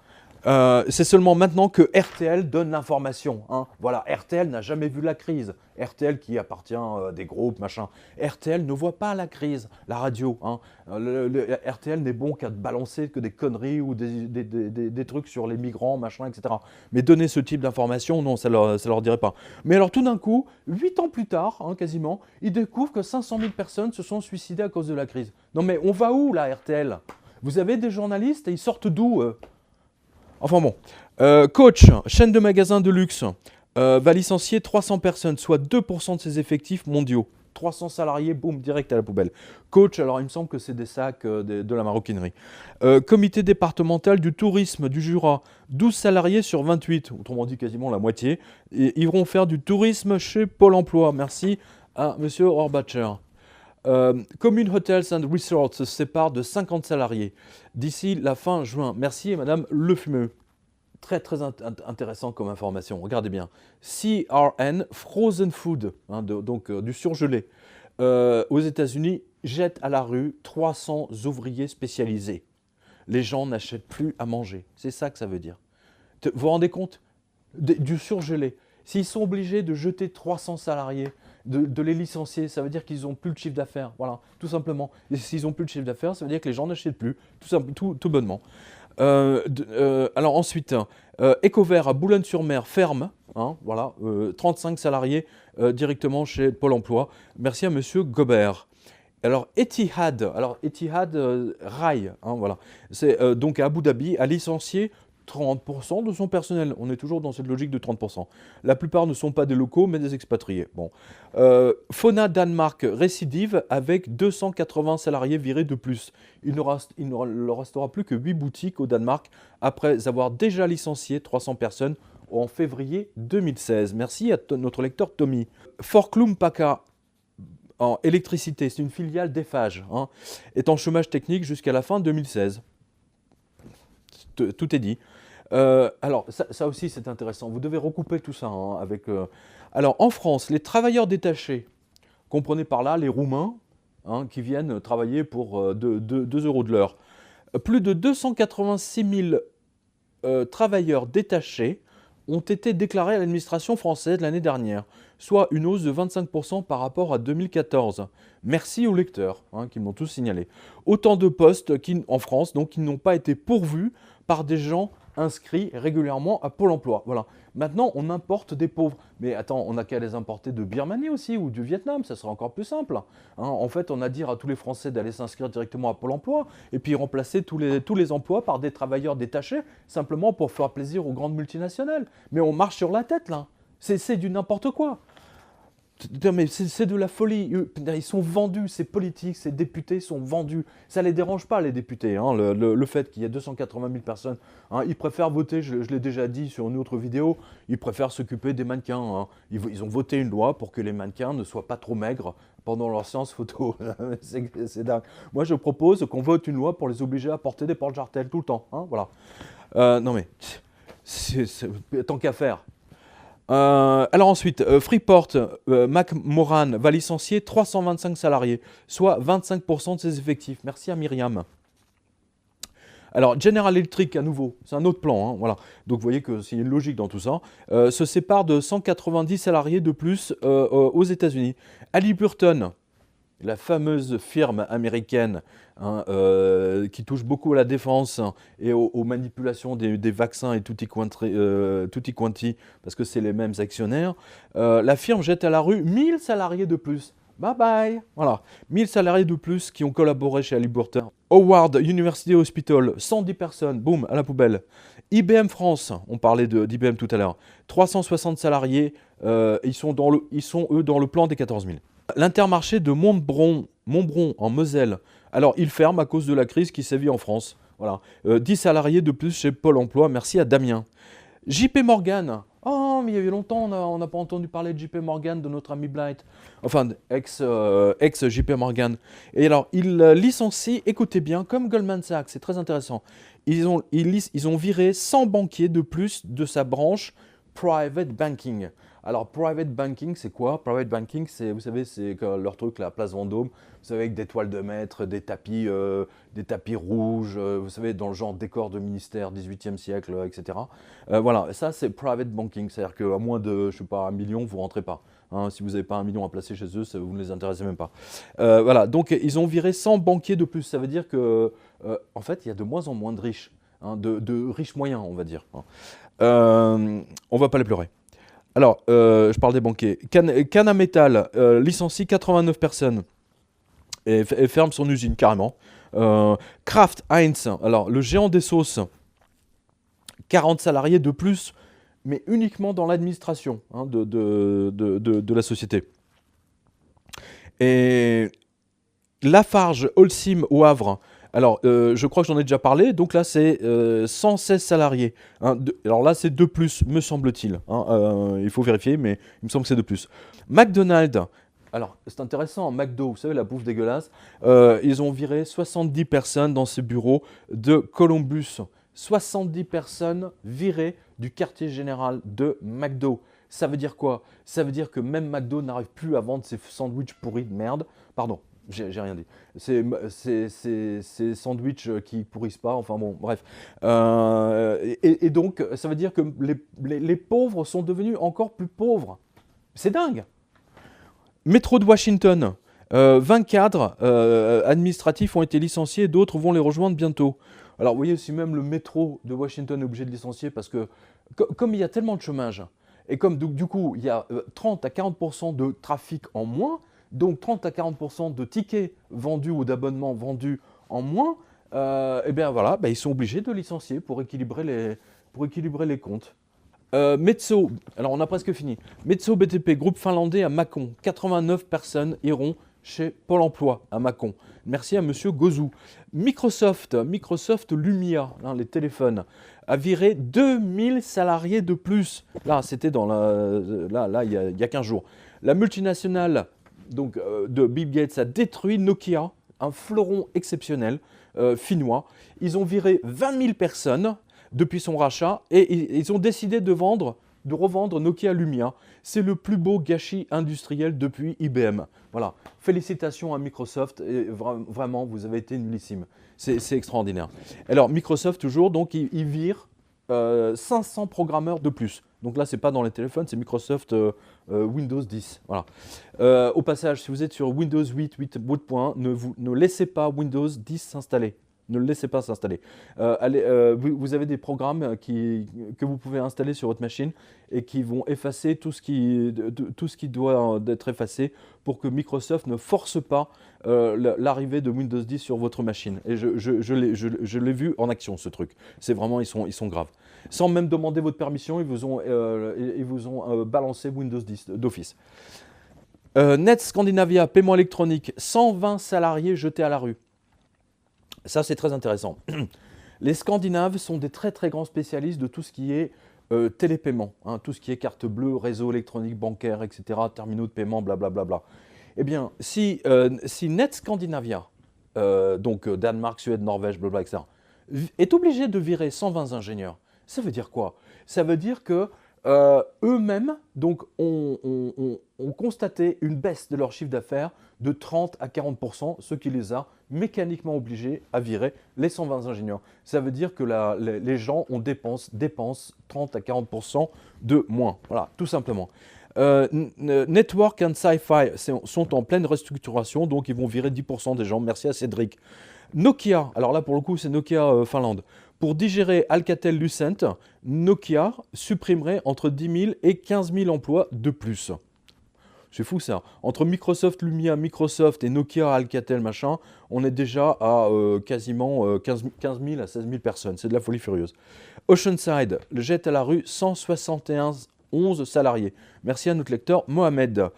C'est seulement maintenant que RTL donne l'information. Hein. Voilà, RTL n'a jamais vu la crise. RTL qui appartient à des groupes, machin. RTL ne voit pas la crise, la radio. Hein. RTL n'est bon qu'à balancer que des conneries ou des trucs sur les migrants, machin, etc. Mais donner ce type d'information, non, ça leur dirait pas. Mais alors tout d'un coup, 8 ans plus tard, hein, quasiment, ils découvrent que 500 000 personnes se sont suicidées à cause de la crise. Non mais on va où là, RTL? Vous avez des journalistes et ils sortent d'où Enfin bon, Coach, chaîne de magasins de luxe, va licencier 300 personnes, soit 2% de ses effectifs mondiaux. 300 salariés, boum, direct à la poubelle. Coach, alors il me semble que c'est des sacs de la maroquinerie. Comité départemental du tourisme du Jura, 12 salariés sur 28, autrement dit quasiment la moitié, et ils vont faire du tourisme chez Pôle emploi. Merci à M. Horbacher. Commune Hotels and Resorts se sépare de 50 salariés d'ici la fin juin. Merci et Madame Lefumeux. Très très intéressant comme information. Regardez bien. CRN Frozen Food, hein, donc du surgelé, aux États-Unis jette à la rue 300 ouvriers spécialisés. Les gens n'achètent plus à manger. C'est ça que ça veut dire. Vous vous rendez compte du surgelé. S'ils sont obligés de jeter 300 salariés, de les licencier, ça veut dire qu'ils n'ont plus de chiffre d'affaires. Voilà, tout simplement. Et s'ils n'ont plus de chiffre d'affaires, ça veut dire que les gens n'achètent plus, tout bonnement. Alors ensuite, Ecovert à Boulogne-sur-Mer ferme, hein, voilà, 35 salariés directement chez Pôle emploi. Merci à Monsieur Gobert. Alors Etihad Rail, hein, voilà, c'est donc à Abu Dhabi, a licencié 30% de son personnel. On est toujours dans cette logique de 30%. La plupart ne sont pas des locaux, mais des expatriés. Bon. Fauna Danemark récidive avec 280 salariés virés de plus. Il ne leur restera plus que 8 boutiques au Danemark après avoir déjà licencié 300 personnes en février 2016. Merci à notre lecteur Tommy. Forklum Paka en électricité, c'est une filiale d'Eiffage, hein, est en chômage technique jusqu'à la fin 2016. Tout est dit. Alors, ça aussi, c'est intéressant. Vous devez recouper tout ça hein, avec... Alors, en France, les travailleurs détachés, comprenez par là les Roumains hein, qui viennent travailler pour 2 € de l'heure. Plus de 286 000 travailleurs détachés ont été déclarés à l'administration française l'année dernière, soit une hausse de 25% par rapport à 2014. Merci aux lecteurs hein, qui m'ont tous signalé. Autant de postes en France donc, qui n'ont pas été pourvus par des gens inscrits régulièrement à Pôle emploi. Voilà. Maintenant, on importe des pauvres. Mais attends, on n'a qu'à les importer de Birmanie aussi ou du Vietnam, ça serait encore plus simple. Hein, en fait, on a dit à tous les Français d'aller s'inscrire directement à Pôle emploi et puis remplacer tous les emplois par des travailleurs détachés simplement pour faire plaisir aux grandes multinationales. Mais on marche sur la tête là. C'est du n'importe quoi. Mais c'est de la folie. Ils sont vendus, ces politiques, ces députés sont vendus. Ça ne les dérange pas, les députés, hein, le fait qu'il y ait 280 000 personnes. Hein, ils préfèrent voter, je l'ai déjà dit sur une autre vidéo, ils préfèrent s'occuper des mannequins. Hein. Ils ont voté une loi pour que les mannequins ne soient pas trop maigres pendant leur séance photo. C'est dingue. Moi, je propose qu'on vote une loi pour les obliger à porter des porte-jartelles tout le temps. Hein, voilà. Non mais, tant qu'à faire. Alors ensuite, Freeport, McMoran va licencier 325 salariés, soit 25% de ses effectifs. Merci à Myriam. Alors General Electric, à nouveau, c'est un autre plan. Hein, voilà. Donc vous voyez qu'il y a une logique dans tout ça. Se sépare de 190 salariés de plus aux États-Unis. Halliburton, la fameuse firme américaine hein, qui touche beaucoup à la défense et aux manipulations des vaccins et tutti quanti, parce que c'est les mêmes actionnaires, la firme jette à la rue 1000 salariés de plus. Bye bye. Voilà, 1000 salariés de plus qui ont collaboré chez Halliburton. Howard University Hospital, 110 personnes, boum, à la poubelle. IBM France, on parlait d'IBM tout à l'heure, 360 salariés, ils sont eux dans le plan des 14 000. L'Intermarché de Montbron en Moselle Alors, il ferme à cause de la crise qui sévit en France. Voilà. 10 salariés de plus chez Pôle emploi. Merci à Damien. JP Morgan. Oh, mais il y a eu longtemps, on n'a pas entendu parler de JP Morgan, de notre ami Blight. Enfin, ex-JP Morgan. Et alors, il licencie, écoutez bien, comme Goldman Sachs, c'est très intéressant. Ils ont viré 100 banquiers de plus de sa branche Private Banking. Alors, Private Banking, c'est quoi? Private Banking, c'est, vous savez, c'est leur truc, la place Vendôme, vous savez, avec des toiles de maître, des tapis rouges, vous savez, dans le genre décor de ministère 18e siècle, etc. Voilà, ça, c'est Private Banking, c'est-à-dire qu'à moins de, je sais pas, 1 million, vous ne rentrez pas. Hein, si vous n'avez pas 1 million à placer chez eux, vous ne les intéressez même pas. Voilà, donc ils ont viré 100 banquiers de plus. Ça veut dire que, en fait, il y a de moins en moins de riches, hein, de riches moyens, on va dire. On ne va pas les pleurer. Alors, je parle des banquiers. Cana Metal licencie 89 personnes et ferme son usine carrément. Kraft Heinz, alors le géant des sauces, 40 salariés de plus, mais uniquement dans l'administration, hein, de la société. Et Lafarge Holcim au Havre. Alors, je crois que j'en ai déjà parlé, donc là, c'est 116 salariés. Hein, alors là, c'est 2 plus, me semble-t-il. Hein, il faut vérifier, mais il me semble que c'est 2 plus. McDonald's, alors c'est intéressant, McDo, vous savez, la bouffe dégueulasse, ils ont viré 70 personnes dans ces bureaux de Columbus. 70 personnes virées du quartier général de McDo. Ça veut dire quoi? Ça veut dire que même McDo n'arrive plus à vendre ses sandwichs pourris de merde. Pardon. J'ai rien dit. C'est sandwichs qui pourrissent pas, enfin bon, bref. Et donc, ça veut dire que les pauvres sont devenus encore plus pauvres. C'est dingue. Métro de Washington, 20 cadres administratifs ont été licenciés, d'autres vont les rejoindre bientôt. Alors, vous voyez, si même le métro de Washington est obligé de licencier, parce que comme il y a tellement de chômage, et comme du coup, il y a 30 à 40% de trafic en moins, donc 30 à 40% de tickets vendus ou d'abonnements vendus en moins, et bien voilà, ils sont obligés de licencier pour équilibrer les comptes. Metso, alors on a presque fini. Metso BTP, groupe finlandais à Mâcon. 89 personnes iront chez Pôle emploi à Mâcon. Merci à monsieur Gozou. Microsoft Lumia, hein, les téléphones, a viré 2000 salariés de plus. Là, c'était il y a 15 jours. La multinationale donc, de Bill Gates a détruit Nokia, un fleuron exceptionnel finnois. Ils ont viré 20 000 personnes depuis son rachat et ils ont décidé de revendre Nokia Lumia. C'est le plus beau gâchis industriel depuis IBM. Voilà. Félicitations à Microsoft. Et vraiment, vous avez été nullissime. C'est extraordinaire. Alors, Microsoft, toujours, donc, il vire 500 programmeurs de plus. Donc là, ce n'est pas dans les téléphones, c'est Microsoft Windows 10. Voilà. Au passage, si vous êtes sur Windows 8, 8.1, ne laissez pas Windows 10 s'installer. Ne le laissez pas s'installer. Vous avez des programmes que vous pouvez installer sur votre machine et qui vont effacer tout ce qui doit être effacé pour que Microsoft ne force pas l'arrivée de Windows 10 sur votre machine. Et je l'ai vu en action, ce truc. C'est vraiment, ils sont graves. Sans même demander votre permission, ils vous ont balancé Windows 10 d'office. Net Scandinavia, paiement électronique, 120 salariés jetés à la rue. Ça, c'est très intéressant. Les Scandinaves sont des très très grands spécialistes de tout ce qui est télépaiement, hein, tout ce qui est carte bleue, réseau électronique bancaire, etc., terminaux de paiement, blablabla. Eh bien, si Net Scandinavia, donc Danemark, Suède, Norvège, blablabla, etc., est obligé de virer 120 ingénieurs, ça veut dire quoi? Ça veut dire que eux-mêmes donc, ont constaté une baisse de leur chiffre d'affaires de 30 à 40%, ce qui les a mécaniquement obligés à virer les 120 ingénieurs. Ça veut dire que les gens dépensent 30 à 40% de moins. Voilà, tout simplement. Network and Sci-Fi sont en pleine restructuration, donc ils vont virer 10% des gens. Merci à Cédric. Nokia, alors là pour le coup c'est Nokia Finlande. Pour digérer Alcatel-Lucent, Nokia supprimerait entre 10 000 et 15 000 emplois de plus. C'est fou ça. Entre Microsoft Lumia, Microsoft et Nokia, Alcatel, machin, on est déjà à quasiment 15 000 à 16 000 personnes. C'est de la folie furieuse. Oceanside jette à la rue 171 salariés. Merci à notre lecteur Mohamed.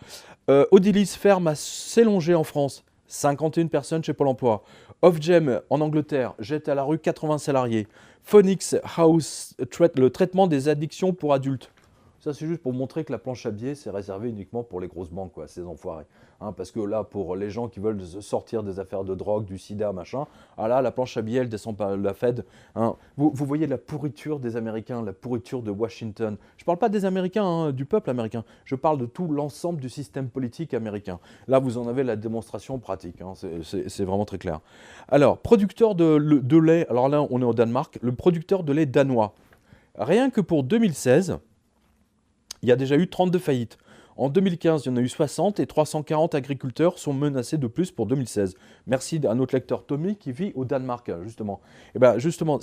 Odilis ferme à Sélonger en France. 51 personnes chez Pôle emploi. Ofgem en Angleterre jette à la rue 80 salariés. Phoenix House traite le traitement des addictions pour adultes. Ça, c'est juste pour montrer que la planche à billets, c'est réservé uniquement pour les grosses banques, quoi, ces enfoirés. Hein, parce que là, pour les gens qui veulent sortir des affaires de drogue, du sida, machin, ah là, la planche à billets, elle descend pas la Fed. Hein. Vous voyez la pourriture des Américains, la pourriture de Washington. Je ne parle pas des Américains, hein, du peuple américain. Je parle de tout l'ensemble du système politique américain. Là, vous en avez la démonstration pratique. Hein, c'est vraiment très clair. Alors, producteur de lait, alors là, on est au Danemark, le producteur de lait danois. Rien que pour 2016... il y a déjà eu 32 faillites. En 2015, il y en a eu 60 et 340 agriculteurs sont menacés de plus pour 2016. Merci à notre lecteur Tommy qui vit au Danemark, justement. Et bien, justement,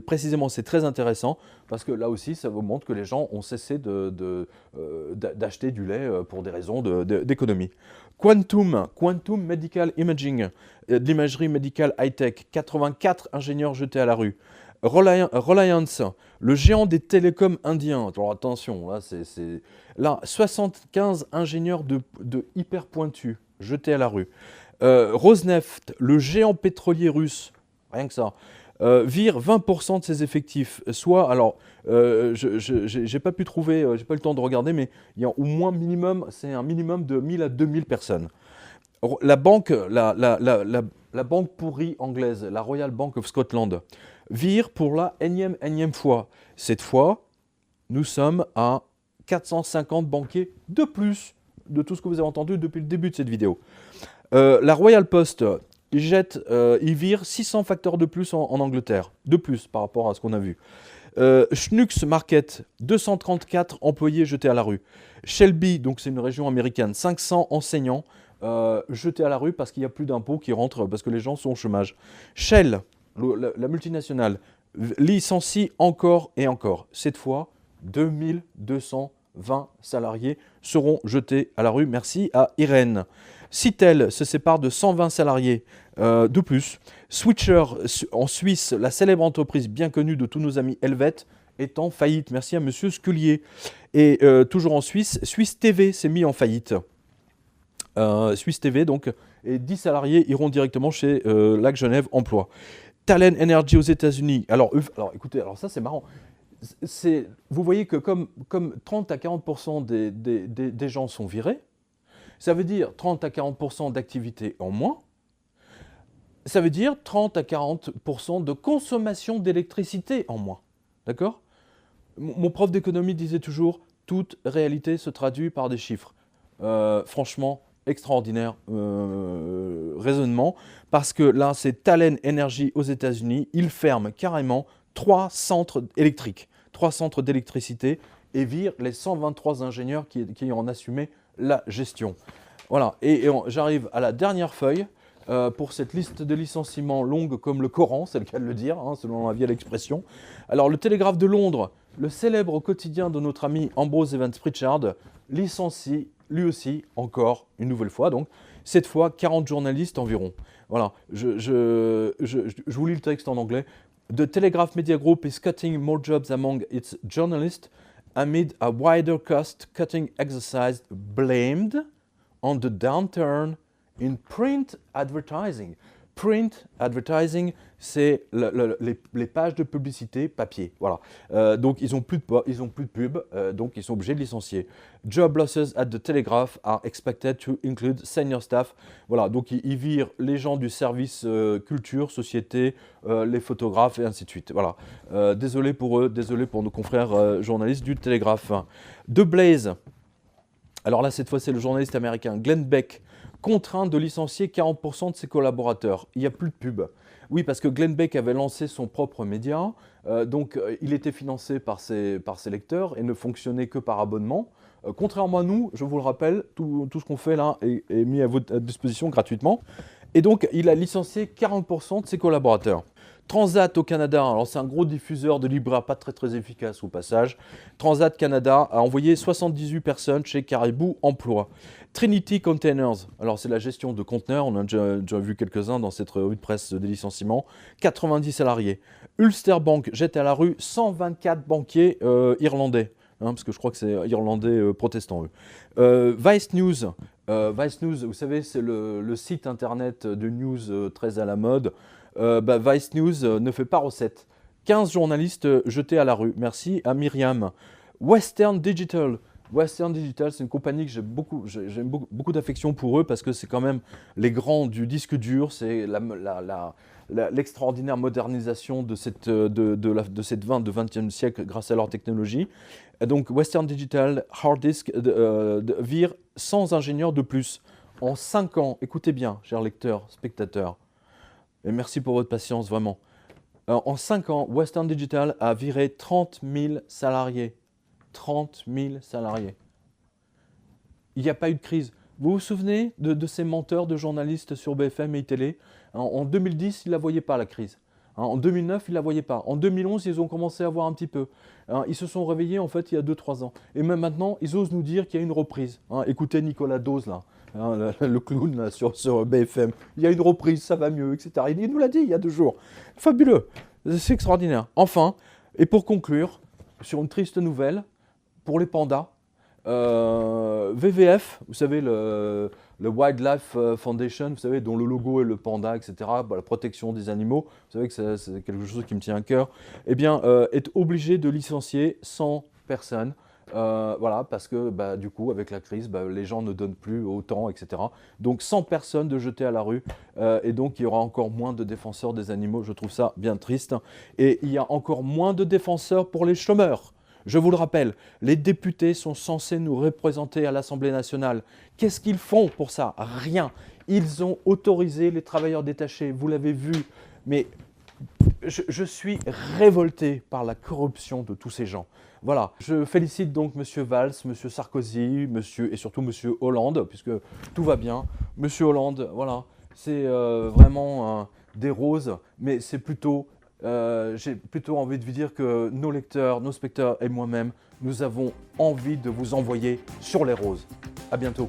précisément, c'est très intéressant parce que là aussi, ça vous montre que les gens ont cessé d'acheter du lait pour des raisons d'économie. Quantum Medical Imaging, de l'imagerie médicale high-tech, 84 ingénieurs jetés à la rue. Reliance, le géant des télécoms indiens. Alors attention, là, 75 ingénieurs de hyper pointus jetés à la rue. Rosneft, le géant pétrolier russe, rien que ça, vire 20% de ses effectifs. Soit, alors, j'ai pas pu trouver, j'ai pas eu le temps de regarder, mais il y a au moins minimum, c'est un minimum de 1000 à 2000 personnes. La banque pourrie anglaise, la Royal Bank of Scotland, vire pour la énième fois. Cette fois, nous sommes à 450 banquiers de plus de tout ce que vous avez entendu depuis le début de cette vidéo. La Royal Post, il vire 600 facteurs de plus en Angleterre, de plus par rapport à ce qu'on a vu. Schnucks Market, 234 employés jetés à la rue. Shelby, donc c'est une région américaine, 500 enseignants jetés à la rue parce qu'il n'y a plus d'impôts qui rentrent, parce que les gens sont au chômage. Shell, la multinationale, licencie encore et encore. Cette fois, 2220 salariés seront jetés à la rue. Merci à Irène. Citel se sépare de 120 salariés de plus. Switcher en Suisse, la célèbre entreprise bien connue de tous nos amis helvètes, est en faillite. Merci à Monsieur Scullier. Et toujours en Suisse, Suisse TV s'est mis en faillite. Suisse TV, donc, et 10 salariés iront directement chez Lac Genève Emploi. Talen Energy aux États-Unis. Alors écoutez, alors ça c'est marrant. Vous voyez que comme 30 à 40% des gens sont virés, ça veut dire 30 à 40% d'activité en moins. Ça veut dire 30 à 40% de consommation d'électricité en moins. D'accord ? Mon prof d'économie disait toujours, toute réalité se traduit par des chiffres. Franchement, extraordinaire raisonnement, parce que là, c'est Talen Energy aux États-Unis. Ils ferment carrément 3 centres électriques, 3 centres d'électricité, et virent les 123 ingénieurs qui en assumaient la gestion. Voilà, et j'arrive à la dernière feuille pour cette liste de licenciements longue comme le Coran, c'est le cas de le dire, hein, selon la vieille expression. Alors, le Télégraphe de Londres, le célèbre quotidien de notre ami Ambrose Evans Pritchard, licencie lui aussi, encore une nouvelle fois, donc cette fois 40 journalistes environ. Voilà, je vous lis le texte en anglais. The Telegraph Media Group is cutting more jobs among its journalists amid a wider cost-cutting exercise blamed on the downturn in print advertising. Print advertising, c'est les pages de publicité papier. Voilà. Donc, ils n'ont plus de pub, donc ils sont obligés de licencier. Job losses at the Telegraph are expected to include senior staff. Voilà, donc ils virent les gens du service culture, société, les photographes et ainsi de suite. Voilà. Désolé pour eux, désolé pour nos confrères journalistes du Télégraphe. The Blaze. Alors là, cette fois, c'est le journaliste américain Glenn Beck, contraint de licencier 40% de ses collaborateurs. Il n'y a plus de pub. Oui, parce que Glenn Beck avait lancé son propre média, donc il était financé par ses lecteurs et ne fonctionnait que par abonnement. Contrairement à nous, je vous le rappelle, tout ce qu'on fait là est mis à votre disposition gratuitement. Et donc, il a licencié 40% de ses collaborateurs. Transat au Canada, alors c'est un gros diffuseur de libraire, pas très efficace au passage. Transat Canada a envoyé 78 personnes chez Caribou Emploi. Trinity Containers, alors c'est la gestion de conteneurs, on a déjà vu quelques-uns dans cette revue de presse des licenciements. 90 salariés. Ulster Bank jette à la rue 124 banquiers irlandais. Parce que je crois que c'est irlandais protestants, eux. Vice News, Vice News, vous savez, c'est le site internet de news très à la mode. Vice News ne fait pas recette. 15 journalistes jetés à la rue. Merci à Myriam. Western Digital. Western Digital, c'est une compagnie que j'aime beaucoup d'affection pour eux parce que c'est quand même les grands du disque dur, c'est l'extraordinaire modernisation de cette 20e siècle grâce à leur technologie. Et donc Western Digital, hard disk, vire 100 ingénieurs de plus en 5 ans. Écoutez bien, chers lecteurs, spectateurs, et merci pour votre patience, vraiment. En 5 ans, Western Digital a viré 30 000 salariés. 30 000 salariés. Il n'y a pas eu de crise. Vous vous souvenez de ces menteurs de journalistes sur BFM et iTélé? En 2010, ils ne la voyaient pas, la crise. En 2009, ils ne la voyaient pas. En 2011, ils ont commencé à voir un petit peu. Ils se sont réveillés, en fait, il y a 2-3 ans. Et même maintenant, ils osent nous dire qu'il y a une reprise. Écoutez Nicolas Dose, là, le clown là, sur BFM. Il y a une reprise, ça va mieux, etc. Il nous l'a dit il y a 2 jours. Fabuleux. C'est extraordinaire. Enfin, et pour conclure, sur une triste nouvelle, pour les pandas, WWF, vous savez, le Wildlife Foundation, vous savez, dont le logo est le panda, etc., la protection des animaux, vous savez que c'est quelque chose qui me tient à cœur, eh bien, est obligé de licencier 100 personnes. Voilà, parce que du coup, avec la crise, les gens ne donnent plus autant, etc. Donc 100 personnes de jeter à la rue, et donc il y aura encore moins de défenseurs des animaux. Je trouve ça bien triste. Et il y a encore moins de défenseurs pour les chômeurs. Je vous le rappelle, les députés sont censés nous représenter à l'Assemblée nationale. Qu'est-ce qu'ils font pour ça? Rien. Ils ont autorisé les travailleurs détachés, vous l'avez vu. Mais je suis révolté par la corruption de tous ces gens. Voilà, je félicite donc M. Valls, M. Sarkozy, et surtout M. Hollande, puisque tout va bien. M. Hollande, voilà, c'est vraiment des roses, mais c'est plutôt... j'ai plutôt envie de vous dire que nos lecteurs, nos spectateurs et moi-même, nous avons envie de vous envoyer sur les roses. À bientôt.